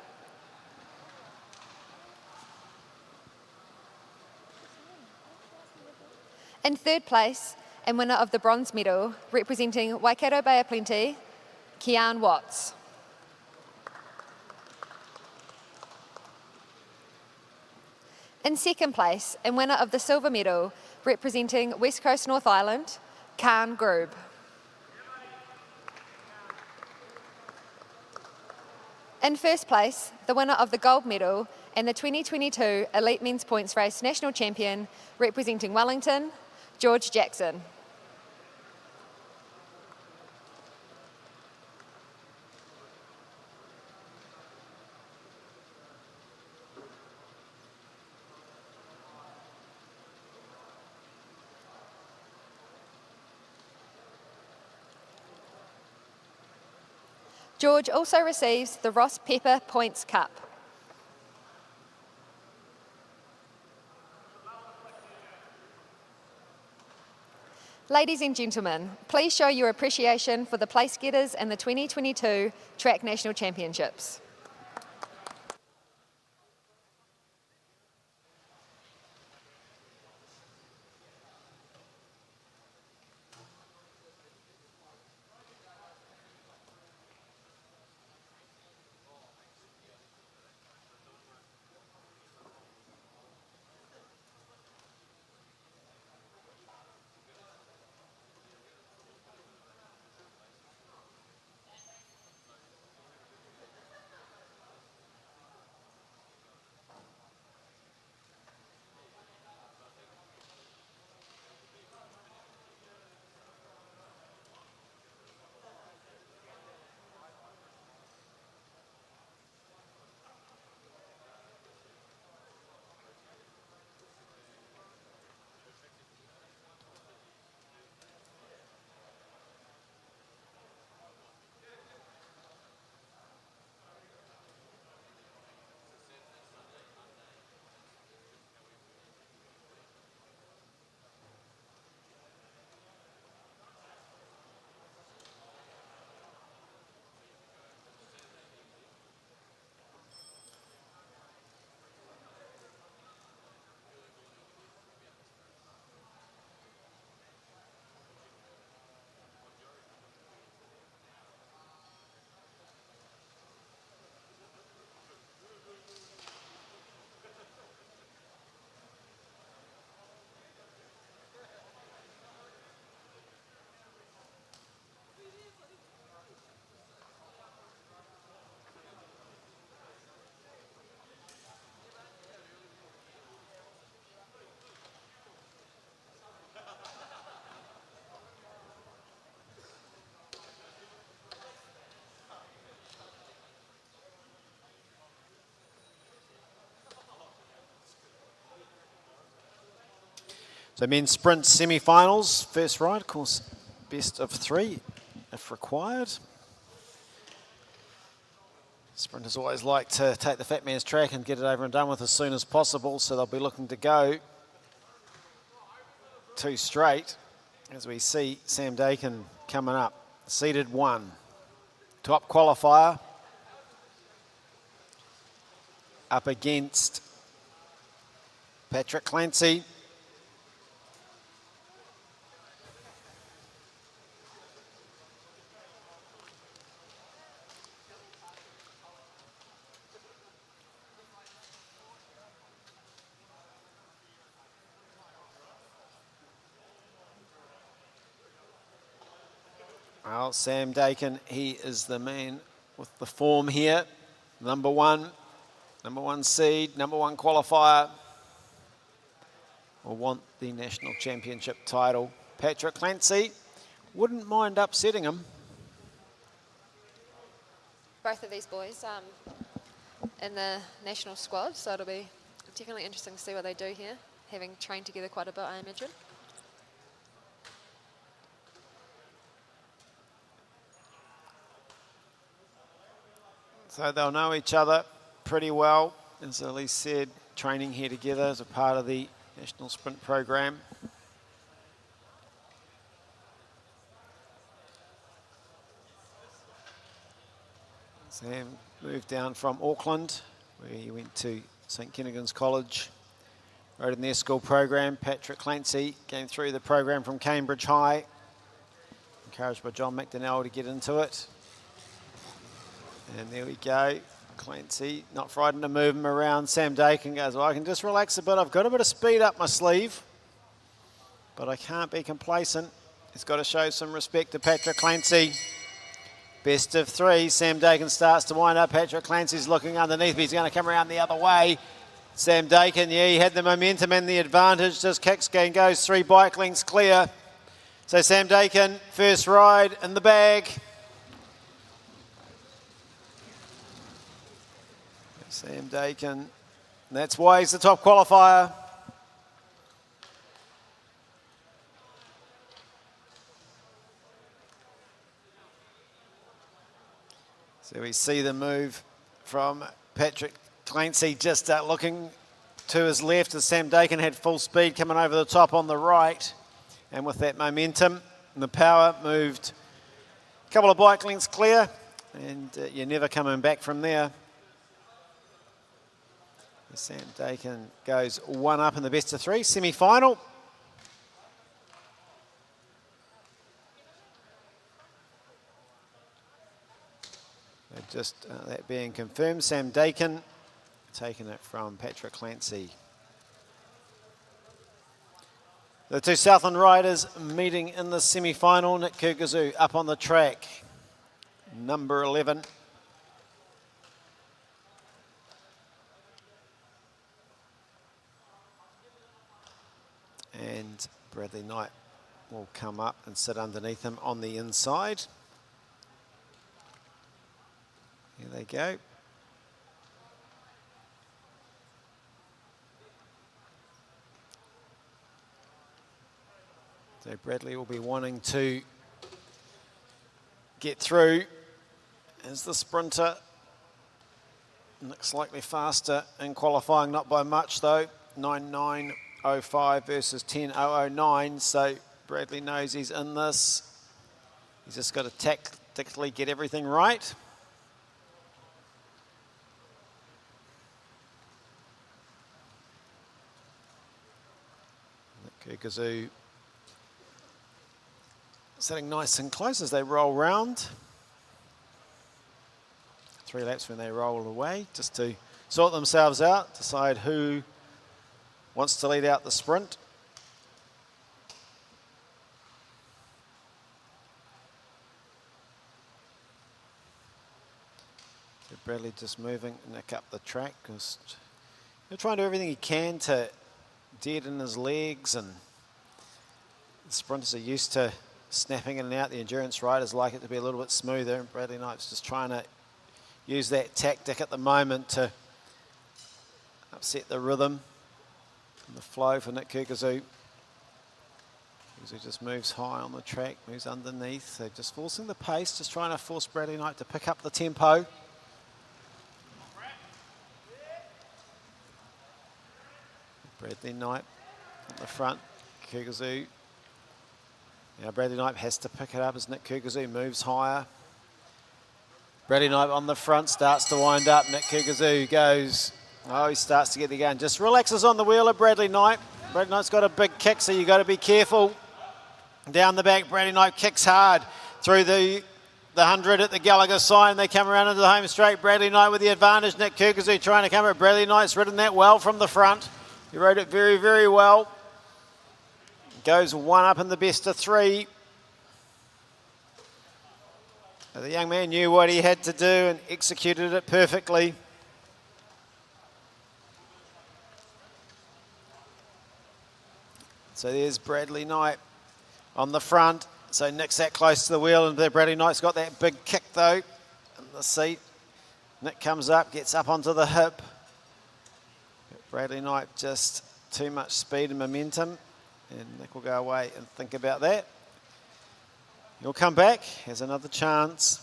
In third place, and winner of the bronze medal, representing Waikato Bay of Plenty, Kian Watts. In second place, and winner of the silver medal, representing West Coast North Island, Khan Groob. In first place, the winner of the gold medal and the 2022 Elite Men's Points Race National Champion, representing Wellington, George Jackson. George also receives the Ross Pepper Points Cup. Ladies and gentlemen, please show your appreciation for the place getters in the 2022 Track National Championships. So men's sprint semi-finals, first ride, of course, best of 3 if required. Sprinters always like to take the fat man's track and get it over and done with as soon as possible, so they'll be looking to go 2 straight as we see Sam Dakin coming up, seeded 1. Top qualifier up against Patrick Clancy. Well, Sam Dakin, he is the man with the form here. Number one seed, number 1 qualifier. Will want the national championship title. Patrick Clancy wouldn't mind upsetting him. Both of these boys in the national squad, so it'll be definitely interesting to see what they do here, having trained together quite a bit, I imagine. So they'll know each other pretty well, as Elise said, training here together as a part of the national sprint program. Sam moved down from Auckland, where he went to St Kentigern's College, rode in their school program. Patrick Clancy came through the program from Cambridge High, encouraged by John McDonnell to get into it. And there we go. Clancy not frightened to move him around. Sam Dakin goes, well, I can just relax a bit. I've got a bit of speed up my sleeve, but I can't be complacent. He's got to show some respect to Patrick Clancy. Best of 3. Sam Dakin starts to wind up. Patrick Clancy's looking underneath, but he's going to come around the other way. Sam Dakin, yeah, he had the momentum and the advantage. Just kicks and goes 3 bike lengths clear. So Sam Dakin, first ride in the bag. Sam Dakin, that's why he's the top qualifier. So we see the move from Patrick Clancy, just looking to his left as Sam Dakin had full speed coming over the top on the right. And with that momentum and the power, moved a couple of bike lengths clear, and you're never coming back from there. Sam Dakin goes 1 up in the best of 3, semi-final. Just that being confirmed, Sam Dakin taking it from Patrick Clancy. The 2 Southland riders meeting in the semi-final. Nick Kurkazu up on the track, number 11. And Bradley Knight will come up and sit underneath him on the inside. Here they go. So Bradley will be wanting to get through as the sprinter. Nick slightly faster in qualifying, not by much though. 9.9.05 versus 10.009, so Bradley knows he's in this. He's just got to tactically get everything right. Kurkazu sitting nice and close as they roll round. 3 laps when they roll away, just to sort themselves out, decide who wants to lead out the sprint. So Bradley just moving Nick up the track, because he'll try and do everything he can to deaden his legs, and the sprinters are used to snapping in and out. The endurance riders like it to be a little bit smoother, and Bradley Knight's just trying to use that tactic at the moment to upset the rhythm and the flow for Nick Kurkazu. He just moves high on the track, moves underneath. So just forcing the pace, just trying to force Bradley Knight to pick up the tempo. Bradley Knight on the front, Kurkazu. Now Bradley Knight has to pick it up as Nick Kurkazu moves higher. Bradley Knight on the front, starts to wind up. Nick Kurkazu goes, oh, he starts to get the gun. Just relaxes on the wheel of Bradley Knight. Bradley Knight's got a big kick, so you've got to be careful. Down the back, Bradley Knight kicks hard through the 100 at the Gallagher sign. They come around into the home straight. Bradley Knight with the advantage. Nick Kurkazu trying to come at Bradley Knight's ridden that well from the front. He rode it very, very well. Goes one up in the best of three. The young man knew what he had to do and executed it perfectly. So there's Bradley Knight on the front. So Nick's that close to the wheel, and Bradley Knight's got that big kick though in the seat. Nick comes up, gets up onto the hip. But Bradley Knight just too much speed and momentum, and Nick will go away and think about that. He'll come back, has another chance.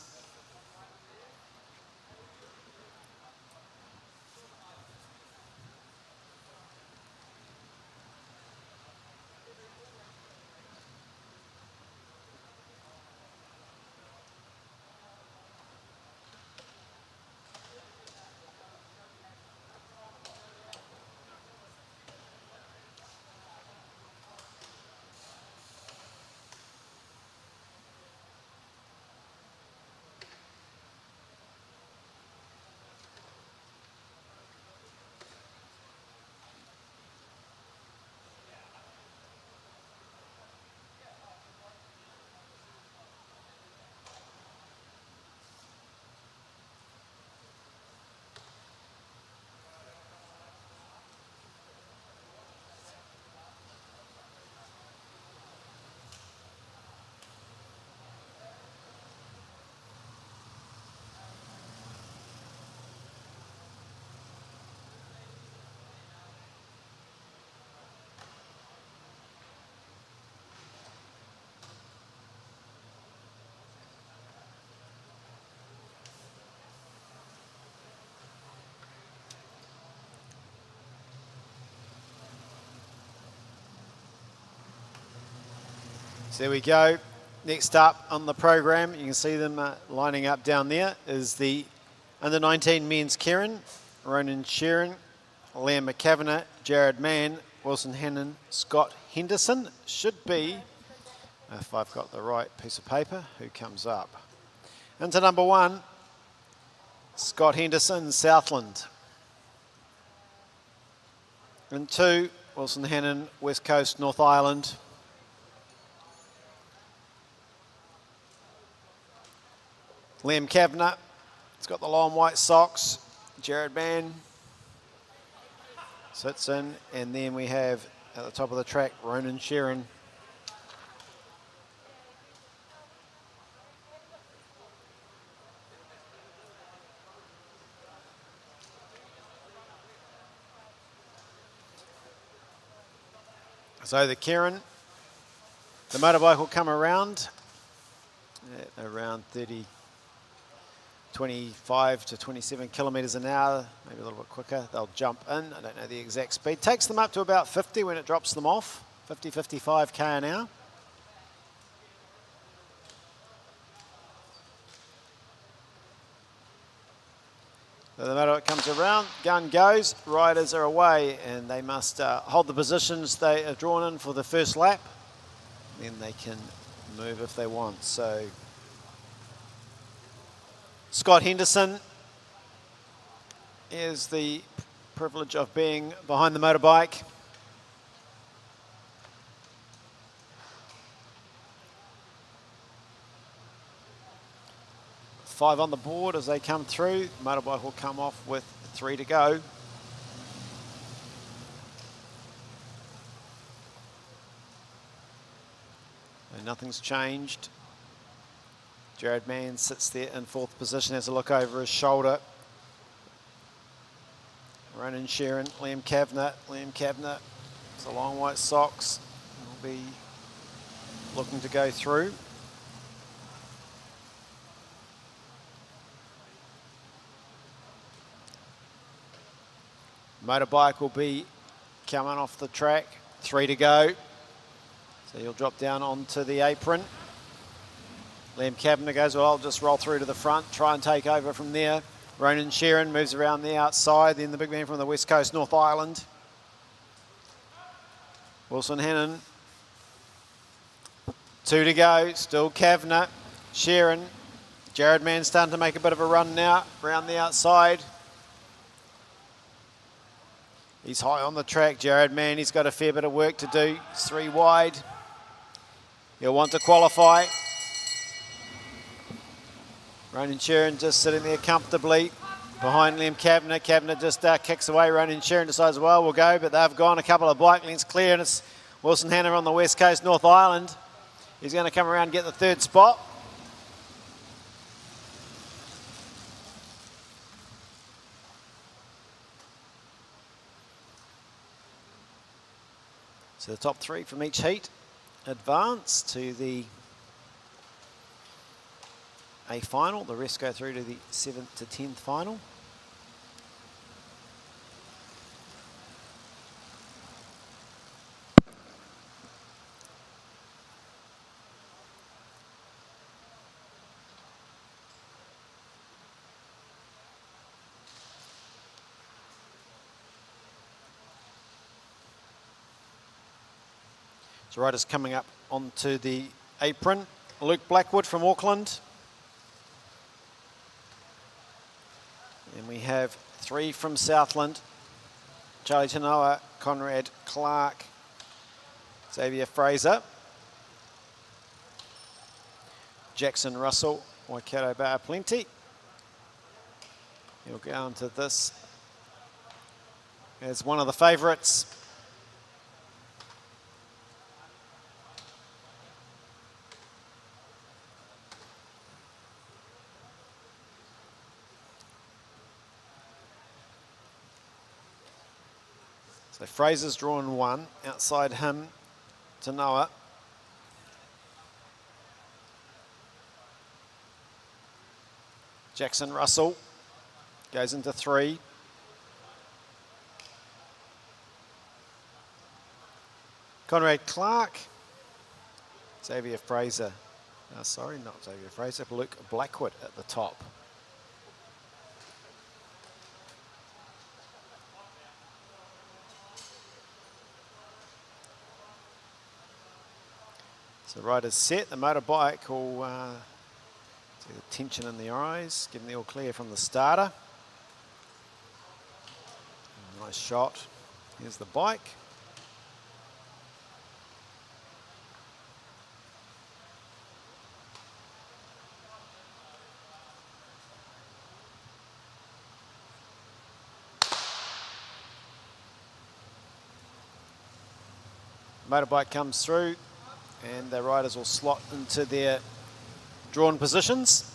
So there we go. Next up on the program, you can see them lining up down there, is the under-19 men's Kieran, Ronan Sheeran, Liam McKavanagh, Jared Mann, Wilson Hannon, Scott Henderson. Should be, if I've got the right piece of paper, who comes up. Into number 1, Scott Henderson, Southland. And 2, Wilson Hannon, West Coast, North Island. Liam Kavanagh, it's got the long white socks. Jared Mann sits in, and then we have at the top of the track, Ronan Sheeran. So the Kieran, the motorbike will come around at around 25 to 27 kilometres an hour, maybe a little bit quicker. They'll jump in. I don't know the exact speed. Takes them up to about 50 when it drops them off, 50, 55 k an hour. So the motorbike comes around, gun goes, riders are away, and they must hold the positions they are drawn in for the first lap. Then they can move if they want. So Scott Henderson is the privilege of being behind the motorbike. Five on the board as they come through. The motorbike will come off with 3 to go. And nothing's changed. Jared Mann sits there in 4th position, has a look over his shoulder. Ronan Sheeran, Liam Kavanagh. Liam Kavanagh, it's the long white socks. Will be looking to go through. Motorbike will be coming off the track. 3 to go. So he'll drop down onto the apron. Liam Kavanagh goes, well, I'll just roll through to the front, try and take over from there. Ronan Sheeran moves around the outside. Then the big man from the West Coast, North Island. Wilson Hannon. 2 to go. Still Kavanagh. Sheeran. Jared Mann starting to make a bit of a run now around the outside. He's high on the track, Jared Mann. He's got a fair bit of work to do. He's 3 wide. He'll want to qualify. Ronan Sheeran just sitting there comfortably behind Liam Kavanagh. Kavanagh just kicks away. Ronan Sheeran decides, well, we'll go, but they've gone a couple of bike lengths clear, and it's Wilson Hanna on the West Coast, North Island. He's going to come around and get the 3rd spot. So the top 3 from each heat advance to the A final. The rest go through to the 7th to 10th final. So riders coming up onto the apron. Luke Blackwood from Auckland. And we have 3 from Southland. Charlie Tanoa, Conrad Clark, Xavier Fraser. Jackson Russell, Waikato Bar Plenty. He'll go on to this as one of the favourites. So Fraser's drawn 1, outside him, Tanoa. Jackson Russell goes into 3. Conrad Clark, Xavier Fraser. Sorry, not Xavier Fraser, Luke Blackwood at the top. So riders set, the motorbike will see the tension in the eyes, giving the all clear from the starter. Nice shot. Here's the bike. Motorbike comes through, and the riders will slot into their drawn positions.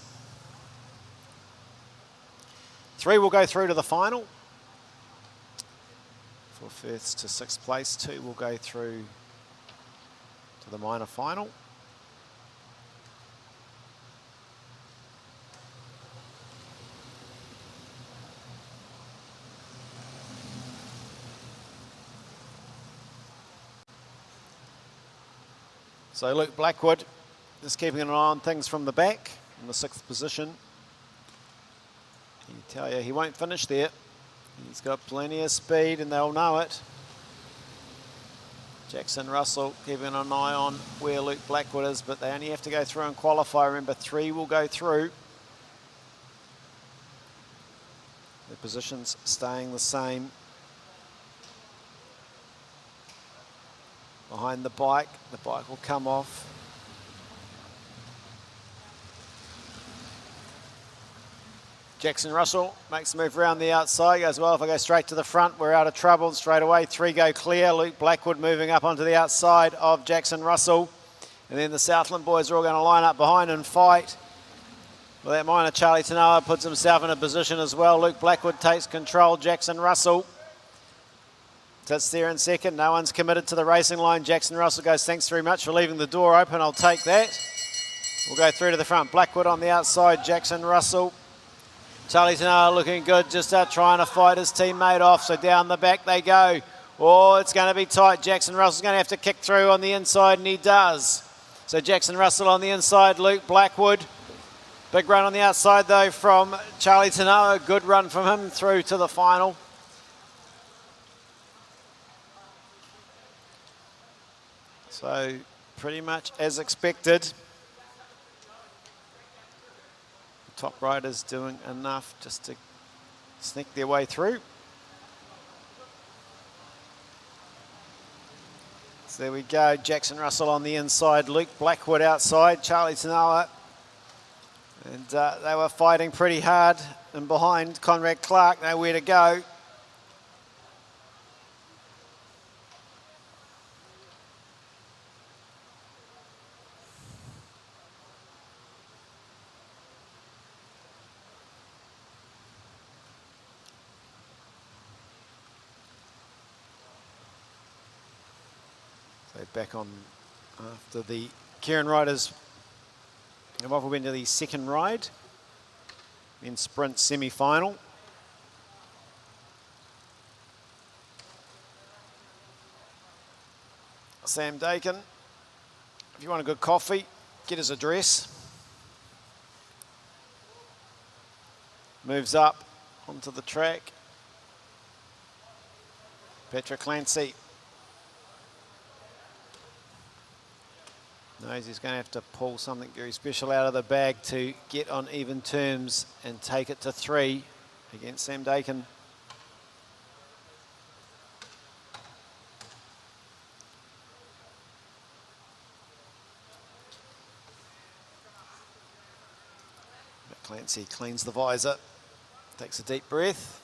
3 will go through to the final. For 1st to 6th place, 2 will go through to the minor final. So Luke Blackwood just keeping an eye on things from the back in the 6th position. I tell you, he won't finish there. He's got plenty of speed and they'll know it. Jackson Russell keeping an eye on where Luke Blackwood is, but they only have to go through and qualify. Remember, 3 will go through. The positions staying the same. Behind the bike will come off. Jackson Russell makes the move around the outside, goes, well, if I go straight to the front, we're out of trouble. Straight away, 3 go clear. Luke Blackwood moving up onto the outside of Jackson Russell. And then the Southland boys are all going to line up behind and fight. Well, that minor Charlie Tanoa puts himself in a position as well. Luke Blackwood takes control. Jackson Russell Sits there in second. No one's committed to the racing line. Jackson Russell goes, thanks very much for leaving the door open. I'll take that. We'll go through to the front. Blackwood on the outside. Jackson Russell. Charlie Tanoa looking good, just trying to fight his teammate off. So down the back they go. Oh, it's going to be tight. Jackson Russell's going to have to kick through on the inside, and he does. So Jackson Russell on the inside. Luke Blackwood. Big run on the outside, though, from Charlie Tanoa. Good run from him through to the final. So pretty much as expected. The top riders doing enough just to sneak their way through. So there we go. Jackson Russell on the inside. Luke Blackwood outside. Charlie Tanoa. And they were fighting pretty hard. And behind Conrad Clark, nowhere to go. Back on after the Kieran riders have often been to the second ride in sprint semi-final. Sam Dakin, if you want a good coffee, get his address. Moves up onto the track. Petra Clancy. Knows he's going to have to pull something very special out of the bag to get on even terms and take it to 3 against Sam Dakin. But Clancy cleans the visor, takes a deep breath.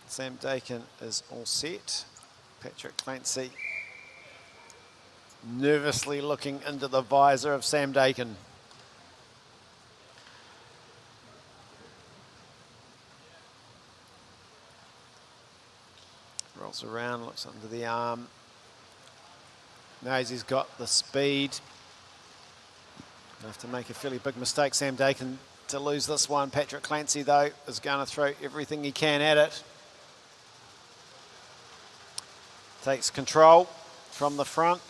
Sam Dakin is all set. Patrick Clancy nervously looking into the visor of Sam Dakin. Rolls around, looks under the arm. Knows he's got the speed. Gonna have to make a fairly big mistake, Sam Dakin, to lose this one. Patrick Clancy, though, is going to throw everything he can at it. Takes control from the front.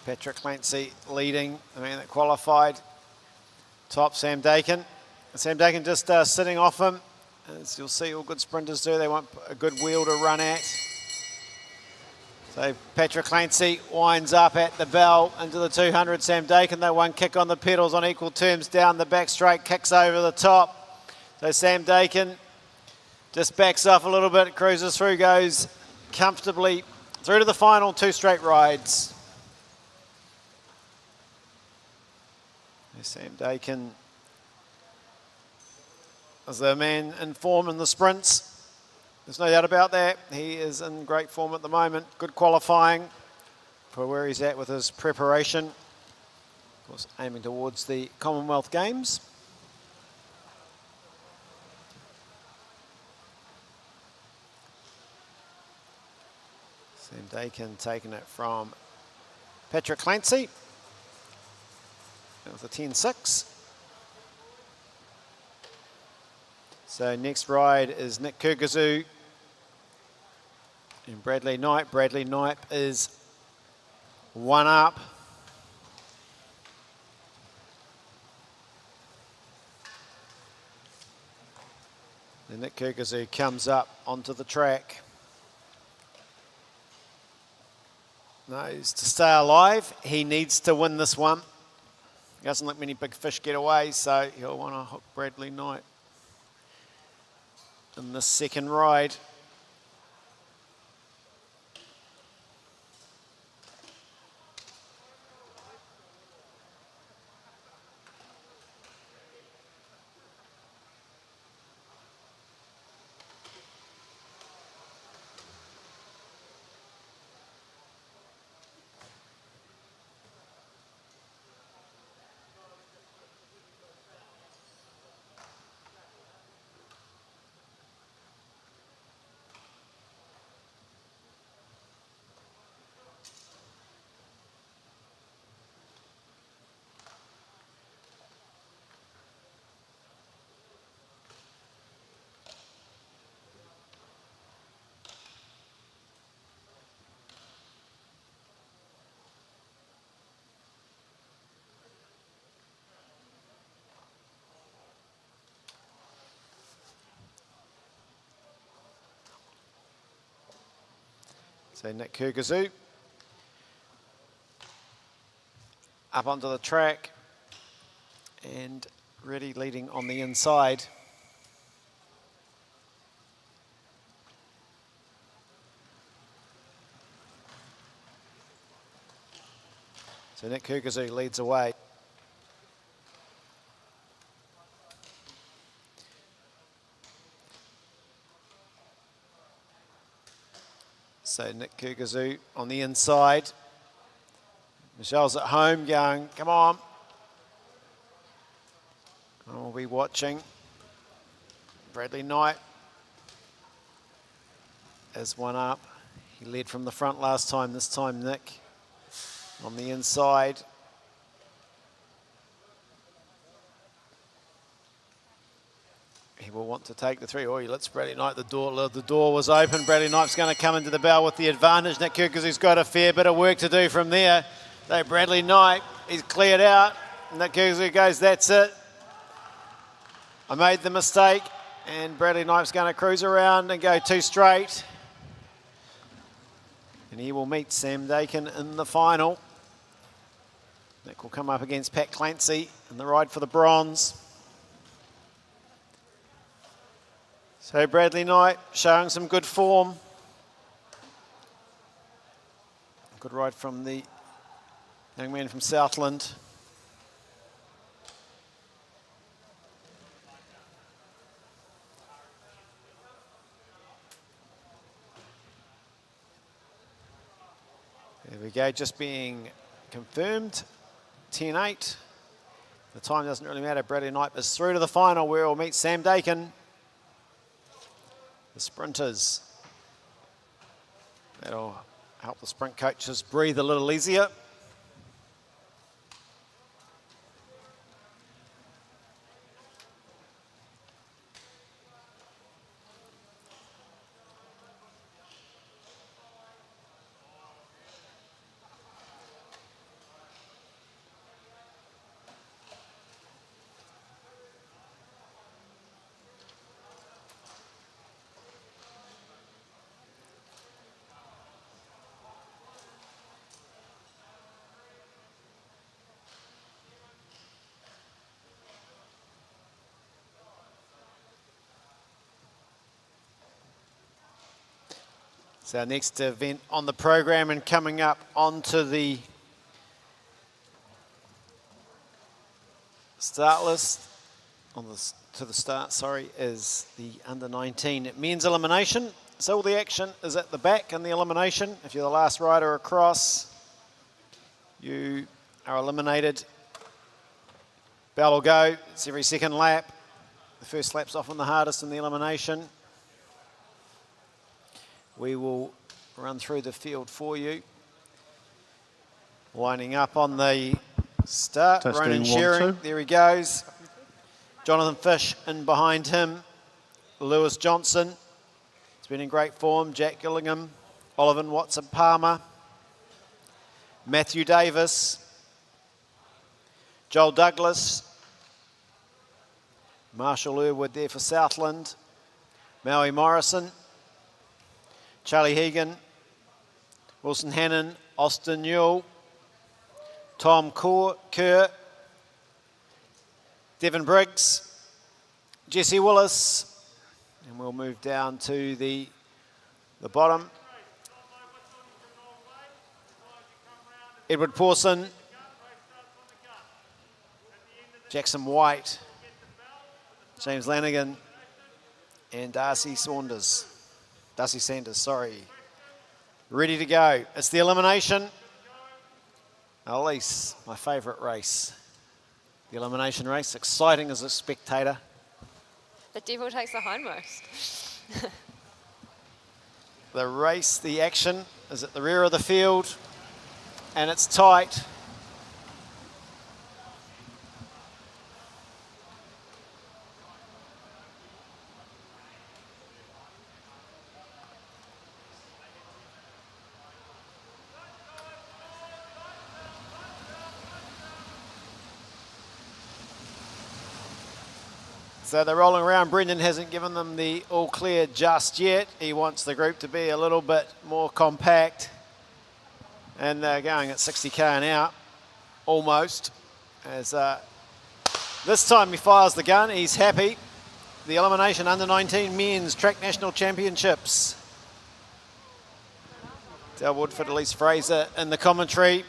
Patrick Clancy leading, the man that qualified. Top Sam Dakin. Sam Dakin just sitting off him. As you'll see all good sprinters do, they want a good wheel to run at. So Patrick Clancy winds up at the bell into the 200. Sam Dakin, though, one kick on the pedals on equal terms down the back straight, kicks over the top. So Sam Dakin just backs off a little bit, cruises through, goes comfortably through to the final, 2 straight rides. Sam Dakin is the man in form in the sprints. There's no doubt about that. He is in great form at the moment. Good qualifying for where he's at with his preparation. Of course, aiming towards the Commonwealth Games. Sam Dakin taking it from Patrick Clancy with a 10.6. So next ride is Nick Kurkazu and Bradley Knight. Bradley Knight is 1 up. And Nick Kurkazu comes up onto the track. Knows to stay alive, he needs to win this one. He doesn't let many big fish get away, so he'll want to hook Bradley Knight in the second ride. So Nick Kurkazu up onto the track and ready leading on the inside. So Nick Kurkazu leads away. So Nick Kurkazu on the inside. Michelle's at home going, come on. We'll be watching. Bradley Knight as one up. He led from the front last time, this time Nick on the inside. He will want to take the three. Oh, he lets Bradley Knight, the door was open. Bradley Knight's going to come into the bell with the advantage. Nick Kurkazu's got a fair bit of work to do from there. So Bradley Knight, he's cleared out. Nick Kurkazu goes, that's it. I made the mistake. And Bradley Knight's going to cruise around and go 2 straight. And he will meet Sam Dakin in the final. Nick will come up against Pat Clancy in the ride for the bronze. So Bradley Knight showing some good form. Good ride from the young man from Southland. There we go, just being confirmed, 10-8. The time doesn't really matter. Bradley Knight is through to the final where we'll meet Sam Dakin. The sprinters. That'll help the sprint coaches breathe a little easier. It's our next event on the program, and coming up onto the start list, to the start, sorry, is the under-19 men's elimination. So all the action is at the back in the elimination. If you're the last rider across, you are eliminated. Bell will go, it's every second lap. The first lap's often the hardest in the elimination. We will run through the field for you. Lining up on the start, Testing, Ronan 1, Shearing, 2. there he goes. Jonathan Fish in behind him. Lewis Johnson, he's been in great form. Jack Gillingham, Oliver Watson-Palmer. Matthew Davis. Joel Douglas. Marshall Irwood there for Southland. Maui Morrison. Charlie Hegan, Wilson Hannon, Austin Newell, Tom Kerr, Devon Briggs, Jesse Willis, and we'll move down to the bottom. Edward Pawson, Jackson White, James Lanigan, and Darcy Sanders, ready to go. It's the elimination. Elise, my favourite race. The elimination race, exciting as a spectator. The devil takes the hindmost. The race, the action is at the rear of the field, and it's tight. So they're rolling around. Brendan hasn't given them the all clear just yet. He wants the group to be a little bit more compact. And they're going at 60k an hour, almost. As this time he fires the gun, he's happy. The Elimination Under-19 Men's Track National Championships. Del Woodford, Elise Fraser in the commentary.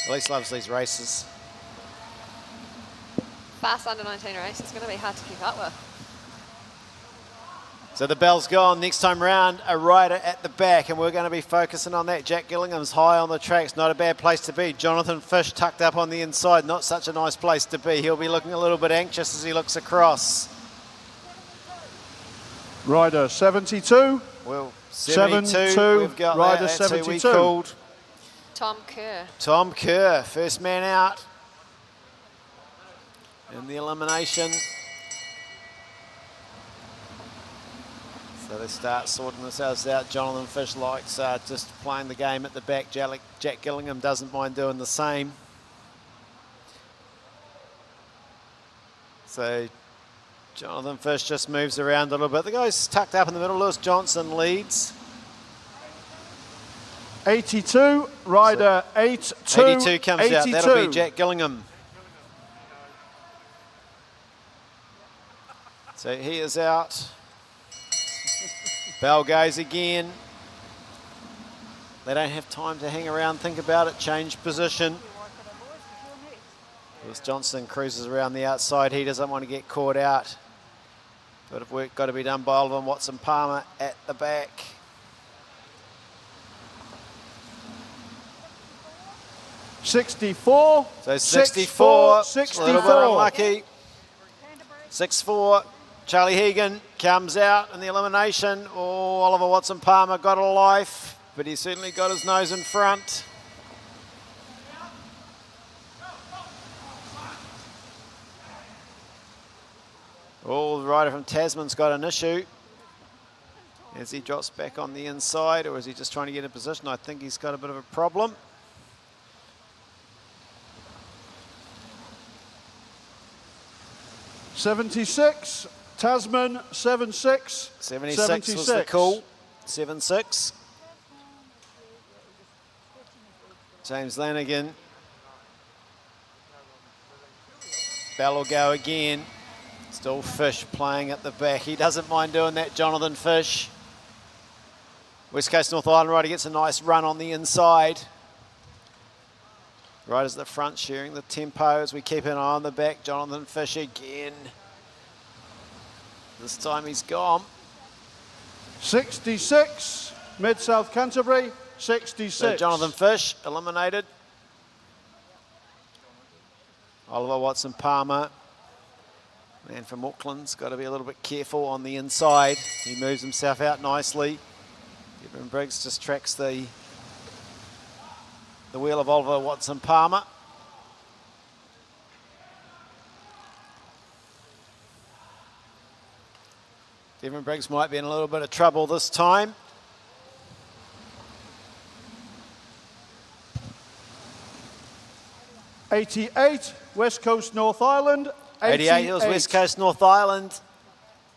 Elise loves these races. Fast under-19 race. It's going to be hard to keep up with. So the bell's gone. Next time round, a rider at the back, and we're going to be focusing on that. Jack Gillingham's high on the tracks. Not a bad place to be. Jonathan Fish tucked up on the inside. Not such a nice place to be. He'll be looking a little bit anxious as he looks across. Rider 72. Well, 72. We've got rider that. That's 72. who we called. Tom Kerr. Tom Kerr, first man out in the elimination. So they start sorting themselves out. Jonathan Fish likes just playing the game at the back. Jack Gillingham doesn't mind doing the same. So Jonathan Fish just moves around a little bit. The guy's tucked up in the middle. Lewis Johnson leads. 82, rider 82. 82 comes 82. out. That'll be Jack Gillingham. So he is out. Bell goes again. They don't have time to hang around, think about it, change position. Lewis Johnson cruises around the outside. He doesn't want to get caught out. Bit of work got to be done by Oliver Watson Palmer at the back. '64. So 64. 64. A little bit unlucky. 6-4. Charlie Hegan comes out in the elimination. Oh, Oliver Watson Palmer got a life, but he certainly got his nose in front. Oh, the rider from Tasman's got an issue. As he drops back on the inside, or is he just trying to get in position? I think he's got a bit of a problem. '76. Tasman 76. 76 was the call. 7-6. James Lanigan. Bell will go again. Still Fish playing at the back. He doesn't mind doing that, Jonathan Fish. West Coast North Island rider gets a nice run on the inside. Riders at the front sharing the tempo as we keep an eye on the back. Jonathan Fish again. This time he's gone. 66. Mid-South Canterbury. 66. So Jonathan Fish eliminated. Oliver Watson Palmer. Man from Auckland's got to be a little bit careful on the inside. He moves himself out nicely. Reuben Briggs just tracks the wheel of Oliver Watson Palmer. Devon Briggs might be in a little bit of trouble this time. '88, West Coast North Island. 88 was West Coast North Island.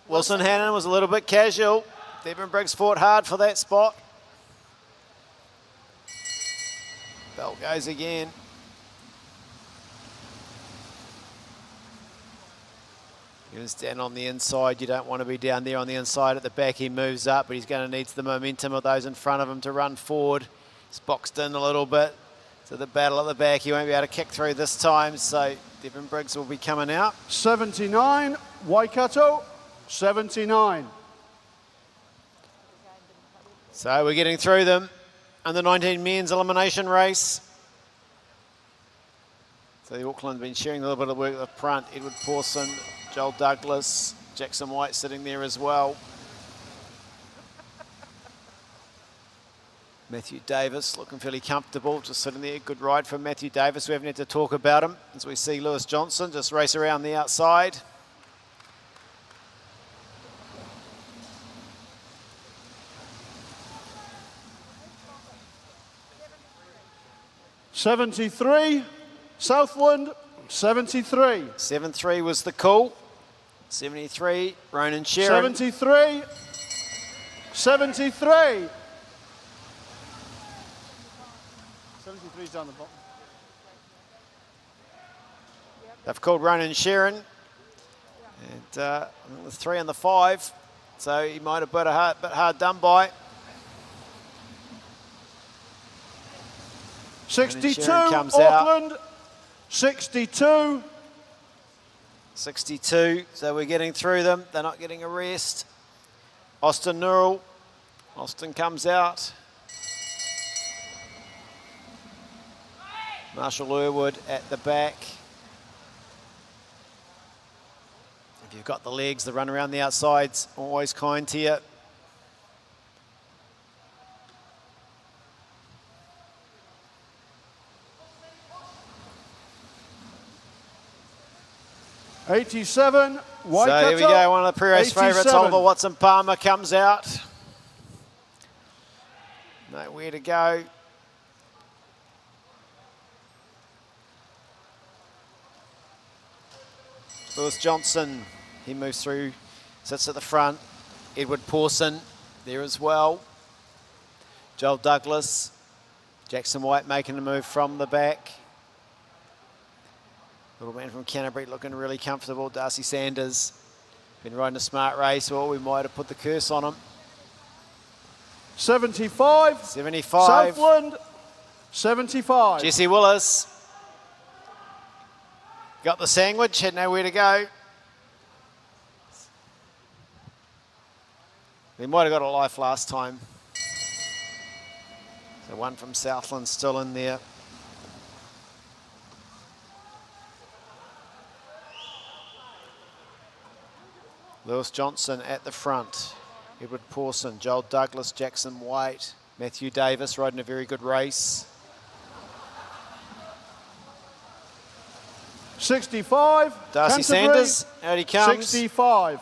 Wilson Hannon was a little bit casual. Devon Briggs fought hard for that spot. Bell goes again. He was down on the inside. You don't want to be down there on the inside. At the back he moves up, but he's going to need the momentum of those in front of him to run forward. He's boxed in a little bit. So the battle at the back, he won't be able to kick through this time. So Devon Briggs will be coming out. 79, Waikato. 79. So we're getting through them. Under 19 men's elimination race. So the Auckland been sharing a little bit of work at the front. Edward Pawson, Joel Douglas, Jackson White sitting there as well. Matthew Davis looking fairly comfortable, just sitting there. Good ride from Matthew Davis. We haven't had to talk about him as we see Lewis Johnson just race around the outside. '73, Southland, 73. 7-3 was the call. 73, Ronan Sheeran. 73. 73. 73's down the bottom. They've called Ronan Sheeran. And the 3 and the 5. So he might have been a bit hard done by. 62, Sheeran comes Auckland. 62. 62, so we're getting through them. They're not getting a rest. Austin Nurul. Austin comes out. Marshall Irwood at the back. If you've got the legs, the run around the outside's always kind to you. '87, Waikato. So here we go, one of the pre-race favourites, 87. Oliver Watson-Palmer comes out. Nowhere to go. Lewis Johnson, he moves through, sits at the front. Edward Pawson there as well. Joel Douglas, Jackson White making a move from the back. Little man from Canterbury looking really comfortable. Darcy Sanders, been riding a smart race, or we might have put the curse on him. 75. 75. Southland, 75. Jesse Willis. Got the sandwich, had nowhere to go. He might have got a life last time. So one from Southland still in there. Lewis Johnson at the front. Edward Pawson, Joel Douglas, Jackson White, Matthew Davis riding a very good race. 65. Darcy Canterbury, Sanders, out he comes. 65.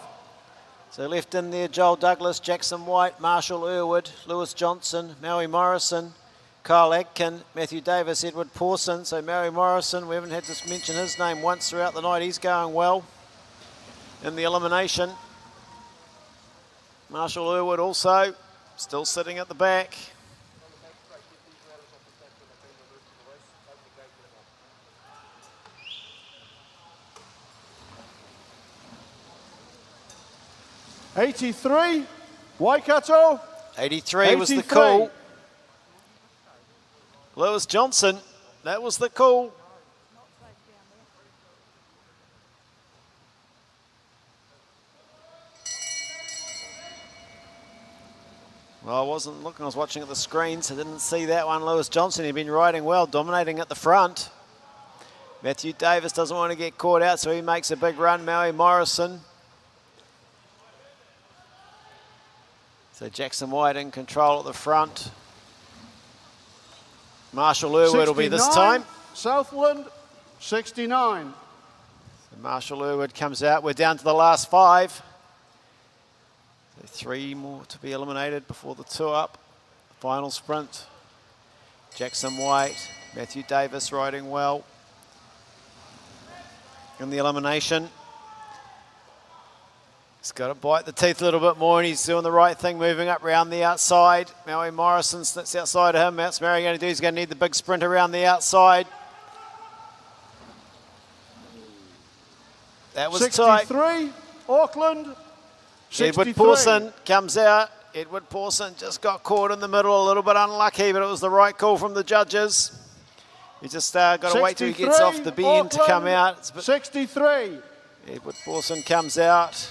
So left in there, Joel Douglas, Jackson White, Marshall Irwood, Lewis Johnson, Maui Morrison, Kyle Atkin, Matthew Davis, Edward Pawson. So Maui Morrison, we haven't had to mention his name once throughout the night. He's going well in the elimination. Marshall Irwood also still sitting at the back. '83, Waikato. 83 was the call. Lewis Johnson, that was the call. Well, I wasn't looking, I was watching at the screen, so I didn't see that one. Lewis Johnson, he'd been riding well, dominating at the front. Matthew Davis doesn't want to get caught out, so he makes a big run. Maui Morrison. So Jackson White in control at the front. Marshall Irwood will be this 69, time. Southland, 69. So Marshall Irwood comes out. We're down to the last 5. So 3 more to be eliminated before the 2 up. Final sprint. Jackson White, Matthew Davis riding well in the elimination. He's got to bite the teeth a little bit more, and he's doing the right thing, moving up around the outside. Maui Morrison sits outside of him. What's Mary going to do? He's going to need the big sprint around the outside. That was 63, tight. Auckland, 63. Edward Pawson comes out. Edward Pawson just got caught in the middle, a little bit unlucky, but it was the right call from the judges. He just got to wait till he gets off the bend to come out. It's a bit 63. Edward Pawson comes out.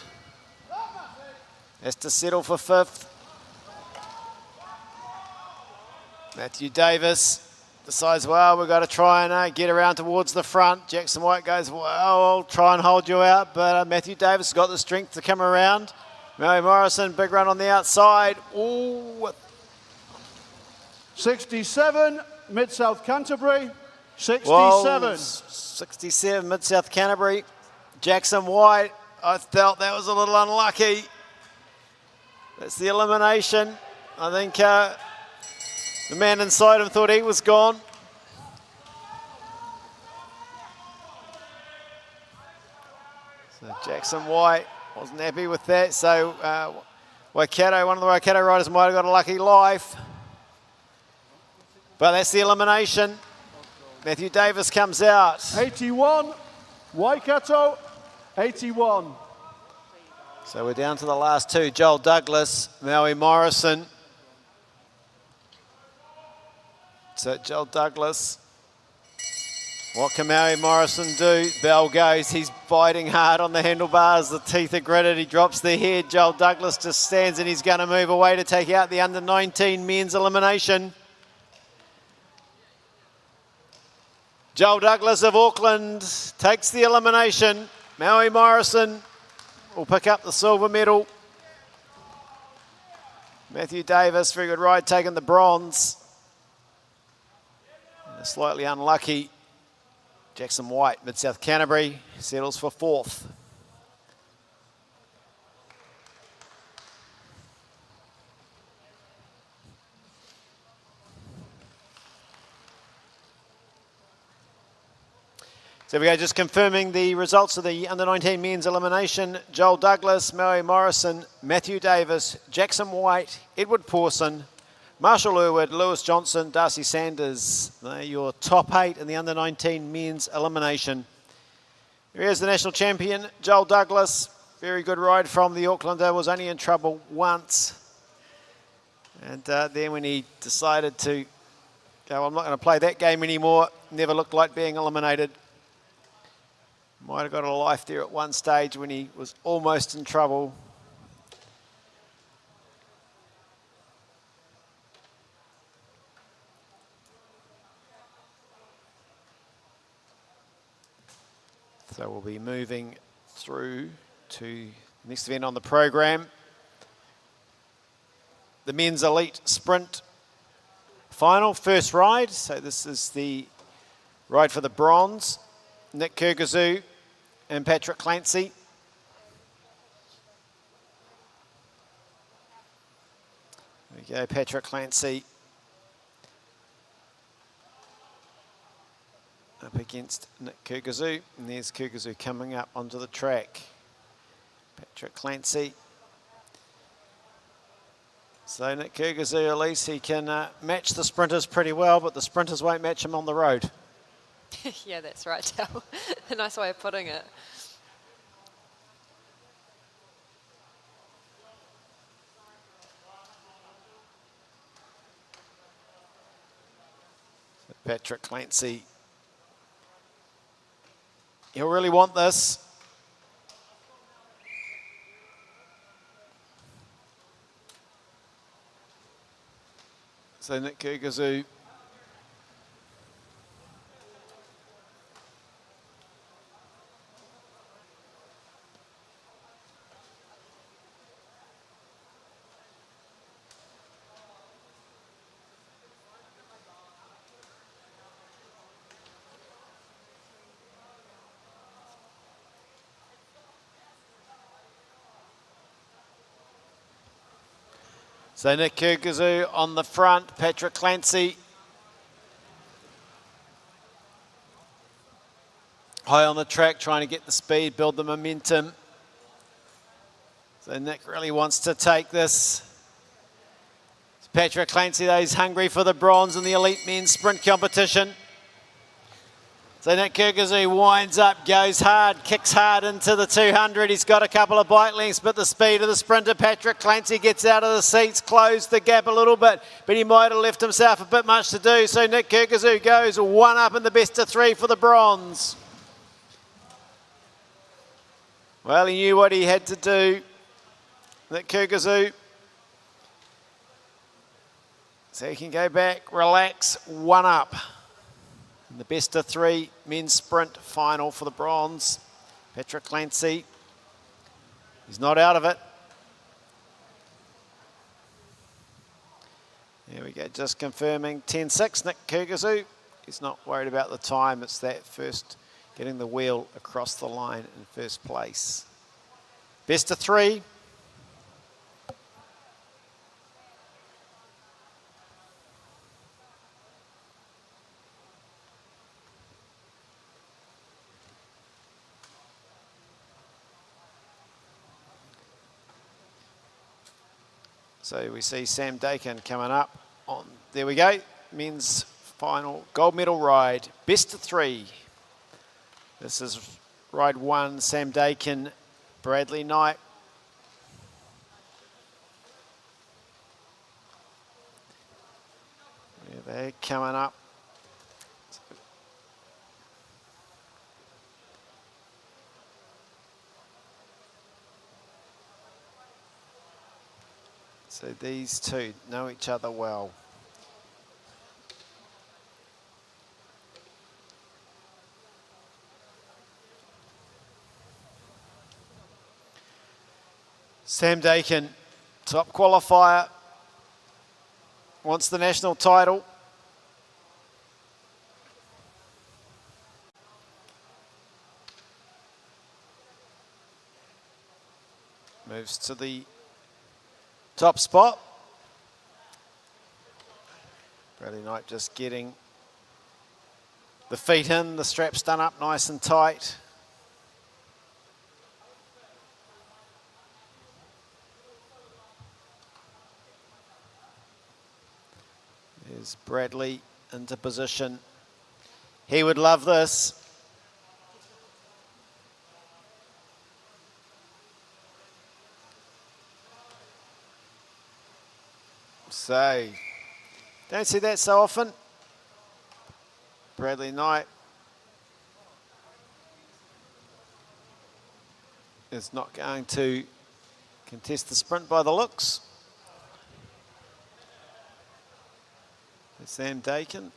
Has to settle for 5th. Matthew Davis decides, well, we've got to try and get around towards the front. Jackson White goes, well, I'll try and hold you out. But Matthew Davis has got the strength to come around. Maui Morrison, big run on the outside. Ooh. 67, Mid-South Canterbury, 67. Whoa, 67, Mid-South Canterbury. Jackson White, I felt that was a little unlucky. That's the elimination. I think the man inside him thought he was gone. Jackson White wasn't happy with that, so Waikato, one of the Waikato riders might have got a lucky life. But that's the elimination. Matthew Davis comes out. 81, Waikato, 81. So we're down to the last two, Joel Douglas, Maui Morrison. So Joel Douglas, what can Maui Morrison do? Bell goes, he's biting hard on the handlebars, the teeth are gritted, he drops the head. Joel Douglas just stands and he's going to move away to take out the under-19 men's elimination. Joel Douglas of Auckland takes the elimination. Maui Morrison will pick up the silver medal. Matthew Davis, very good ride, taking the bronze. And slightly unlucky Jackson White, Mid-South Canterbury, settles for fourth. So we go, just confirming the results of the under-19 men's elimination. Joel Douglas, Maui Morrison, Matthew Davis, Jackson White, Edward Pawson, Marshall Irwood, Lewis Johnson, Darcy Sanders. They're your top 8 in the under-19 men's elimination. Here's the national champion, Joel Douglas. Very good ride from the Aucklander, was only in trouble once. And then when he decided to go, I'm not going to play that game anymore, never looked like being eliminated. Might have got a life there at one stage when he was almost in trouble. So we'll be moving through to the next event on the program. The men's elite sprint final, first ride. So this is the ride for the bronze. Nick Kurkazu and Patrick Clancy. There we go, Patrick Clancy up against Nick Kurkazu, and there's Kurkazu coming up onto the track. Patrick Clancy. So Nick Kurkazu, at least he can match the sprinters pretty well, but the sprinters won't match him on the road. Yeah, that's right, Del. A nice way of putting it. So Patrick Clancy, he'll really want this. So Nick Kurkazu. So Nick Kurkazu on the front, Patrick Clancy high on the track, trying to get the speed, build the momentum. So Nick really wants to take this. Patrick Clancy, though, he's hungry for the bronze in the elite men's sprint competition. So Nick Kurkazu winds up, goes hard, kicks hard into the 200. He's got a couple of bike lengths, but the speed of the sprinter, Patrick Clancy, gets out of the seats, closed the gap a little bit, but he might have left himself a bit much to do. So Nick Kurkazu goes one up in the best of three for the bronze. Well, he knew what he had to do, Nick Kurkazu. So he can go back, relax, one up. In the best of three men's sprint final for the bronze. Patrick Clancy, he's not out of it. There we go, just confirming 10-6, Nick Kurkazu. He's not worried about the time, it's that first, getting the wheel across the line in first place. Best of three. So we see Sam Dakin coming up on, there we go, men's final gold medal ride, best of 3. This is ride 1, Sam Dakin, Bradley Knight. There they're coming up. So these two know each other well. Sam Dakin, top qualifier, wants the national title. Moves to the top spot. Bradley Knight just getting the feet in, the straps done up nice and tight. There's Bradley into position. He would love this. So, don't see that so often. Bradley Knight is not going to contest the sprint by the looks. Sam Dakin.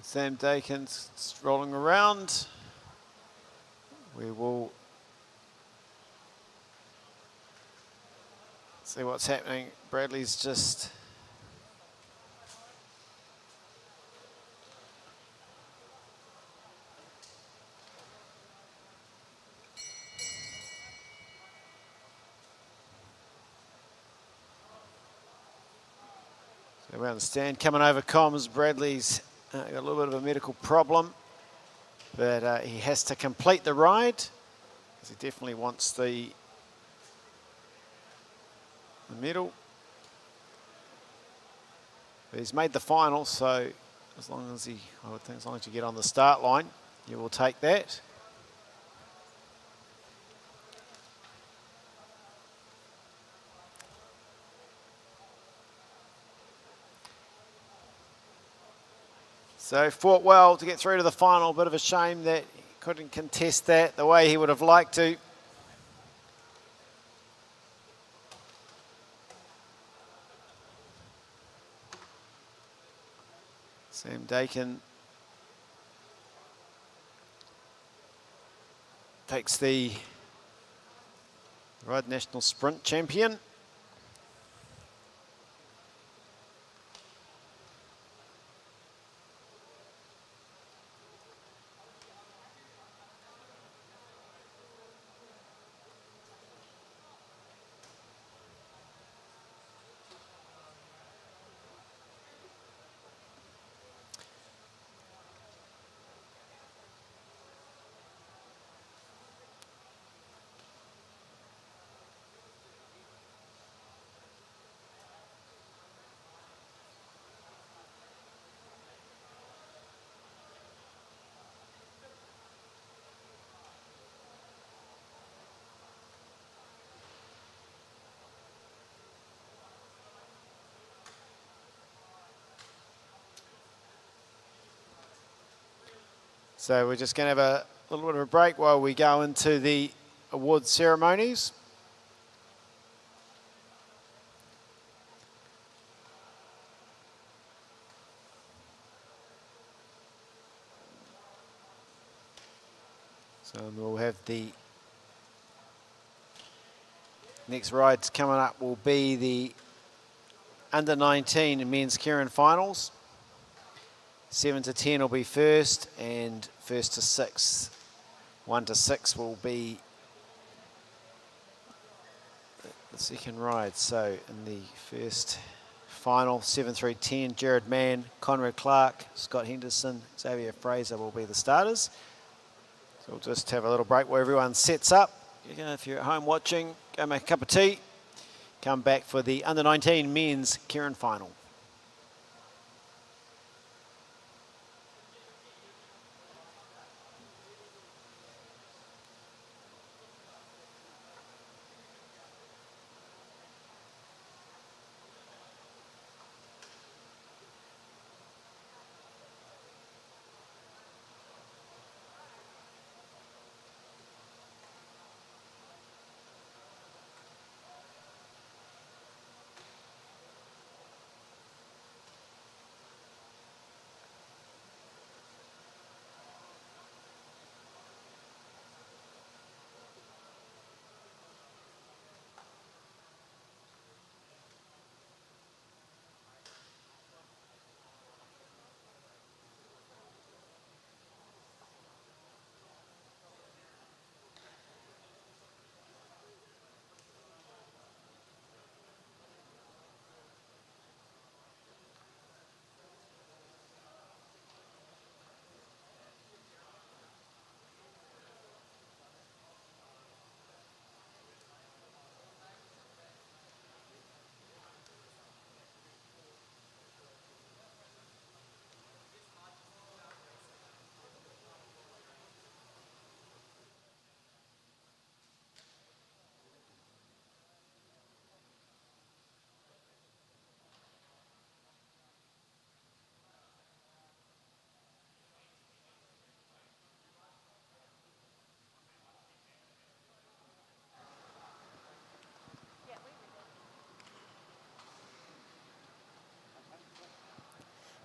Sam Dakin's rolling around. We will see what's happening. Bradley's just so we understand coming over comms. Bradley's got a little bit of a medical problem, but he has to complete the ride because he definitely wants the medal. But he's made the final, so as long as I would think as long as you get on the start line, you will take that. So fought well to get through to the final. Bit of a shame that he couldn't contest that the way he would have liked to. Sam Dakin takes the Ride National Sprint Champion. So we're just going to have a little bit of a break while we go into the award ceremonies. So we'll have the next rides coming up will be the under 19 men's Keirin finals. 7 to 10 will be first, and first to 6. 1 to 6 will be the second ride. So in the first final, 7-3-10, Jared Mann, Conrad Clark, Scott Henderson, Xavier Fraser will be the starters. So we'll just have a little break where everyone sets up. If you're at home watching, go make a cup of tea. Come back for the under-19 men's Kieran final.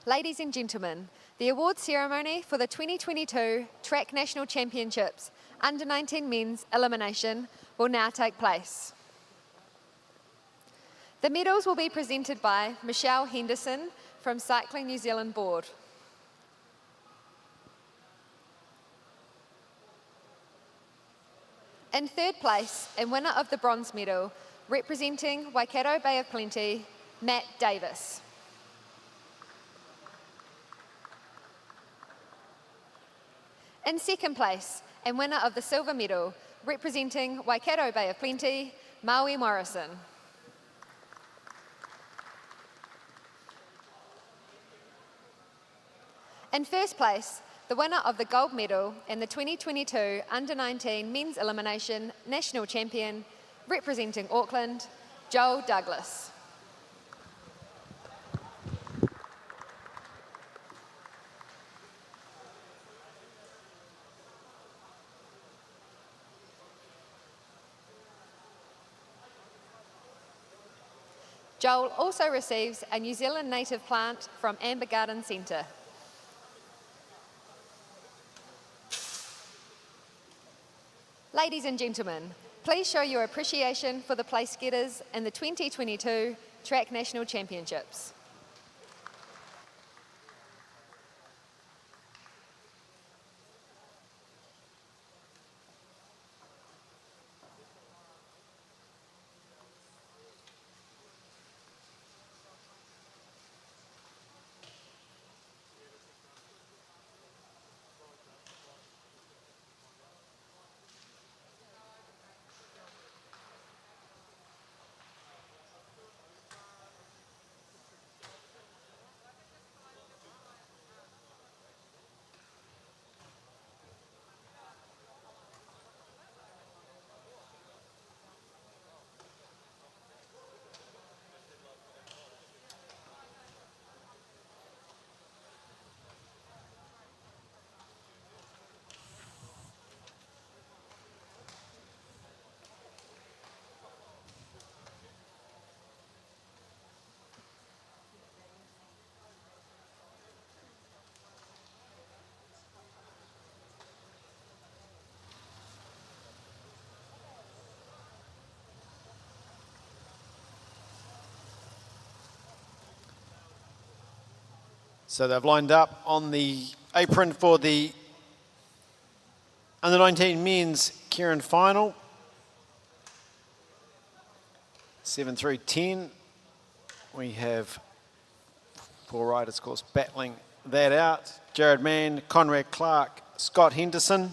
Ladies and gentlemen, the award ceremony for the 2022 Track National Championships Under-19 Men's Elimination will now take place. The medals will be presented by Michelle Henderson from Cycling New Zealand Board. In third place and winner of the bronze medal, representing Waikato Bay of Plenty, Matt Davies. In second place and winner of the silver medal, representing Waikato Bay of Plenty, Maui Morrison. In first place, the winner of the gold medal and the 2022 Under-19 Men's Elimination National Champion, representing Auckland, Joel Douglas. Joel also receives a New Zealand native plant from Amber Garden Centre. Ladies and gentlemen, please show your appreciation for the place getters in the 2022 Track National Championships. So they've lined up on the apron for the Under-19 men's Kieran final. 7 through 10. We have 4 riders, of course, battling that out. Jared Mann, Conrad Clark, Scott Henderson,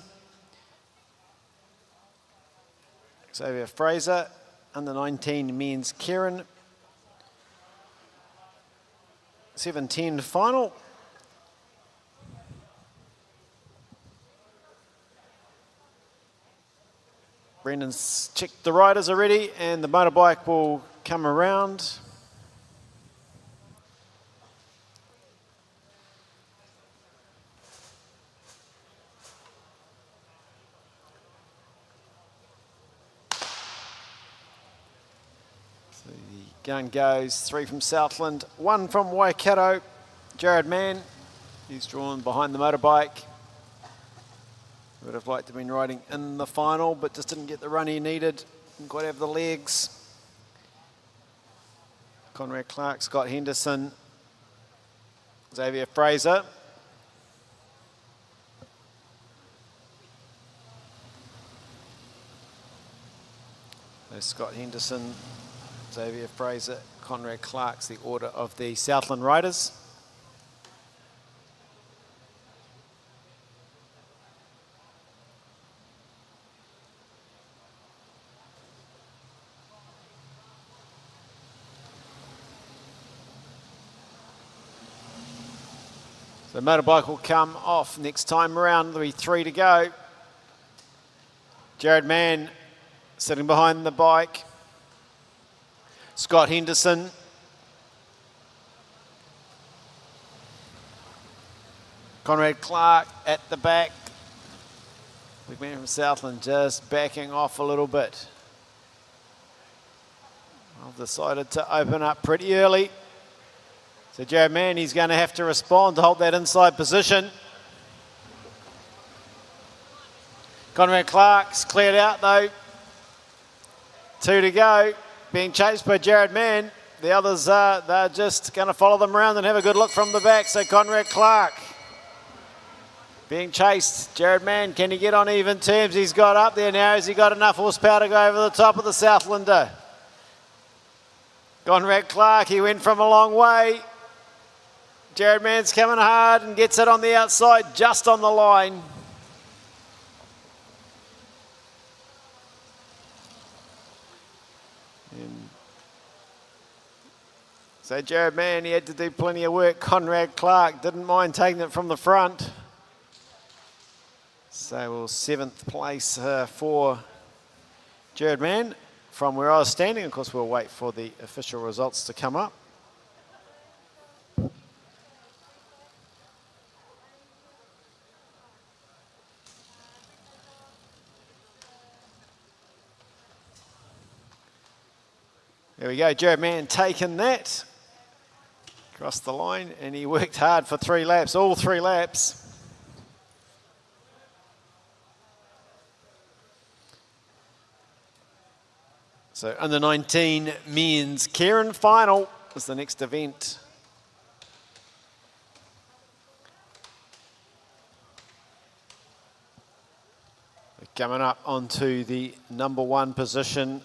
Xavier Fraser, under 19 men's Kieran. 7:10 final. Brendan's checked the riders already, and the motorbike will come around. So the gun goes 3 from Southland, 1 from Waikato. Jared Mann, he's drawn behind the motorbike. Would have liked to have been riding in the final, but just didn't get the run he needed. Didn't quite have the legs. Conrad Clark, Scott Henderson, Xavier Fraser. There's Scott Henderson, Xavier Fraser, Conrad Clark's the order of the Southland riders. The motorbike will come off next time around. There'll be 3 to go. Jared Mann sitting behind the bike. Scott Henderson. Conrad Clark at the back. Big man from Southland just backing off a little bit. I've decided to open up pretty early. So Jared Mann, he's going to have to respond to hold that inside position. Conrad Clark's cleared out though. 2 to go, being chased by Jared Mann. The others, they're just going to follow them around and have a good look from the back. So Conrad Clark being chased. Jared Mann, can he get on even terms? He's got up there now. Has he got enough horsepower to go over the top of the Southlander? Conrad Clark, he went from a long way. Jared Mann's coming hard and gets it on the outside, just on the line. And so Jared Mann, he had to do plenty of work. Conrad Clark didn't mind taking it from the front. So we'll 7th place for Jared Mann from where I was standing. Of course, we'll wait for the official results to come up. There we go, Jared Mann taking that across the line, and he worked hard for 3 laps, all 3 laps. So under 19 men's Kieran final is the next event. Coming up onto the number 1 position.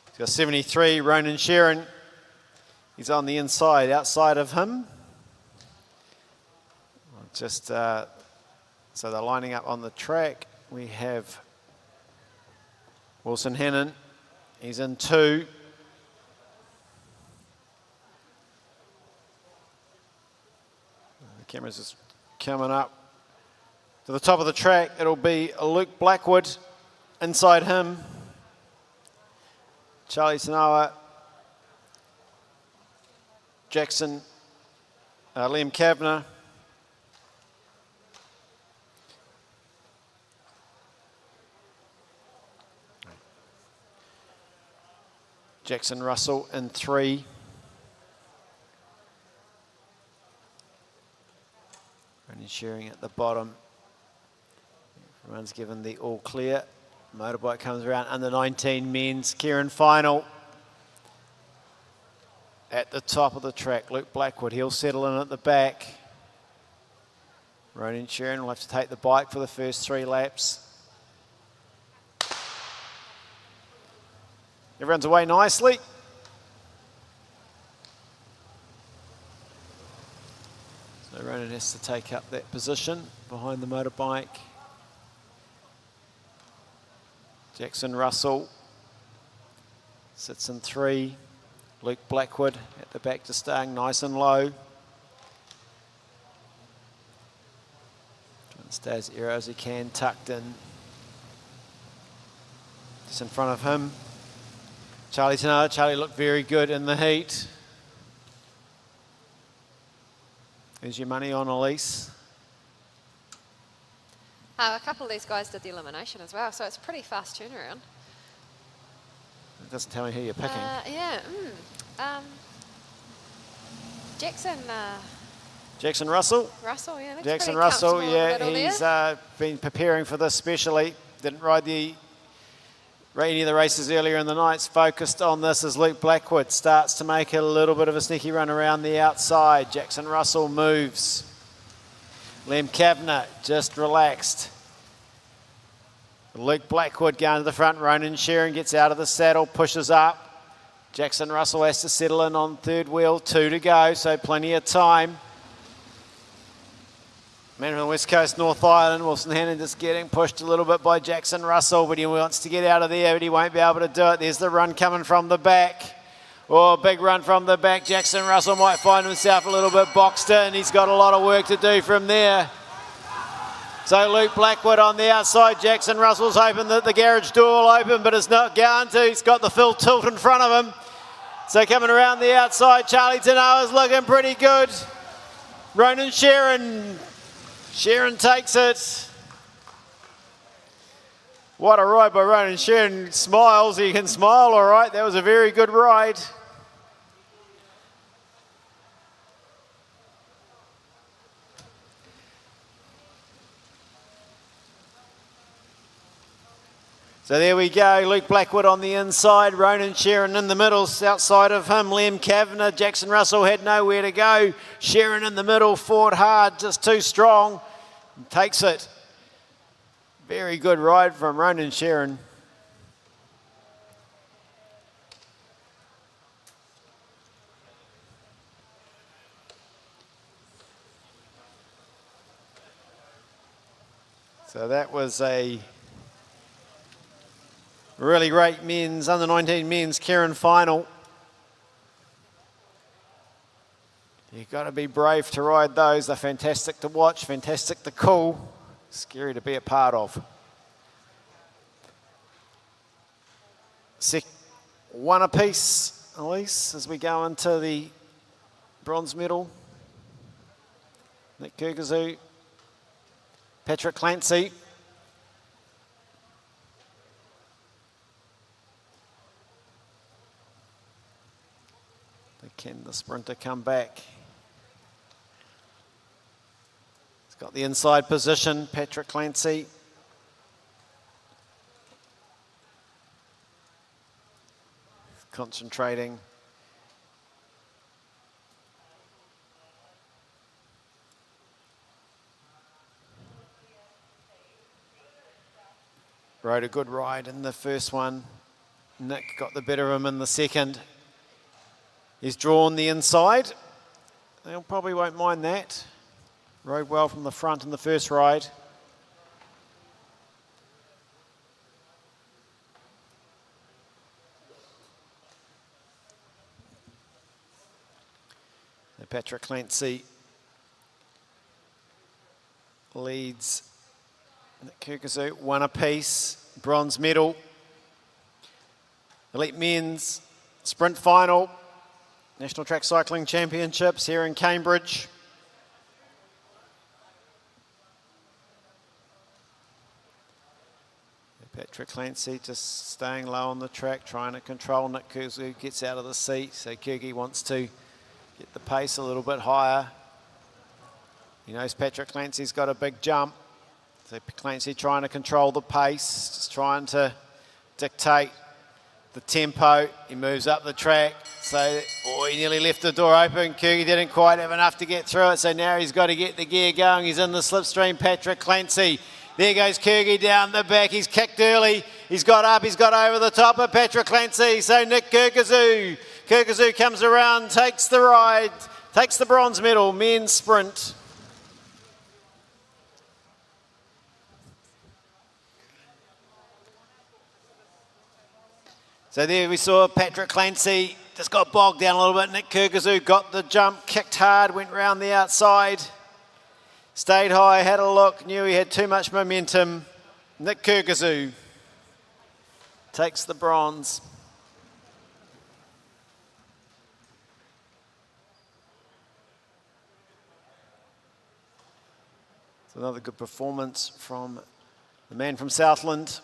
He's got 73, Ronan Sheeran. He's on the inside, outside of him. Just so they're lining up on the track. We have Wilson Hannon. He's in 2. The camera's just coming up to the top of the track. It'll be Luke Blackwood inside him. Charlie Sanoa, Jackson, Liam Kavanagh. Jackson Russell in 3. Only sharing at the bottom. Everyone's given the all clear. Motorbike comes around, under 19 men's Kieran final. At the top of the track, Luke Blackwood, he'll settle in at the back. Ronan Sheeran will have to take the bike for the first 3 laps. Everyone's away nicely. So Ronan has to take up that position behind the motorbike. Jackson Russell sits in 3. Luke Blackwood at the back, just staying nice and low. Trying to stay as aero as he can, tucked in. Just in front of him, Charlie Tanoa. Charlie looked very good in the heat. Here's your money on Elise. A couple of these guys did the elimination as well, so it's a pretty fast turnaround. It doesn't tell me who you're picking. Yeah. Jackson Russell. Russell, yeah. Jackson Russell, yeah, he's been preparing for this specially. Didn't ride any of the races earlier in the night. Focused on this as Luke Blackwood starts to make a little bit of a sneaky run around the outside. Jackson Russell moves. Liam Kavanagh just relaxed. Luke Blackwood going to the front. Ronan Sheeran gets out of the saddle, pushes up. Jackson Russell has to settle in on third wheel. 2 to go, so plenty of time. Man from the West Coast, North Island, Wilson Hannon just getting pushed a little bit by Jackson Russell, but he wants to get out of there, but he won't be able to do it. There's the run coming from the back. Oh, big run from the back. Jackson Russell might find himself a little bit boxed in. He's got a lot of work to do from there. So Luke Blackwood on the outside. Jackson Russell's hoping that the garage door will open, but it's not going to. He's got the full tilt in front of him. So coming around the outside, Charlie Tanoa's looking pretty good. Ronan Sheeran takes it. What a ride by Ronan Sheeran. Smiles, he can smile all right. That was a very good ride. So there we go, Luke Blackwood on the inside, Ronan Sheeran in the middle, outside of him, Liam Kavanagh. Jackson Russell had nowhere to go. Sheeran in the middle, fought hard, just too strong. Takes it. Very good ride from Ronan Sheeran. So that was a really great men's, under-19 men's Karen final. You've got to be brave to ride those. They're fantastic to watch, fantastic to call, scary to be a part of. One apiece, Elise, as we go into the bronze medal. Nick Kurkazu, Patrick Clancy. Can the sprinter come back? He's got the inside position, Patrick Clancy. Concentrating. Rode a good ride in the first one. Nick got the better of him in the second. He's drawn the inside. They probably won't mind that. Rode well from the front in the first ride. And Patrick Clancy leads Kurkazu, one apiece, bronze medal. Elite men's sprint final. National Track Cycling Championships here in Cambridge. Patrick Clancy just staying low on the track, trying to control. Nick Kurkazu gets out of the seat, so Kurgie wants to get the pace a little bit higher. He knows Patrick Clancy's got a big jump. So Clancy trying to control the pace, just trying to dictate the tempo. He moves up the track. So, he nearly left the door open. Kurgie didn't quite have enough to get through it, so now he's got to get the gear going. He's in the slipstream. Patrick Clancy There goes Kurgie down the back. He's kicked early. He's got up. He's got over the top of Patrick Clancy. So Nick Kurkazu. Kurkazu comes around, takes the ride, takes the bronze medal, men's sprint. So there we saw Patrick Clancy just got bogged down a little bit. Nick Kurkazu got the jump, kicked hard, went round the outside. Stayed high, had a look, knew he had too much momentum. Nick Kurkazu takes the bronze. It's another good performance from the man from Southland.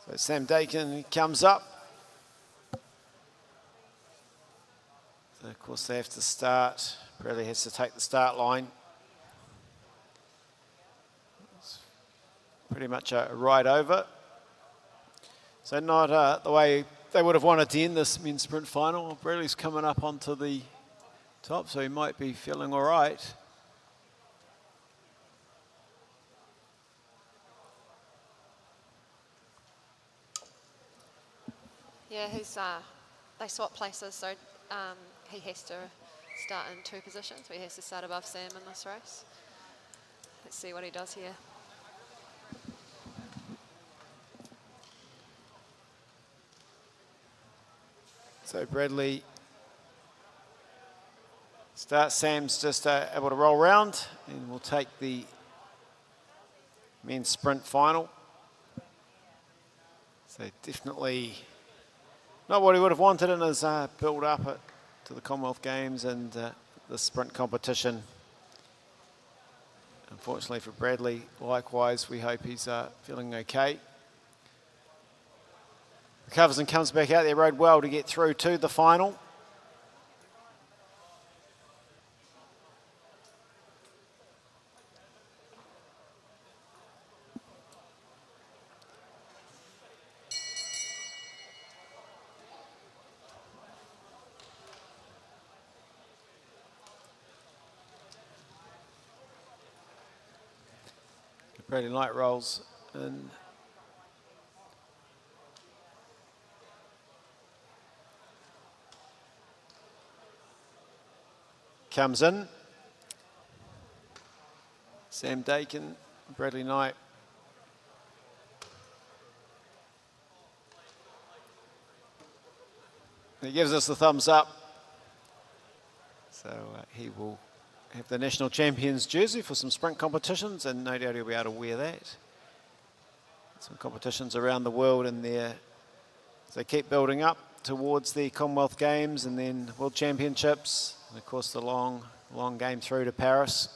So Sam Dakin comes up. So of course they have to start. Bradley has to take the start line. It's pretty much a ride over. So not the way they would have wanted to end this men's sprint final. Bradley's coming up onto the top, so he might be feeling all right. Yeah, they swap places, so he has to start in 2 positions. So he has to start above Sam in this race. Let's see what he does here. So Bradley starts. Sam's just able to roll around, and we'll take the men's sprint final. So definitely not what he would have wanted in his build up to the Commonwealth Games and the sprint competition. Unfortunately for Bradley, likewise, we hope he's feeling okay. Recovers and comes back out there, rode well to get through to the final. Bradley light rolls in. Comes in. Sam Dakin, Bradley Knight. He gives us the thumbs up. So he will have the national champions jersey for some sprint competitions, and no doubt he'll be able to wear that. Some competitions around the world in there. So they keep building up towards the Commonwealth Games and then World Championships, and of course the long game through to Paris.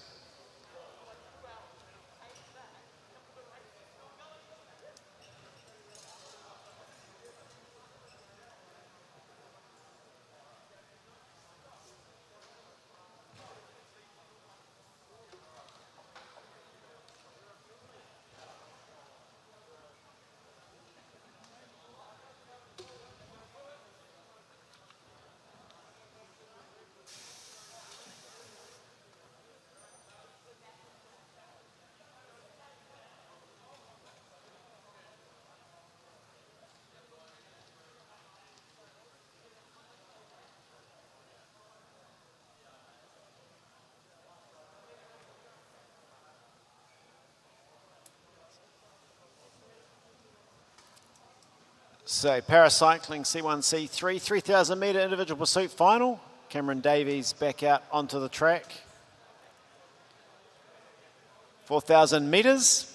So Para Cycling C1C3, 3,000 metre individual pursuit final. Cameron Davies back out onto the track. 4,000 metres.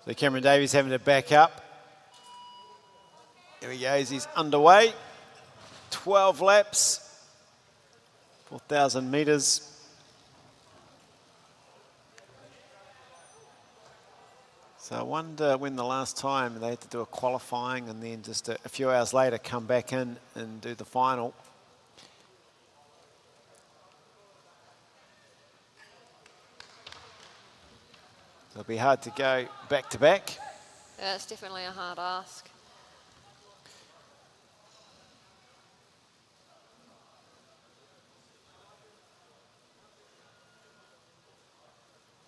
So Cameron Davies having to back up. Here he goes, he's underway. 12 laps, 4,000 metres. So I wonder when the last time they had to do a qualifying and then just a few hours later come back in and do the final. It'll be hard to go back to back. Yeah, it's definitely a hard ask.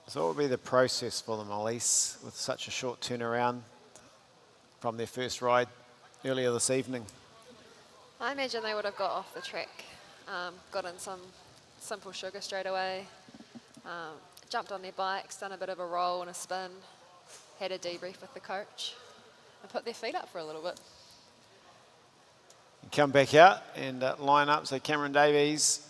So what would be the process for them, Elise, with such a short turnaround from their first ride earlier this evening? I imagine they would have got off the track, got in some simple sugar straight away, jumped on their bikes, done a bit of a roll and a spin, had a debrief with the coach, and put their feet up for a little bit. Come back out and line up. So Cameron Davies,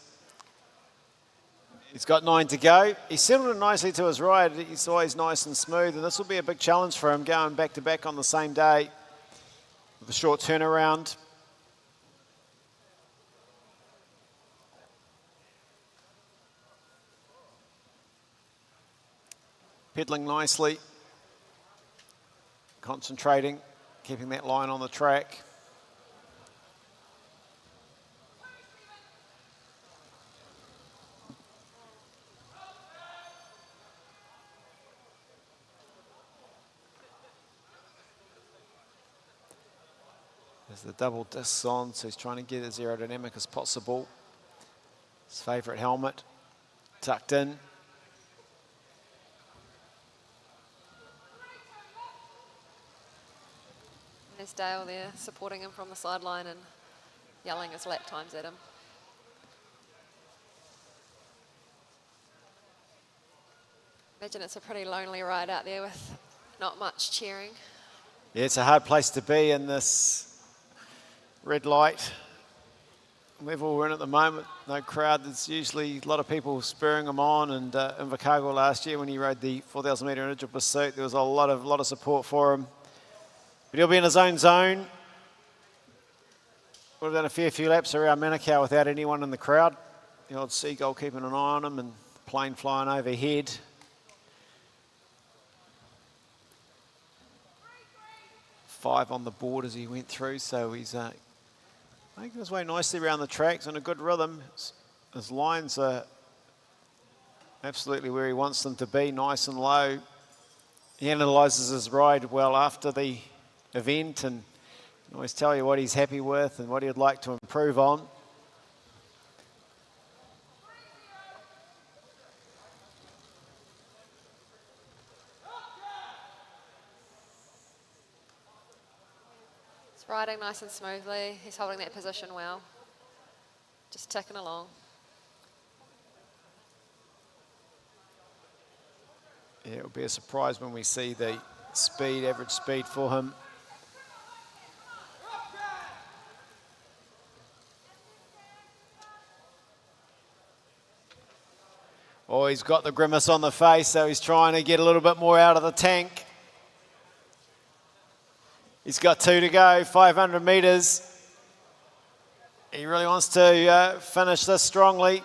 he's got 9 to go. He settled in nicely to his ride. He's always nice and smooth, and this will be a big challenge for him going back to back on the same day with a short turnaround. Pedaling nicely, concentrating, keeping that line on the track. There's the double discs on, so he's trying to get as aerodynamic as possible. His favourite helmet, tucked in. There's Dale there supporting him from the sideline and yelling his lap times at him. Imagine it's a pretty lonely ride out there with not much cheering. Yeah, it's a hard place to be in this red light level we're in at the moment. No crowd. There's usually a lot of people spurring him on, and in Chicago last year when he rode the 4,000 metre individual pursuit, there was a lot of support for him. But he'll be in his own zone. Would have done a fair few laps around Manukau without anyone in the crowd. The old seagull keeping an eye on him and the plane flying overhead. Five on the board as he went through, so he's making his way nicely around the tracks in a good rhythm. His lines are absolutely where he wants them to be, nice and low. He analyses his ride well after the event and can always tell you what he's happy with and what he'd like to improve on. He's riding nice and smoothly. He's holding that position well. Just ticking along. Yeah, it'll be a surprise when we see the speed, average speed for him. Oh, he's got the grimace on the face, so he's trying to get a little bit more out of the tank. He's got 2 to go, 500 metres. He really wants to finish this strongly.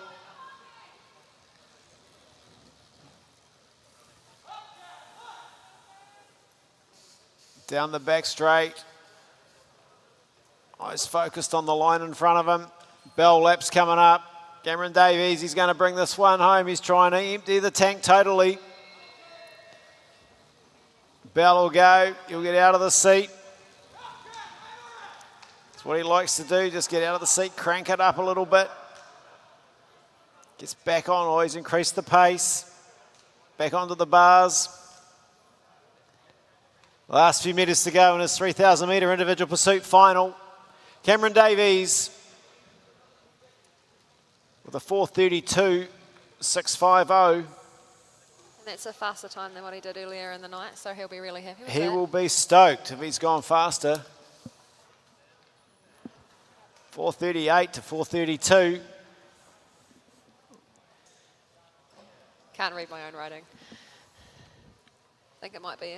Down the back straight. Eyes focused on the line in front of him. Bell lap's coming up. Cameron Davies, he's going to bring this one home. He's trying to empty the tank totally. Bell will go. He'll get out of the seat. That's what he likes to do. Just get out of the seat, crank it up a little bit. Gets back on. Always increase the pace. Back onto the bars. Last few metres to go in his 3,000 metre individual pursuit final. Cameron Davies with a 4:32.650. And that's a faster time than what he did earlier in the night, so he'll be really happy with He that. will be stoked if he's gone faster. 4:38 to 4:32. Can't read my own writing. I think it might be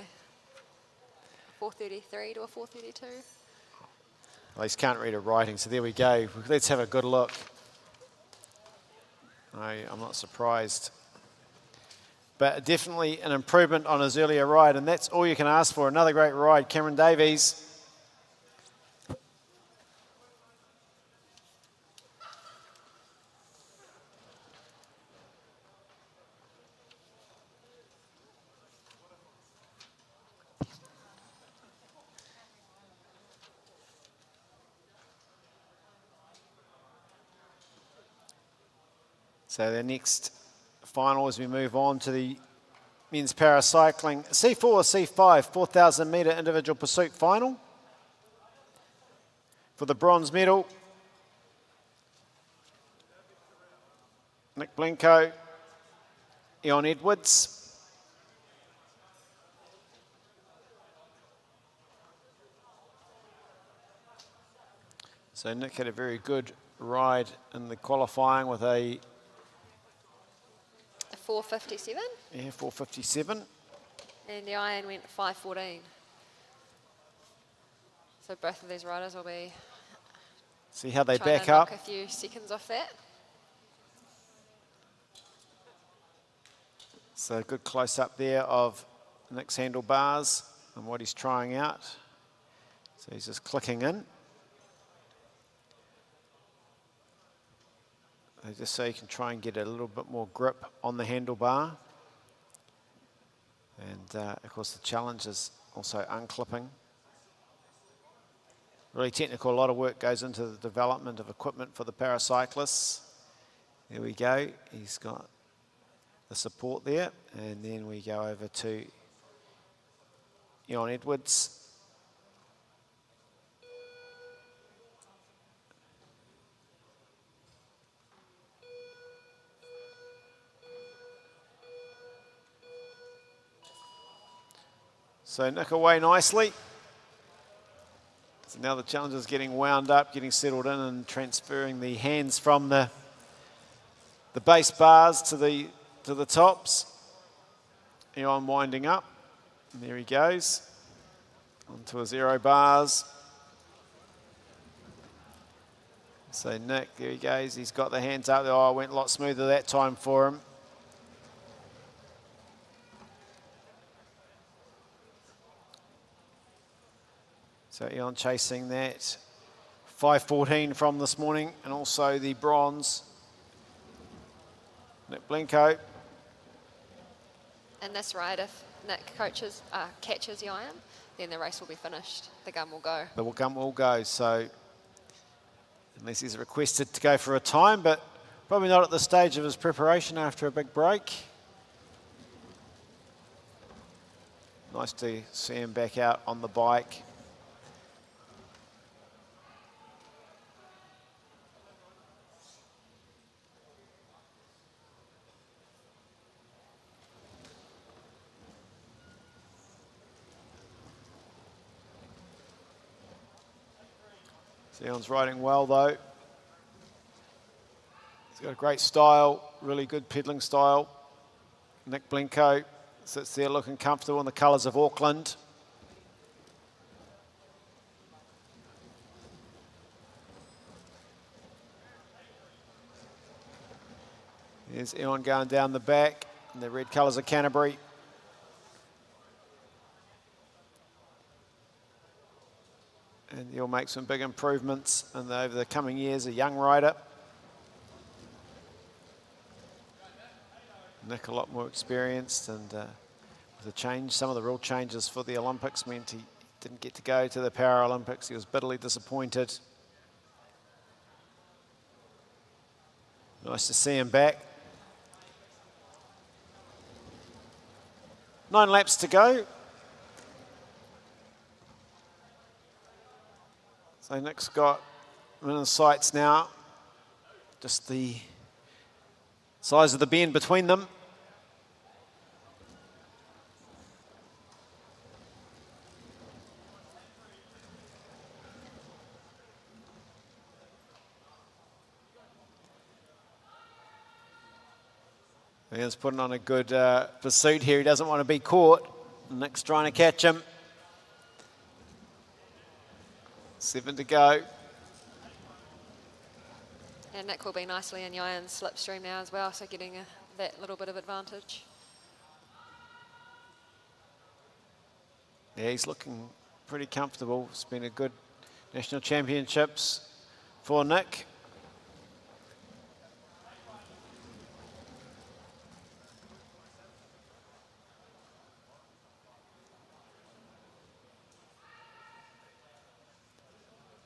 4:33 to a 4:32. At least can't read a writing, so there we go. Let's have a good look. I'm not surprised. But definitely an improvement on his earlier ride, and that's all you can ask for. Another great ride, Cameron Davies. So the next final as we move on to the men's paracycling C4 or C5 4,000 metre individual pursuit final. For the bronze medal, Nick Blenko, Ion Edwards. So Nick had a very good ride in the qualifying with a 4:57. Yeah, 4:57. And the iron went 5:14. So both of these riders will be See how they trying back to knock up. a few seconds off that. So a good close-up there of Nick's handlebars and what he's trying out. So he's just clicking in. Just so you can try and get a little bit more grip on the handlebar. And of course the challenge is also unclipping. Really technical, a lot of work goes into the development of equipment for the paracyclists. There we go, he's got the support there. And then we go over to Ion Edwards. So Nick away nicely. So now the challenge is getting wound up, getting settled in and transferring the hands from the base bars to the tops. Ion winding up. And there he goes. Onto his aero bars. So Nick, there he goes. He's got the hands up there. Oh, it went a lot smoother that time for him. So Ion chasing that 5:14 from this morning, and also the bronze, Nick Blenko. And this ride, if Nick catches the iron, then the race will be finished. The gun will go. The gun will go, so unless he's requested to go for a time, but probably not at the stage of his preparation after a big break. Nice to see him back out on the bike. Ion's riding well though. He's got a great style, really good pedaling style. Nick Blenko sits there looking comfortable in the colours of Auckland. There's Ion going down the back in the red colours of Canterbury. And he'll make some big improvements over the coming years, a young rider. Nick a lot more experienced, and with the change, some of the real changes for the Olympics meant he didn't get to go to the Paralympics. He was bitterly disappointed. Nice to see him back. 9 laps to go. So Nick's got him in his sights now. Just the size of the bend between them. Ian's putting on a good pursuit here. He doesn't want to be caught. Nick's trying to catch him. 7 to go. And Nick will be nicely in Yayan's slipstream now as well, so getting that little bit of advantage. Yeah, he's looking pretty comfortable. It's been a good national championships for Nick.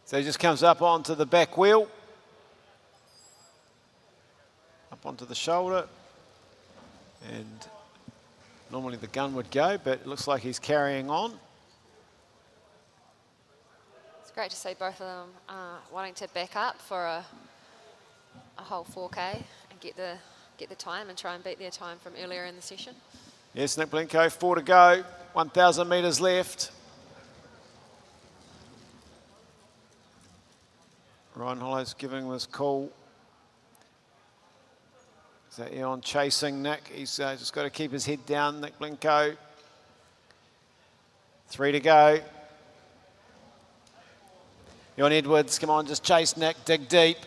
So he just comes up onto the back wheel. Up onto the shoulder. And normally the gun would go, but it looks like he's carrying on. It's great to see both of them wanting to back up for a whole 4K and get the time and try and beat their time from earlier in the session. Yes, Nick Blinko, 4 to go, 1,000 metres left. Ryan Hollow's giving him his call. So Eon chasing Nick. He's just got to keep his head down, Nick Blinko. 3 to go. Eon Edwards, come on, just chase Nick, dig deep.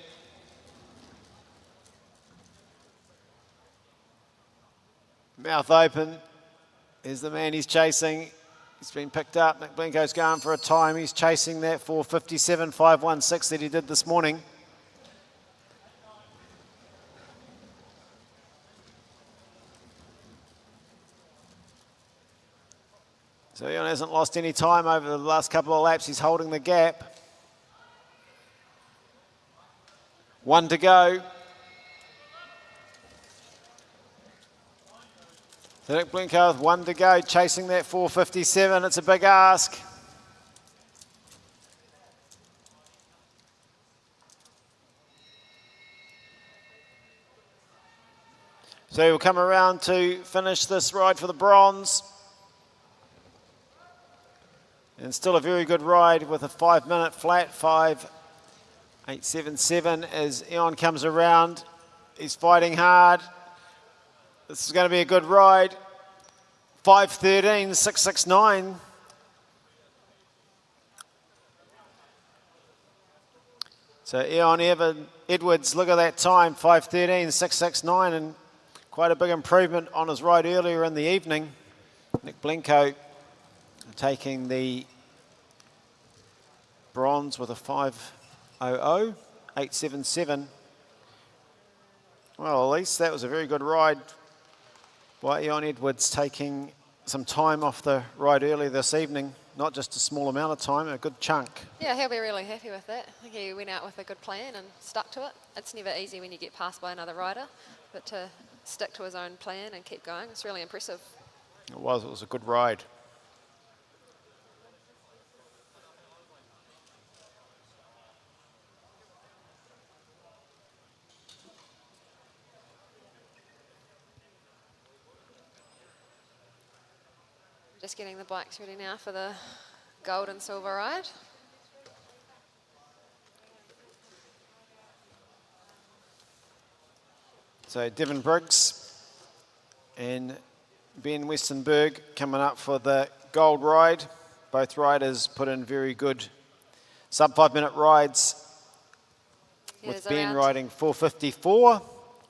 Mouth open. There's the man he's chasing. He's been picked up. Nick Blinko's going for a time. He's chasing that 4:57.516 that he did this morning. So Eon hasn't lost any time over the last couple of laps. He's holding the gap. 1 to go. So Nick Blinko with 1 to go, chasing that 4:57. It's a big ask. So he'll come around to finish this ride for the bronze. And still a very good ride with a 5-minute flat, 5:877 as Eon comes around. He's fighting hard. This is going to be a good ride. 5:13.669. So Eon Edwards, look at that time, 5:13.669, and quite a big improvement on his ride earlier in the evening. Nick Blinko taking the bronze with a 5:00.877. Well, at least that was a very good ride by Eon Edwards, taking some time off the ride earlier this evening. Not just a small amount of time, a good chunk. Yeah, he'll be really happy with that. I think he went out with a good plan and stuck to it. It's never easy when you get passed by another rider, but to stick to his own plan and keep going, it's really impressive. It was a good ride. Just getting the bikes ready now for the gold and silver ride. So Devon Briggs and Ben Westenberg coming up for the gold ride. Both riders put in very good sub 5-minute rides, Yeah, with there's Ben around- riding 4:54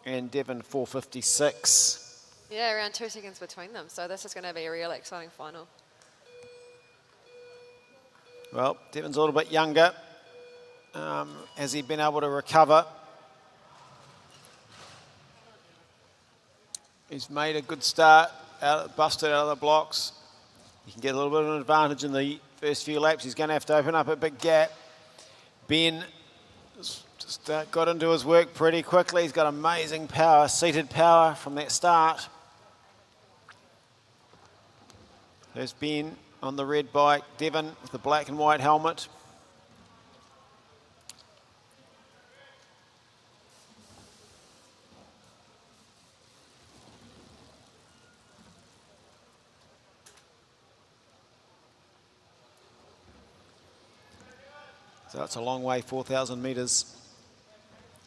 and Devon 4:56. Yeah, around 2 seconds between them. So this is going to be a really exciting final. Well, Devon's a little bit younger. Has he been able to recover? He's made a good start, busted out of the blocks. He can get a little bit of an advantage in the first few laps. He's going to have to open up a big gap. Ben just got into his work pretty quickly. He's got amazing power, seated power from that start. There's Ben on the red bike, Devon with the black and white helmet. So it's a long way, 4,000 metres,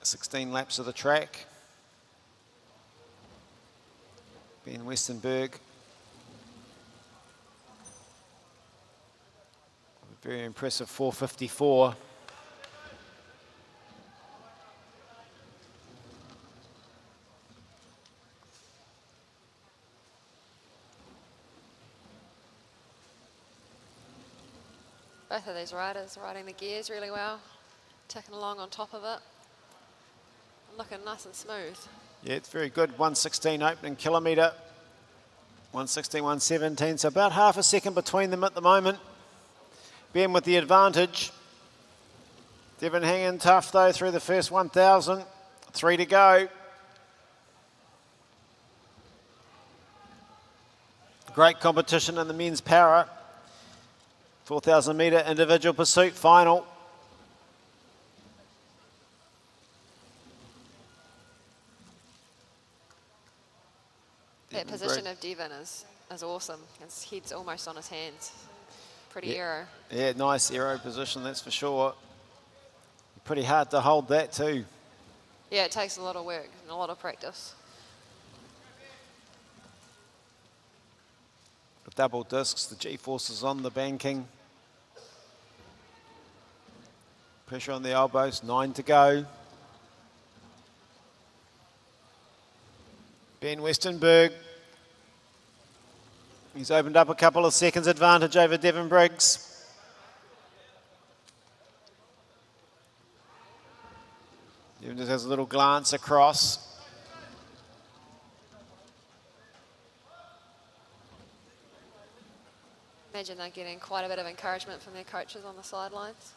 16 laps of the track. Ben Westenberg, Very impressive 4:54. Both of these riders riding the gears really well, ticking along on top of it, looking nice and smooth. Yeah, it's very good. 1:16 opening kilometre. 1:16, 1:17. So about half a second between them at the moment. Ben with the advantage. Devon hanging tough though through the first 1,000. 3 to go. Great competition in the men's para. 4,000 metre individual pursuit final. That position of Devon is awesome. His head's almost on his hands. Pretty aero. Yeah, nice aero position, that's for sure. Pretty hard to hold that too. Yeah, it takes a lot of work and a lot of practice. The double discs, the G-forces on the banking. Pressure on the elbows, 9 to go. Ben Westenberg. He's opened up a couple of seconds advantage over Devon Briggs. Devon just has a little glance across. Imagine they're getting quite a bit of encouragement from their coaches on the sidelines.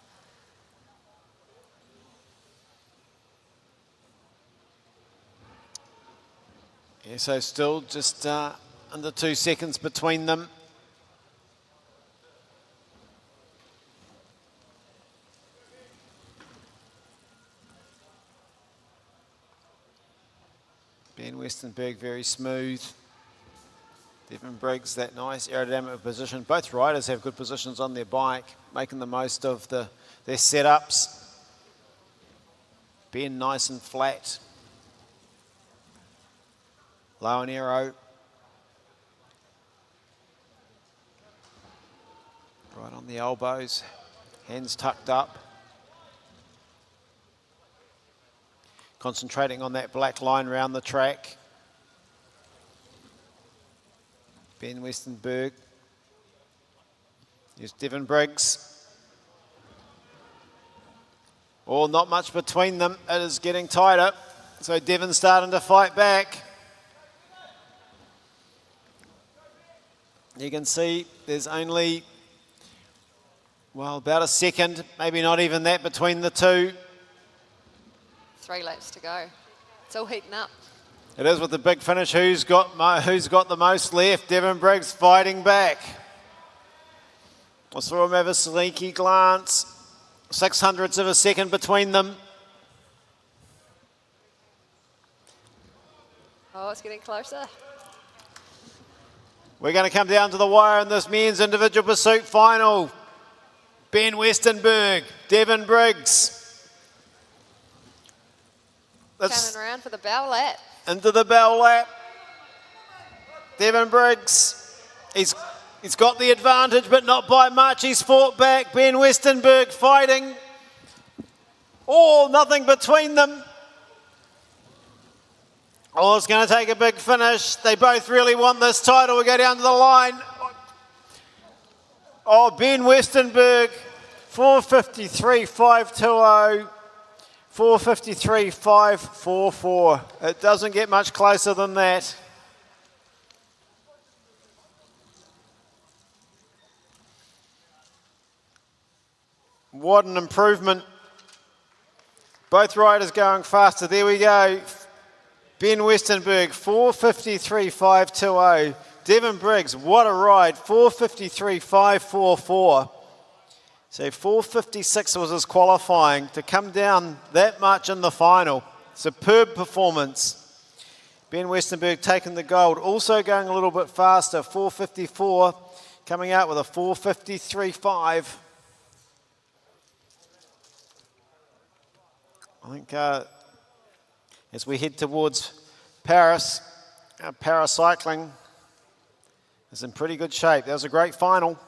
Yeah, so still just under 2 seconds between them. Ben Westenberg very smooth. Devon Briggs, that nice aerodynamic position. Both riders have good positions on their bike, making the most of their setups. Ben nice and flat. Low and aero. Right on the elbows. Hands tucked up. Concentrating on that black line around the track. Ben Westenberg. Here's Devon Briggs. Oh, not much between them. It is getting tighter. So Devon's starting to fight back. You can see there's only, well, about a second, maybe not even that between the two. 3 laps to go. It's all heating up. It is with the big finish. Who's got the most left? Devon Briggs fighting back. I saw him have a sneaky glance. 0.06 of a second between them. Oh, it's getting closer. We're going to come down to the wire in this men's individual pursuit final. Ben Westenberg, Devon Briggs. Coming around for the bow lap. Into the bell lap. Devon Briggs, he's got the advantage, but not by much. He's fought back. Ben Westenberg fighting. Oh, nothing between them. Oh, it's going to take a big finish. They both really want this title. We go down to the line. Oh, Ben Westenberg, 4:53.520. 4:53.544. It doesn't get much closer than that. What an improvement. Both riders going faster. There we go. Ben Westenberg, 4:53.520. Devon Briggs, what a ride, 4:53.544. So 4:56 was his qualifying. To come down that much in the final, superb performance. Ben Westenberg taking the gold, also going a little bit faster, 4:54, coming out with a 4:53.5. I think as we head towards Paris, para cycling is in pretty good shape. That was a great final.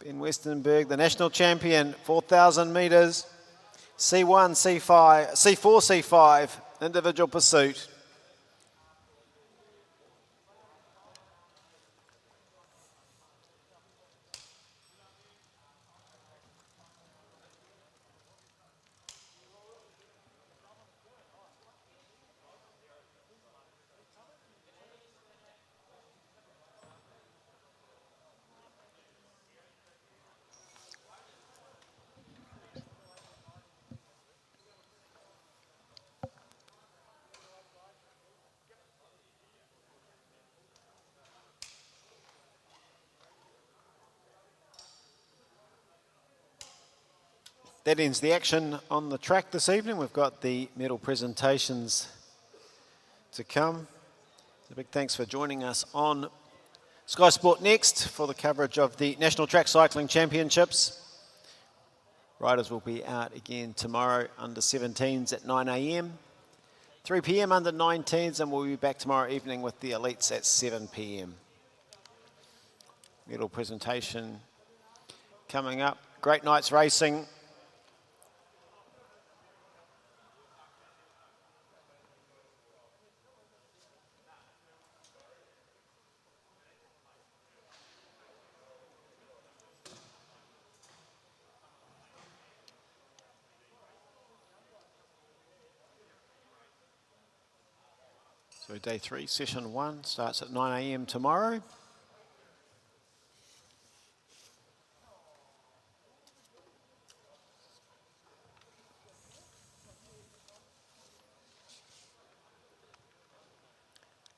Ben Westenberg, the national champion, 4,000 metres, C1, C5, C4, C5, individual pursuit. That ends the action on the track this evening. We've got the medal presentations to come. A big thanks for joining us on Sky Sport Next for the coverage of the National Track Cycling Championships. Riders will be out again tomorrow, under 17s at 9 a.m, 3 p.m. under 19s, and we'll be back tomorrow evening with the elites at 7 p.m. Medal presentation coming up. Great night's racing. So day 3, session 1, starts at 9 a.m. tomorrow.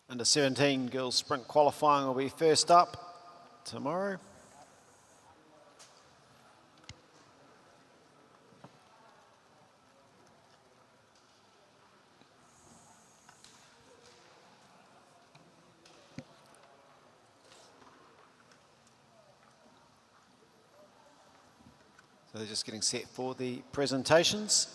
Under 17 girls sprint qualifying will be first up tomorrow. So they're just getting set for the presentations.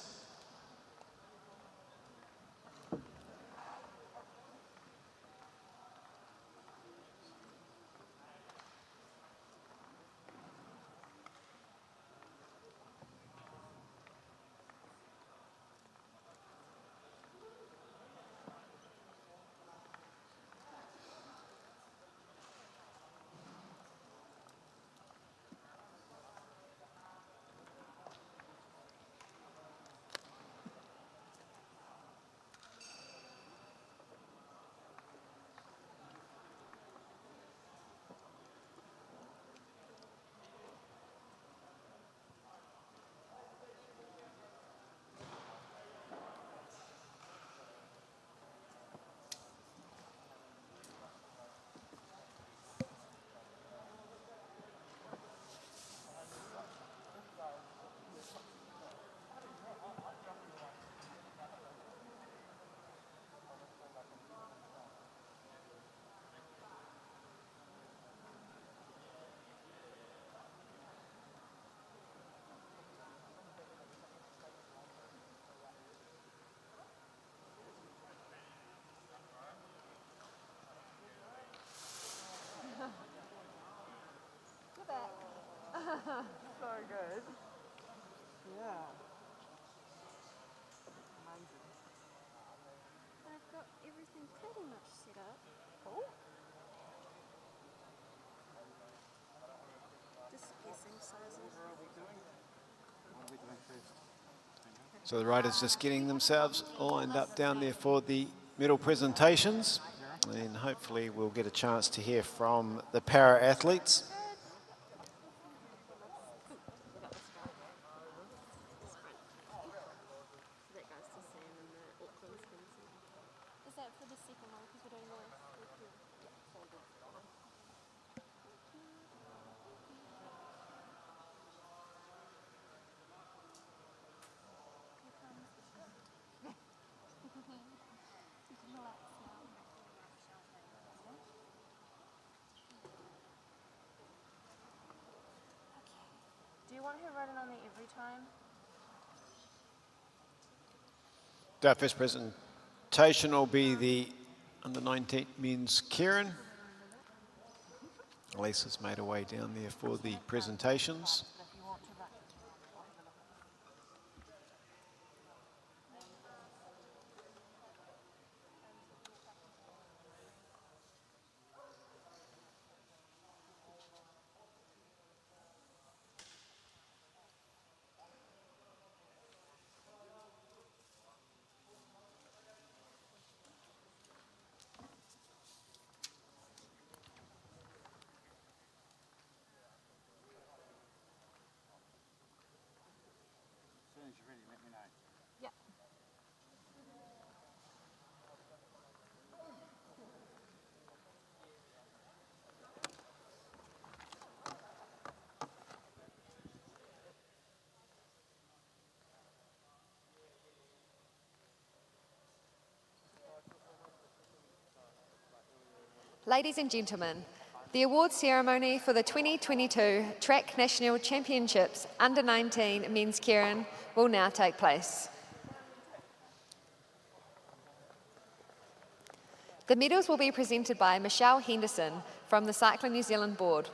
So good. Yeah. Amazing. I've got everything pretty much set up. Cool. Just guessing sizes. So the riders just getting themselves lined up down there for the medal presentations, and hopefully we'll get a chance to hear from the para athletes. Is that for the second one? Because we're doing more. Do you want her running on me every time? Our first presentation will be the under 19 men's Kieran. Lisa's made her way down there for the presentations. Ladies and gentlemen, the awards ceremony for the 2022 Track National Championships Under-19 Men's Keirin will now take place. The medals will be presented by Michelle Henderson from the Cycling New Zealand Board.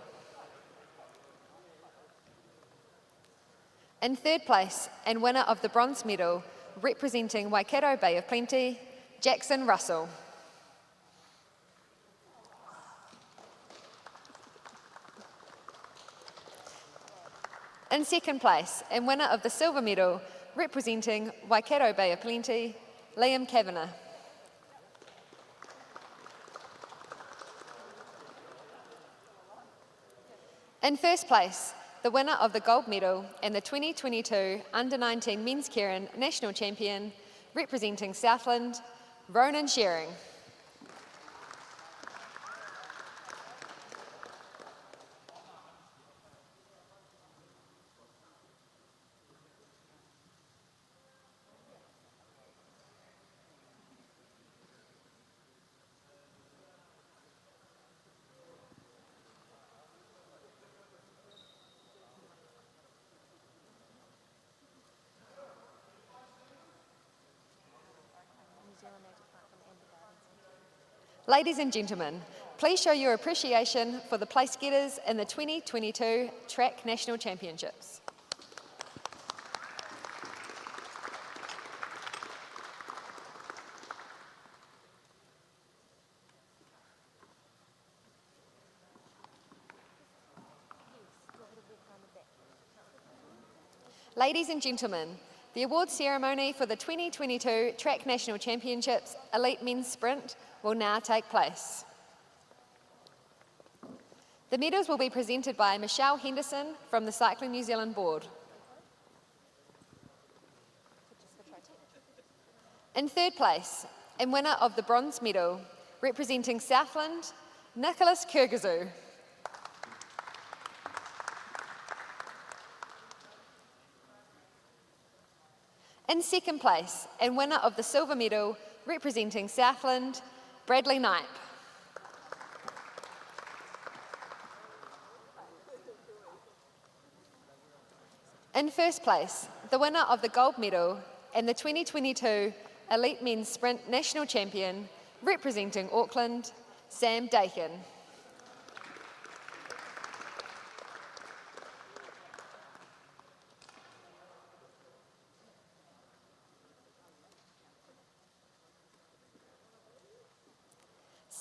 In third place and winner of the bronze medal, representing Waikato Bay of Plenty, Jackson Russell. In second place and winner of the silver medal, representing Waikato Bay of Plenty, Liam Kavanagh. In first place, the winner of the gold medal and the 2022 Under-19 Men's Keirin National Champion, representing Southland, Ronan Shearing. Ladies and gentlemen, please show your appreciation for the place getters in the 2022 Track National Championships. Ladies and gentlemen, the awards ceremony for the 2022 Track National Championships Elite Men's Sprint will now take place. The medals will be presented by Michelle Henderson from the Cycling New Zealand Board. In third place, and winner of the bronze medal, representing Southland, Nicholas Kurkazu. In second place, and winner of the silver medal, representing Southland, Bradley Knipe. In first place, the winner of the gold medal and the 2022 Elite Men's Sprint National Champion, representing Auckland, Sam Dakin.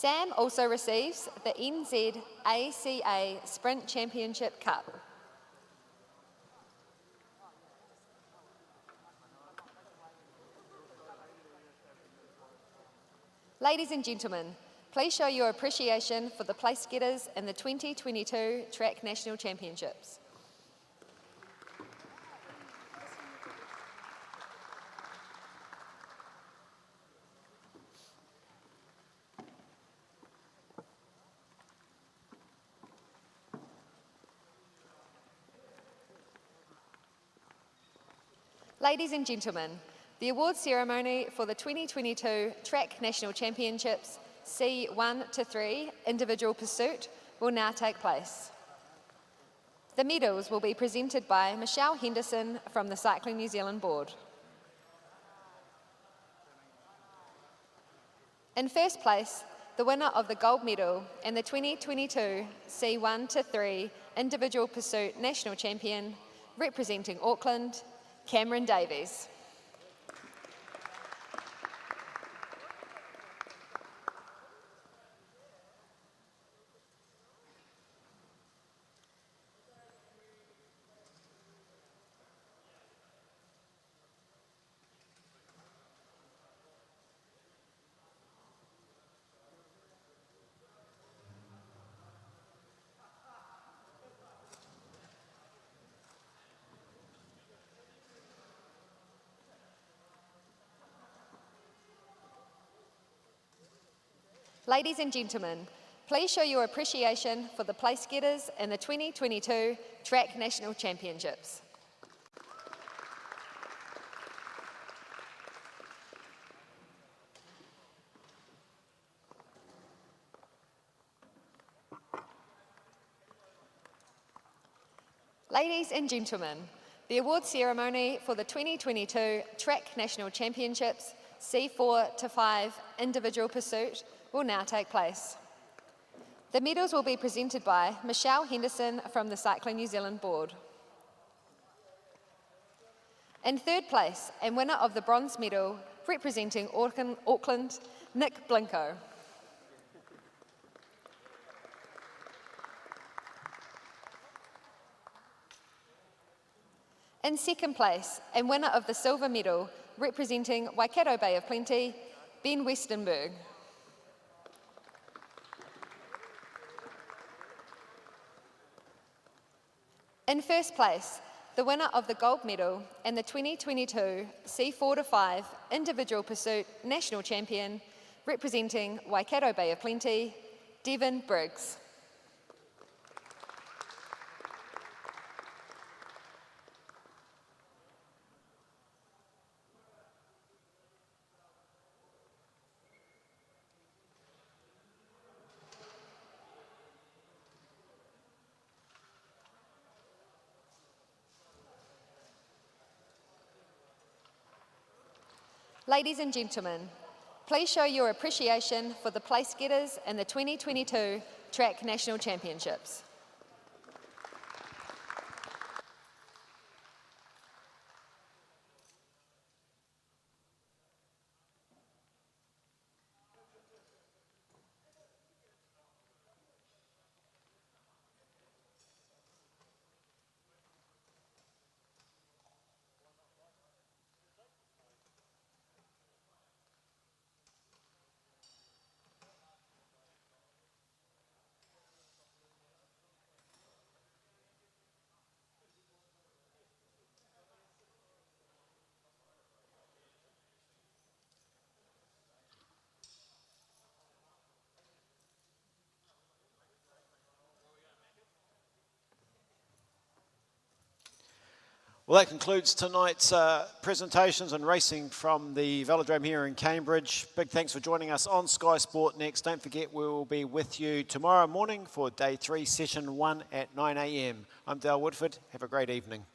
Sam also receives the NZACA Sprint Championship Cup. Ladies and gentlemen, please show your appreciation for the place getters in the 2022 Track National Championships. Ladies and gentlemen, the awards ceremony for the 2022 Track National Championships C1 to 3 Individual Pursuit will now take place. The medals will be presented by Michelle Henderson from the Cycling New Zealand Board. In first place, the winner of the gold medal and the 2022 C1 to 3 individual pursuit national champion, representing Auckland, Cameron Davies. Ladies and gentlemen, please show your appreciation for the place getters in the 2022 Track National Championships. Ladies and gentlemen, the award ceremony for the 2022 Track National Championships C4 to 5 individual pursuit will now take place. The medals will be presented by Michelle Henderson from the Cycling New Zealand Board. In third place and winner of the bronze medal representing Auckland, Nick Blinko. In second place and winner of the silver medal representing Waikato Bay of Plenty, Ben Westenberg. In first place, the winner of the gold medal and the 2022 C4 to 5 individual pursuit national champion representing Waikato Bay of Plenty, Devin Briggs. Ladies and gentlemen, please show your appreciation for the place getters in the 2022 Track National Championships. Well, that concludes tonight's presentations and racing from the Velodrome here in Cambridge. Big thanks for joining us on Sky Sport Next. Don't forget, we will be with you tomorrow morning for Day 3, Session 1 at 9 a.m. I'm Dale Woodford. Have a great evening.